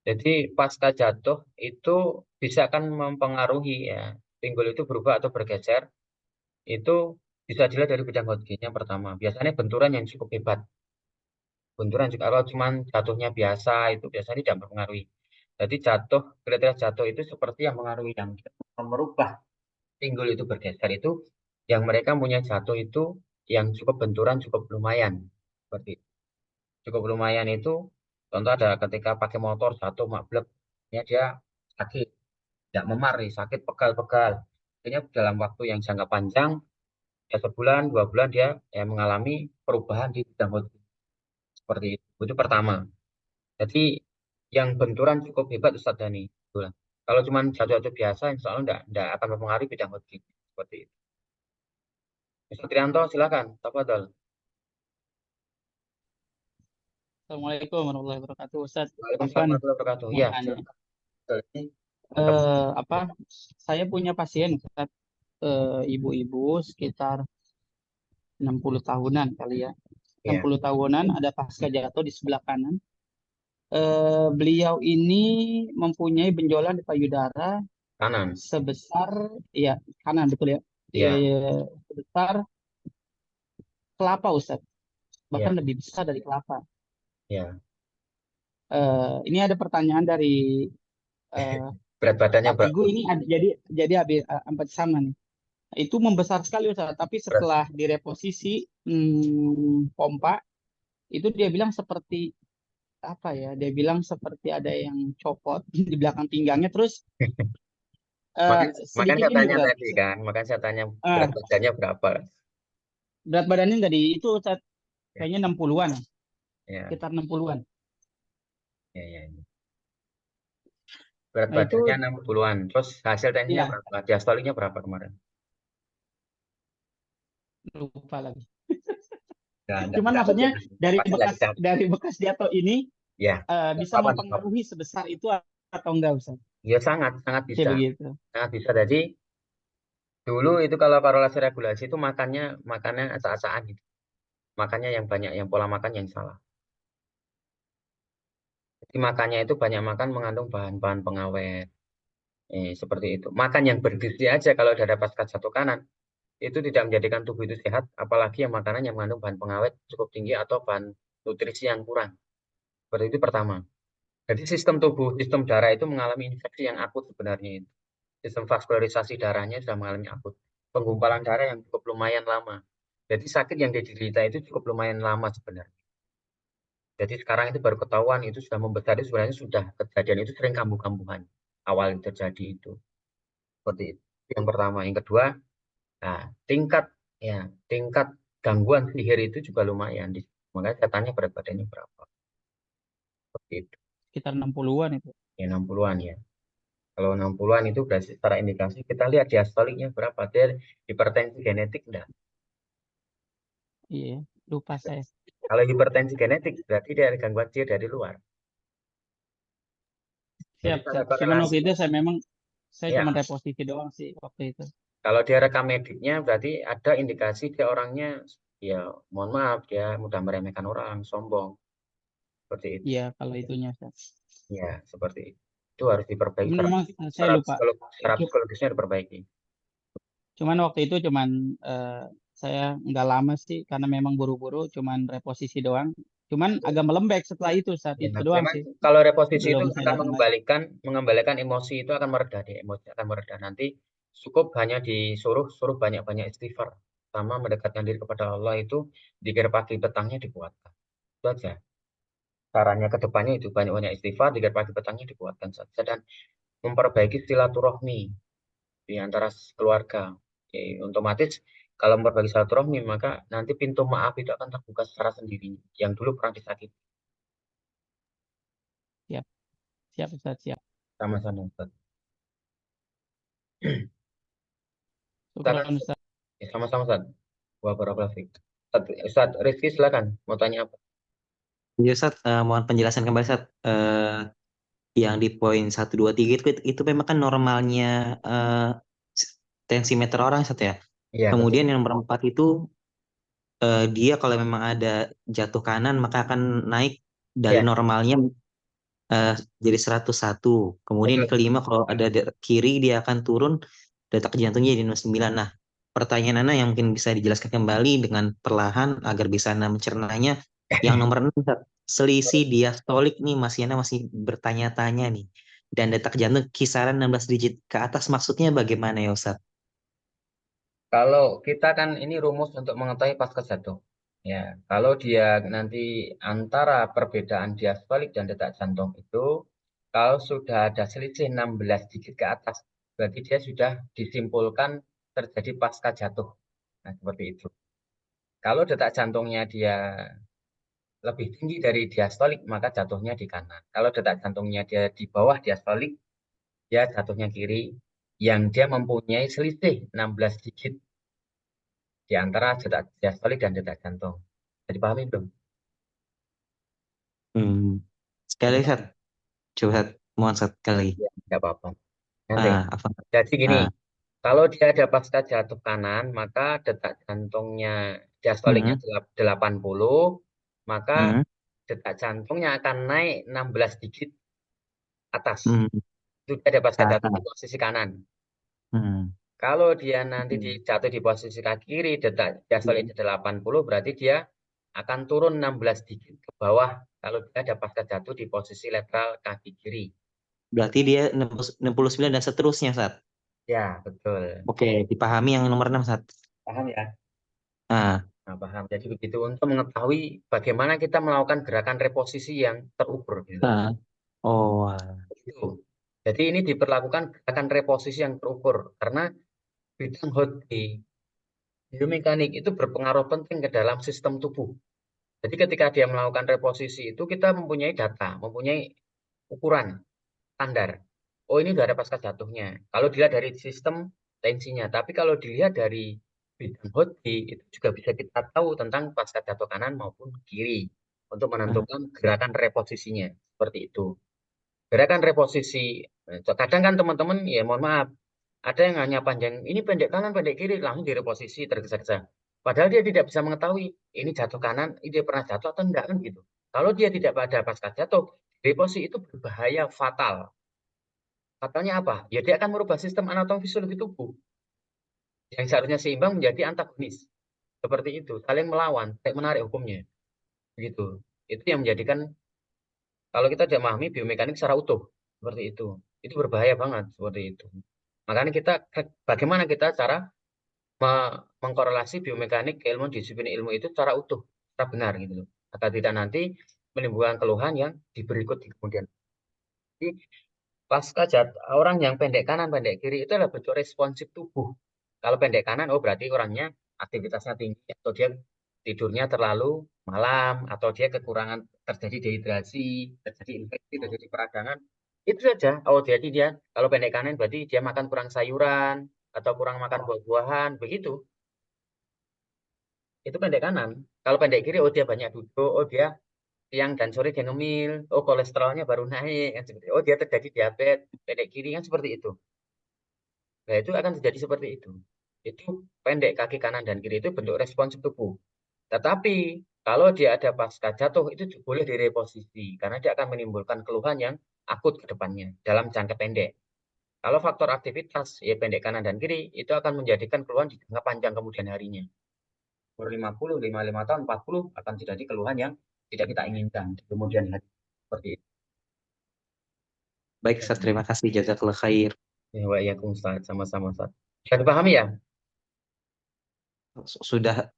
Jadi pasca jatuh itu bisa akan mempengaruhi ya pinggul itu berubah atau bergeser. Itu bisa dilihat dari bidang Hodgkin yang pertama. Biasanya benturan yang cukup hebat. Benturan juga kalau cuma jatuhnya biasa itu biasanya tidak mempengaruhi. Jadi kriteria jatuh itu seperti yang mengaruhi yang merubah pinggul itu bergeser itu yang mereka punya jatuh itu yang cukup benturan cukup lumayan. Seperti itu. Cukup lumayan itu contoh ada ketika pakai motor jatuh mablek ya dia sakit, tidak memar nih, sakit pegal-pegal. Akhirnya dalam waktu yang jangka panjang ya sebulan 2 bulan dia ya mengalami perubahan di bidang Hodgkin. Seperti itu pertama. Jadi yang benturan cukup hebat Ustadz Dani. Kalau cuma jatuh-jatuh biasa, insya Allah enggak akan mempengaruhi bidang Hodgkin. Seperti itu. Ustadz Trianto, silakan. Tafadhol. Assalamualaikum warahmatullahi wabarakatuh, Ustaz. Waalaikumsalam Afwan, warahmatullahi wabarakatuh. mau Ya, tanya. silakan. Saya punya pasien, Ustaz, ibu-ibu sekitar 60 tahunan kali ya. 60 tahunan, ada pasca jatuh di sebelah kanan. Beliau ini mempunyai benjolan di payudara Kanan. sebesar, ya kanan betul ya, Iya. sebesar kelapa, Ustaz. Bahkan Iya. lebih besar dari kelapa. Ya. Ini ada pertanyaan dari Berat badannya Pak berapa? Igu ini jadi habis empat sama nih. Itu membesar sekali Ustaz, tapi setelah direposisi pompa itu dia bilang seperti apa ya? Dia bilang seperti ada yang copot di belakang pinggangnya terus Makanya sedikit saya ini tanya Ustaz. tadi kan, makanya saya tanya berat badannya berapa? Berat badannya enggak di itu Ustaz, kayaknya 60-an. Ya. Sekitar 60-an. Ya. Berat Nah, itu badannya 60-an. Terus hasil tesnya iya, berapa? Diastoliknya berapa kemarin? lupa lagi. Enggak, Cuman maksudnya pasti dari bekas jatuh ini ya. bisa mempengaruhi sebesar itu atau enggak Ustaz? Ya sangat sangat Ya bisa. begitu. Sangat bisa. Jadi dulu itu kalau korelasi regulasi itu makannya acak-acakan gitu. Makannya yang banyak, yang pola makan yang salah. Jadi makannya itu banyak makan mengandung bahan-bahan pengawet. Seperti itu. Makan yang bergizi aja kalau udah ada pasca jatuh kanan, itu tidak menjadikan tubuh itu sehat, apalagi yang makanan yang mengandung bahan pengawet cukup tinggi atau bahan nutrisi yang kurang. Seperti itu pertama. Jadi sistem tubuh, sistem darah itu mengalami infeksi yang akut sebenarnya itu. Sistem vaskularisasi darahnya sudah mengalami akut. Penggumpalan darah yang cukup lumayan lama. Jadi sakit yang diderita itu cukup lumayan lama sebenarnya. Jadi sekarang itu baru ketahuan itu sudah membesar, itu sebenarnya sudah kejadian itu sering kambuh-kambuhan awal yang terjadi itu. Seperti itu. Yang pertama, yang kedua, nah, tingkat gangguan sihir itu juga lumayan. Makanya saya tanya berat badannya berapa. Seperti itu. Sekitar 60-an itu. Ya 60-an ya. Kalau 60-an itu berarti secara indikasi kita lihat diastoliknya berapa. Dia hipertensi genetik enggak? Iya, lupa saya. Kalau hipertensi genetik berarti dia ada gangguan sihir dari luar. Jadi Siap, kalau siap. Cuman waktu itu saya ya, cuma reposisi doang sih waktu itu. kalau dia rekam mediknya berarti ada indikasi dia orangnya, ya mohon maaf, dia mudah meremehkan orang, sombong. Seperti itu. Iya, kalau itunya. Ya, seperti itu. Itu harus diperbaiki. Cuman memang saya lupa. Secara psikologisnya diperbaiki. Cuman waktu itu saya nggak lama sih karena memang buru-buru, cuman reposisi doang. Cuman agak melembek setelah itu, saat Ya, itu doang memang sih. kalau reposisi Belum itu saya akan datang lagi. mengembalikan emosi, itu akan mereda deh, emosi akan mereda. Nanti cukup hanya suruh banyak-banyak istighfar sama mendekatkan diri kepada Allah, itu zikir pagi petangnya dikuatkan. Itu aja. Caranya ke depannya itu banyak-banyak istighfar, zikir pagi petangnya dikuatkan saja, dan memperbaiki silaturahmi di antara keluarga. Oke, otomatis kalau memperbaiki silaturahmi, maka nanti pintu maaf itu akan terbuka secara sendirinya. Yang dulu pernah disakiti. Siap, siap Ustaz, siap. Sama-sama Ustaz. Syukran Ustaz. Ya, sama-sama Ustaz. Wabarakatuh. Ustaz Rizky silakan, mau tanya apa? Jadi Ustaz, mohon penjelasan kembali Ustaz. Yang di poin 1, 2, 3 itu memang kan normalnya tensimeter orang Ustaz ya. Iya, betul. Kemudian yang nomor 4 itu dia kalau memang ada jatuh kanan maka akan naik dari Ya, normalnya jadi 101. Kemudian yang betul. kelima kalau ada kiri dia akan turun detak jantungnya jadi 9. Nah, pertanyaan Anda yang mungkin bisa dijelaskan kembali dengan perlahan agar bisa Anda mencernanya. Yang nomor 6, Ustaz, selisih diastolik nih Anda masih bertanya-tanya nih. Dan detak jantung kisaran 16 digit ke atas maksudnya bagaimana ya Ustaz? Kalau kita kan ini rumus untuk mengetahui pasca jatuh. Ya, kalau dia nanti antara perbedaan diastolik dan detak jantung itu, kalau sudah ada selisih 16 digit ke atas, berarti dia sudah disimpulkan terjadi pasca jatuh. Nah, seperti itu. Kalau detak jantungnya dia lebih tinggi dari diastolik, maka jatuhnya di kanan. Kalau detak jantungnya dia di bawah diastolik, dia jatuhnya kiri, yang dia mempunyai selisih 16 digit di antara detak diastolik dan detak jantung. Jadi pahami belum? Sekali Ustaz, coba Ustaz, mohon Ustaz kali. Ya, tidak apa-apa. Nanti. Apa? Jadi gini, Ah, kalau dia ada pasca jatuh kanan, maka detak jantungnya diastoliknya 80, maka hmm, detak jantungnya akan naik 16 digit atas. hmm, Itu dia ada pasca jatuh di atas. posisi kanan. Hmm. Kalau dia nanti jatuh di posisi kaki kiri, detak diastoliknya 80, berarti dia akan turun 16 digit ke bawah kalau dia ada pasca jatuh di posisi lateral kaki kiri. Berarti dia 69 dan seterusnya, Ustaz. Ya, betul. Oke, dipahami yang nomor 6, Ustaz. Paham ya? Ah, Nah, paham. Jadi begitu untuk mengetahui bagaimana kita melakukan gerakan reposisi yang terukur. Gitu. oh, Gitu. Jadi ini diperlakukan gerakan reposisi yang terukur karena bidang Hodgkin biomekanik itu berpengaruh penting ke dalam sistem tubuh. Jadi ketika dia melakukan reposisi itu kita mempunyai data, mempunyai ukuran standar. Oh, ini udah ada pasca jatuhnya. Kalau dilihat dari sistem tensinya, tapi kalau dilihat dari bidang Hodgkin itu juga bisa kita tahu tentang pasca jatuh kanan maupun kiri untuk menentukan gerakan reposisinya seperti itu. gerakan reposisi. Kadang kan teman-teman ya mohon maaf, ada yang hanya panjang, ini pendek kanan, pendek kiri, langsung direposisi tergesa-gesa. Padahal dia tidak bisa mengetahui ini jatuh kanan, ini dia pernah jatuh atau enggak kan gitu. Kalau dia tidak pada pasca jatuh, reposisi itu berbahaya fatal. Fatalnya apa? Ya dia akan merubah sistem anatomi fisiologi tubuh. Yang seharusnya seimbang menjadi antagonis. Seperti itu, saling melawan, saling menarik hukumnya. Begitu. Itu yang menjadikan kalau kita tidak memahami biomekanik secara utuh, seperti itu berbahaya banget seperti itu. Makanya bagaimana kita cara mengkorelasi biomekanik keilmuan disiplin ilmu itu secara utuh, secara benar gitu loh. Agar tidak nanti menimbulkan keluhan yang di kemudian. Jadi pasca orang yang pendek kanan, pendek kiri itu adalah bentuk responsif tubuh. Kalau pendek kanan, oh berarti orangnya aktivitasnya tinggi atau dia tidurnya terlalu malam atau dia kekurangan, terjadi dehidrasi, terjadi infeksi, terjadi peradangan. Itu saja. Oh jadi dia kalau pendek kanan berarti dia makan kurang sayuran atau kurang makan buah-buahan, begitu. Itu pendek kanan. Kalau pendek kiri, oh dia banyak duduk, oh dia siang dan sore dia ngemil, oh kolesterolnya baru naik, kan seperti, oh dia terjadi diabetes, pendek kiri kan seperti itu. Nah itu akan terjadi seperti itu. Itu pendek kaki kanan dan kiri itu bentuk responsif tubuh. Tetapi kalau dia ada pasca jatuh itu boleh direposisi karena dia akan menimbulkan keluhan yang akut ke depannya dalam jangka pendek. Kalau faktor aktivitas ya pendek kanan dan kiri itu akan menjadikan keluhan di jangka panjang kemudian harinya. Umur 50, 55 tahun, 40 akan terjadi keluhan yang tidak kita inginkan di kemudian hari. Seperti itu. Baik, Ustaz, terima kasih. Jazakallah khair. Ya, Waalaikumsalam, sama-sama, Ustaz. Sudah dipahami ya? Sudah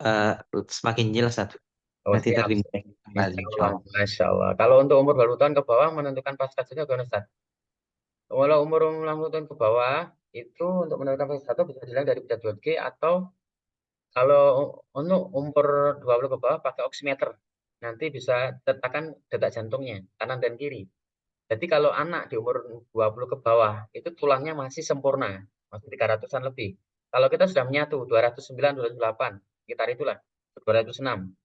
semakin jelas, Ustaz. Oh, Nanti siap. terima kembali, insyaallah. Masya Allah. Kalau untuk umur 20 tahun ke bawah menentukan pasca jatuh bagaimana, Ustaz? Kalau umur 60 tahun ke bawah itu untuk menentukan pasca jatuh bisa dilihat dari pijat 2G atau kalau untuk umur 20 ke bawah pakai oximeter. Nanti bisa letakkan detak jantungnya kanan dan kiri. Jadi kalau anak di umur 20 ke bawah itu tulangnya masih sempurna, masih 300-an lebih. Kalau kita sudah menyatu 209, 208, sekitar itulah 206.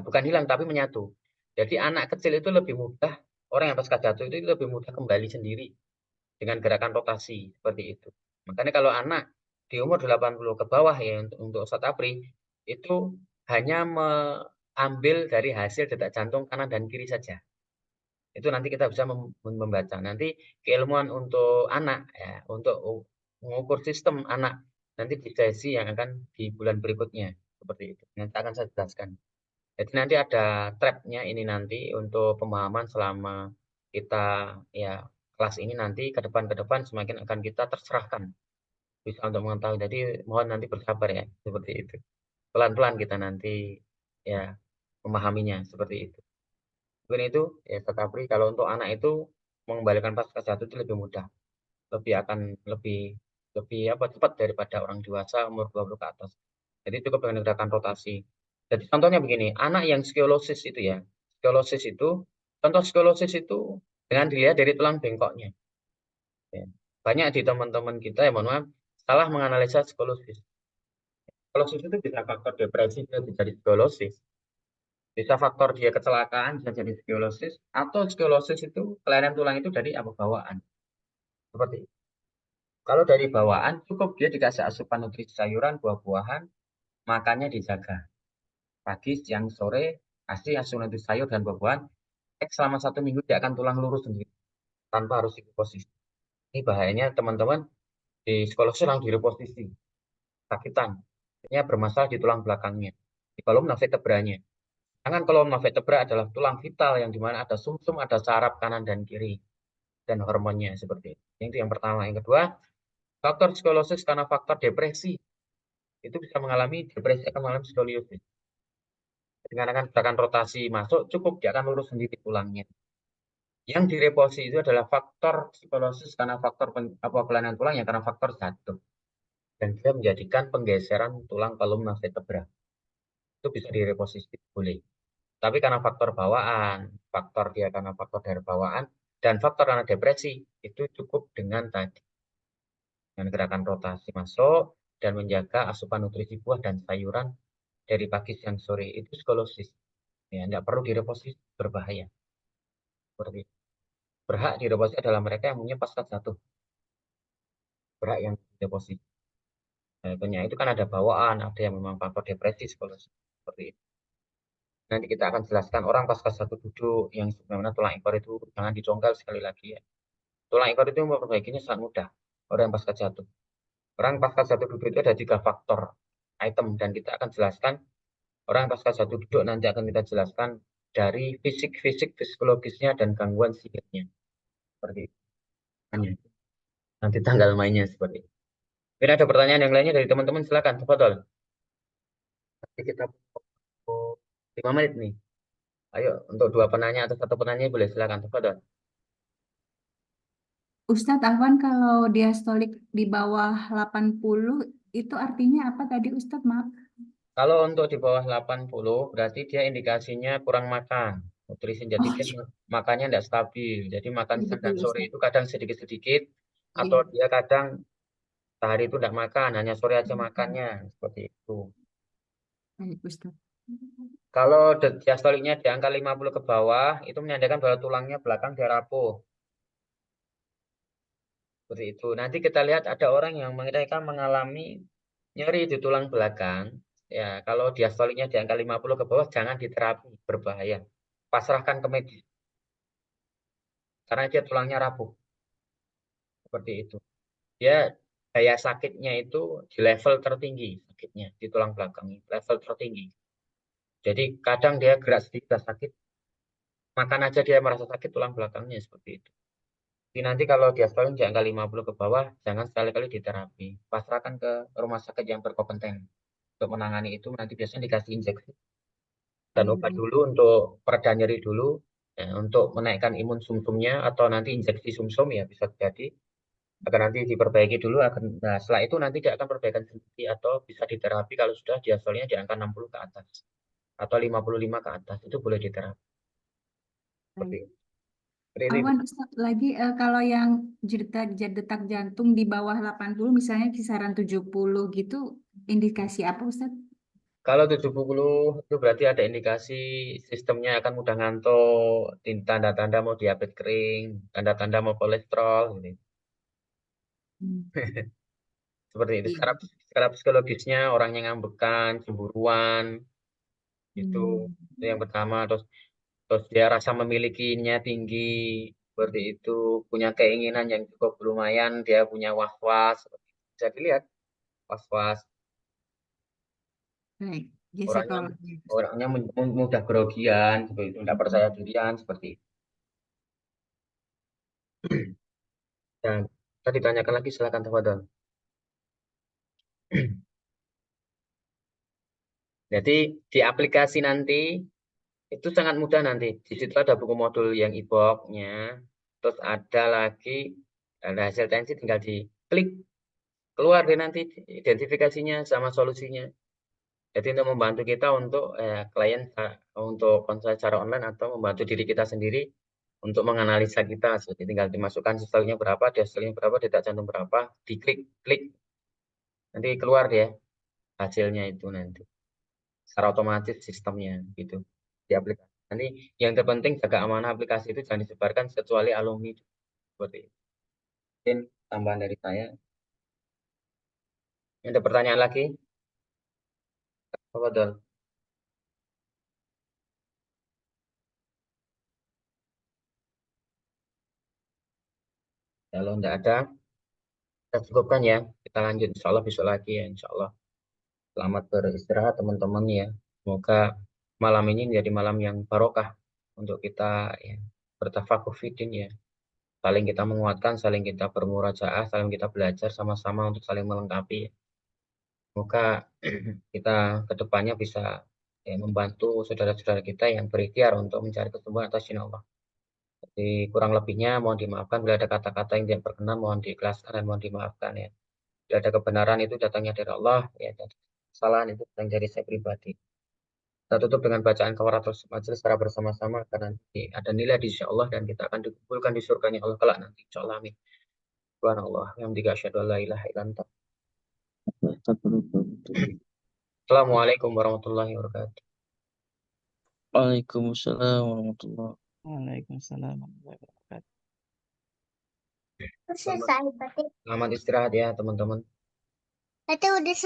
Bukan hilang tapi menyatu. Jadi anak kecil itu lebih mudah, orang yang pasca jatuh itu lebih mudah kembali sendiri dengan gerakan rotasi seperti itu. Makanya kalau anak di umur 80 ke bawah ya untuk Ustadz Apri itu hanya mengambil dari hasil detak jantung kanan dan kiri saja. Itu nanti kita bisa membaca. Nanti keilmuan untuk anak ya, untuk mengukur sistem anak nanti di sesi yang akan di bulan berikutnya seperti itu. Nanti akan saya jelaskan. Jadi nanti ada trapnya ini nanti untuk pemahaman selama kita ya kelas ini nanti ke depan semakin akan kita tercerahkan bisa untuk mengetahui. Jadi mohon nanti bersabar ya seperti itu. Pelan-pelan kita nanti ya memahaminya seperti itu. Mungkin itu ya tetapi kalau untuk anak itu mengembalikan pasca jatuh itu lebih mudah. Lebih cepat daripada orang dewasa umur 20 ke atas. Jadi cukup dengan gerakan rotasi. Jadi contohnya begini, anak yang skoliosis itu ya. Contoh skoliosis itu dengan dilihat dari tulang bengkoknya. Ya. Banyak di teman-teman kita yang mohon maaf salah menganalisa skoliosis. Skoliosis itu bisa faktor depresi, bisa jadi skoliosis. Bisa faktor dia kecelakaan, bisa jadi skoliosis. Atau skoliosis itu kelainan tulang itu dari bawaan. Seperti itu. Kalau dari bawaan, cukup dia dikasih asupan nutrisi sayuran, buah-buahan, makannya dijaga. Pagi, siang, sore, kasih asupan nutrisi sayur dan buah-buahan. Selama 1 minggu dia akan tulang lurus sendiri. Tanpa harus reposisi. Ini bahayanya teman-teman di skoliosis langsung direposisi. Sakitan. Artinya bermasalah di tulang belakangnya. Di kolumna vertebranya. Sedangkan kolumna vertebra adalah tulang vital yang dimana ada sumsum, ada saraf kanan dan kiri. Dan hormonnya seperti itu. Itu yang pertama. Yang kedua, faktor skoliosis karena faktor depresi. Itu bisa mengalami depresi akan mengalami skoliosis. Dengan gerakan rotasi masuk, cukup dia akan lurus sendiri tulangnya. Yang direposisi itu adalah faktor skoliosis karena faktor kelainan tulang yang karena faktor jatuh. Dan dia menjadikan penggeseran tulang kolumna vertebra. Itu bisa direposisi, boleh. Tapi karena faktor bawaan, karena faktor dari bawaan, dan faktor karena depresi, itu cukup dengan tadi. Dengan gerakan rotasi masuk, dan menjaga asupan nutrisi buah dan sayuran dari pagi siang sore, itu skoliosis. Ya, tidak perlu direposisi, berbahaya. Seperti itu. Berhak didepositi adalah mereka yang punya pasca jatuh. Berhak yang didepositi. Contohnya itu kan ada bawaan, ada yang memang faktor depresi seperti itu. Nanti kita akan jelaskan orang pasca jatuh duduk yang sebenarnya tulang ekor itu jangan dicongkel sekali lagi ya. Tulang ekor itu memperbaikinya sangat mudah. Orang yang pasca jatuh. Orang pasca jatuh duduk itu ada 3 faktor item dan kita akan jelaskan orang pasca jatuh duduk nanti akan kita jelaskan dari fisik psikologisnya dan gangguan psikisnya. Seperti itu. Nanti tanggal mainnya seperti itu. Mungkin ada pertanyaan yang lainnya dari teman-teman, silakan. Tafadhol. Nanti kita 5 menit nih. Ayo untuk 2 penanya atau 1 penanya boleh, silakan. Tafadhol. Ustadz Afwan, kalau diastolik di bawah 80 itu artinya apa tadi Ustadz? Maaf. Kalau untuk di bawah 80 berarti dia indikasinya kurang makan. Nutrisi, jadi Oh, dia makannya tidak stabil. Jadi makan iya, siang betul dan sore Ustadz. itu kadang sedikit-sedikit atau Iya. dia kadang sehari itu tidak makan, hanya sore aja makannya seperti itu. Baik Ustadz. Kalau diastoliknya di angka 50 ke bawah itu menandakan bahwa tulangnya belakang dia rapuh. Seperti itu. Nanti kita lihat ada orang yang mereka mengalami nyeri di tulang belakang. Ya, kalau diastoliknya di angka 50 ke bawah jangan diterapi, berbahaya. Pasrahkan ke medis karena dia tulangnya rapuh. Seperti itu. Dia daya sakitnya itu di level tertinggi sakitnya di tulang belakang, level tertinggi. Jadi kadang dia gerak sedikit sakit, makan aja dia merasa sakit tulang belakangnya seperti itu. Jadi nanti kalau diastolik di angka 50 ke bawah, jangan sekali-kali diterapi. Pasrahkan ke rumah sakit yang berkompeten untuk menangani itu. Nanti biasanya dikasih injeksi dan Iya, obat baik. dulu untuk pereda nyeri dulu, ya, untuk menaikkan imun sumsumnya atau nanti injeksi sumsum ya bisa jadi akan nanti diperbaiki dulu. Nah, setelah itu nanti dia akan perbaikan sendiri atau bisa diterapi kalau sudah diastolnya di angka 60 ke atas atau 55 ke atas itu boleh diterapi. Seperti Baik. itu. Seperti itu, Ibu. Afwan Ustadz, lagi kalau yang detak jantung di bawah 80 misalnya kisaran 70 gitu, indikasi apa Ustadz? Kalau 70 itu berarti ada indikasi sistemnya akan mudah ngantuk, tanda-tanda mau diabetes kering, tanda-tanda mau kolesterol, gitu. Hmm. Seperti itu. Iya. Secara psikologisnya orangnya ngambekan, cemburuan, itu yang pertama. Terus dia rasa memilikinya tinggi, seperti itu, punya keinginan yang cukup lumayan, dia punya was-was, bisa dilihat was-was, Baik. orangnya Jazakallah. orangnya mudah grogian, seperti itu, tidak percaya dirian, seperti itu. Dan tadi ditanyakan lagi, silakan tafadhol. Jadi di aplikasi nanti itu sangat mudah nanti. Di situ ada buku modul yang e-book-nya, terus ada lagi ada hasil tensi tinggal diklik keluar deh nanti identifikasinya sama solusinya. Jadi untuk membantu kita untuk klien untuk konsul secara online atau membantu diri kita sendiri untuk menganalisa kita. Jadi tinggal dimasukkan sistemnya berapa, hasilnya berapa, detak jantung berapa, diklik, klik, nanti keluar ya hasilnya itu nanti. Secara otomatis sistemnya gitu di aplikasi. Nanti yang terpenting jaga amanah aplikasi itu jangan disebarkan kecuali alumni seperti itu. Mungkin tambahan dari saya. Ada pertanyaan lagi? Tafadhol. Kalau tidak ada, kita cukupkan ya. Kita lanjut insya Allah besok lagi ya insya Allah. Selamat beristirahat teman-teman ya. Semoga malam ini menjadi malam yang barokah untuk kita ya, bertafakuh fiddin ya. Saling kita menguatkan, saling kita bermurajaah, saling kita belajar sama-sama untuk saling melengkapi. Semoga kita kedepannya bisa ya, membantu saudara-saudara kita yang berikhtiar untuk mencari kesembuhan atas izin Allah. Jadi kurang lebihnya mohon dimaafkan bila ada kata-kata yang tidak berkenan, mohon diikhlaskan dan mohon dimaafkan ya. Bila ada kebenaran itu datangnya dari Allah ya, dan kesalahan itu datang dari saya pribadi. Kita tutup dengan bacaan kafaratul majelis secara bersama-sama karena nanti ada nilai di sisi Allah dan kita akan dikumpulkan di surganya Allah kelak nanti. Insyaallah amin. Subhanallah. Yang tiga asyhadu an la ilaha illa anta. Assalamualaikum warahmatullahi wabarakatuh. Waalaikumsalam warahmatullahi Waalaikumsalam warahmatullahi wabarakatuh. Selamat istirahat ya teman-teman. Berarti udah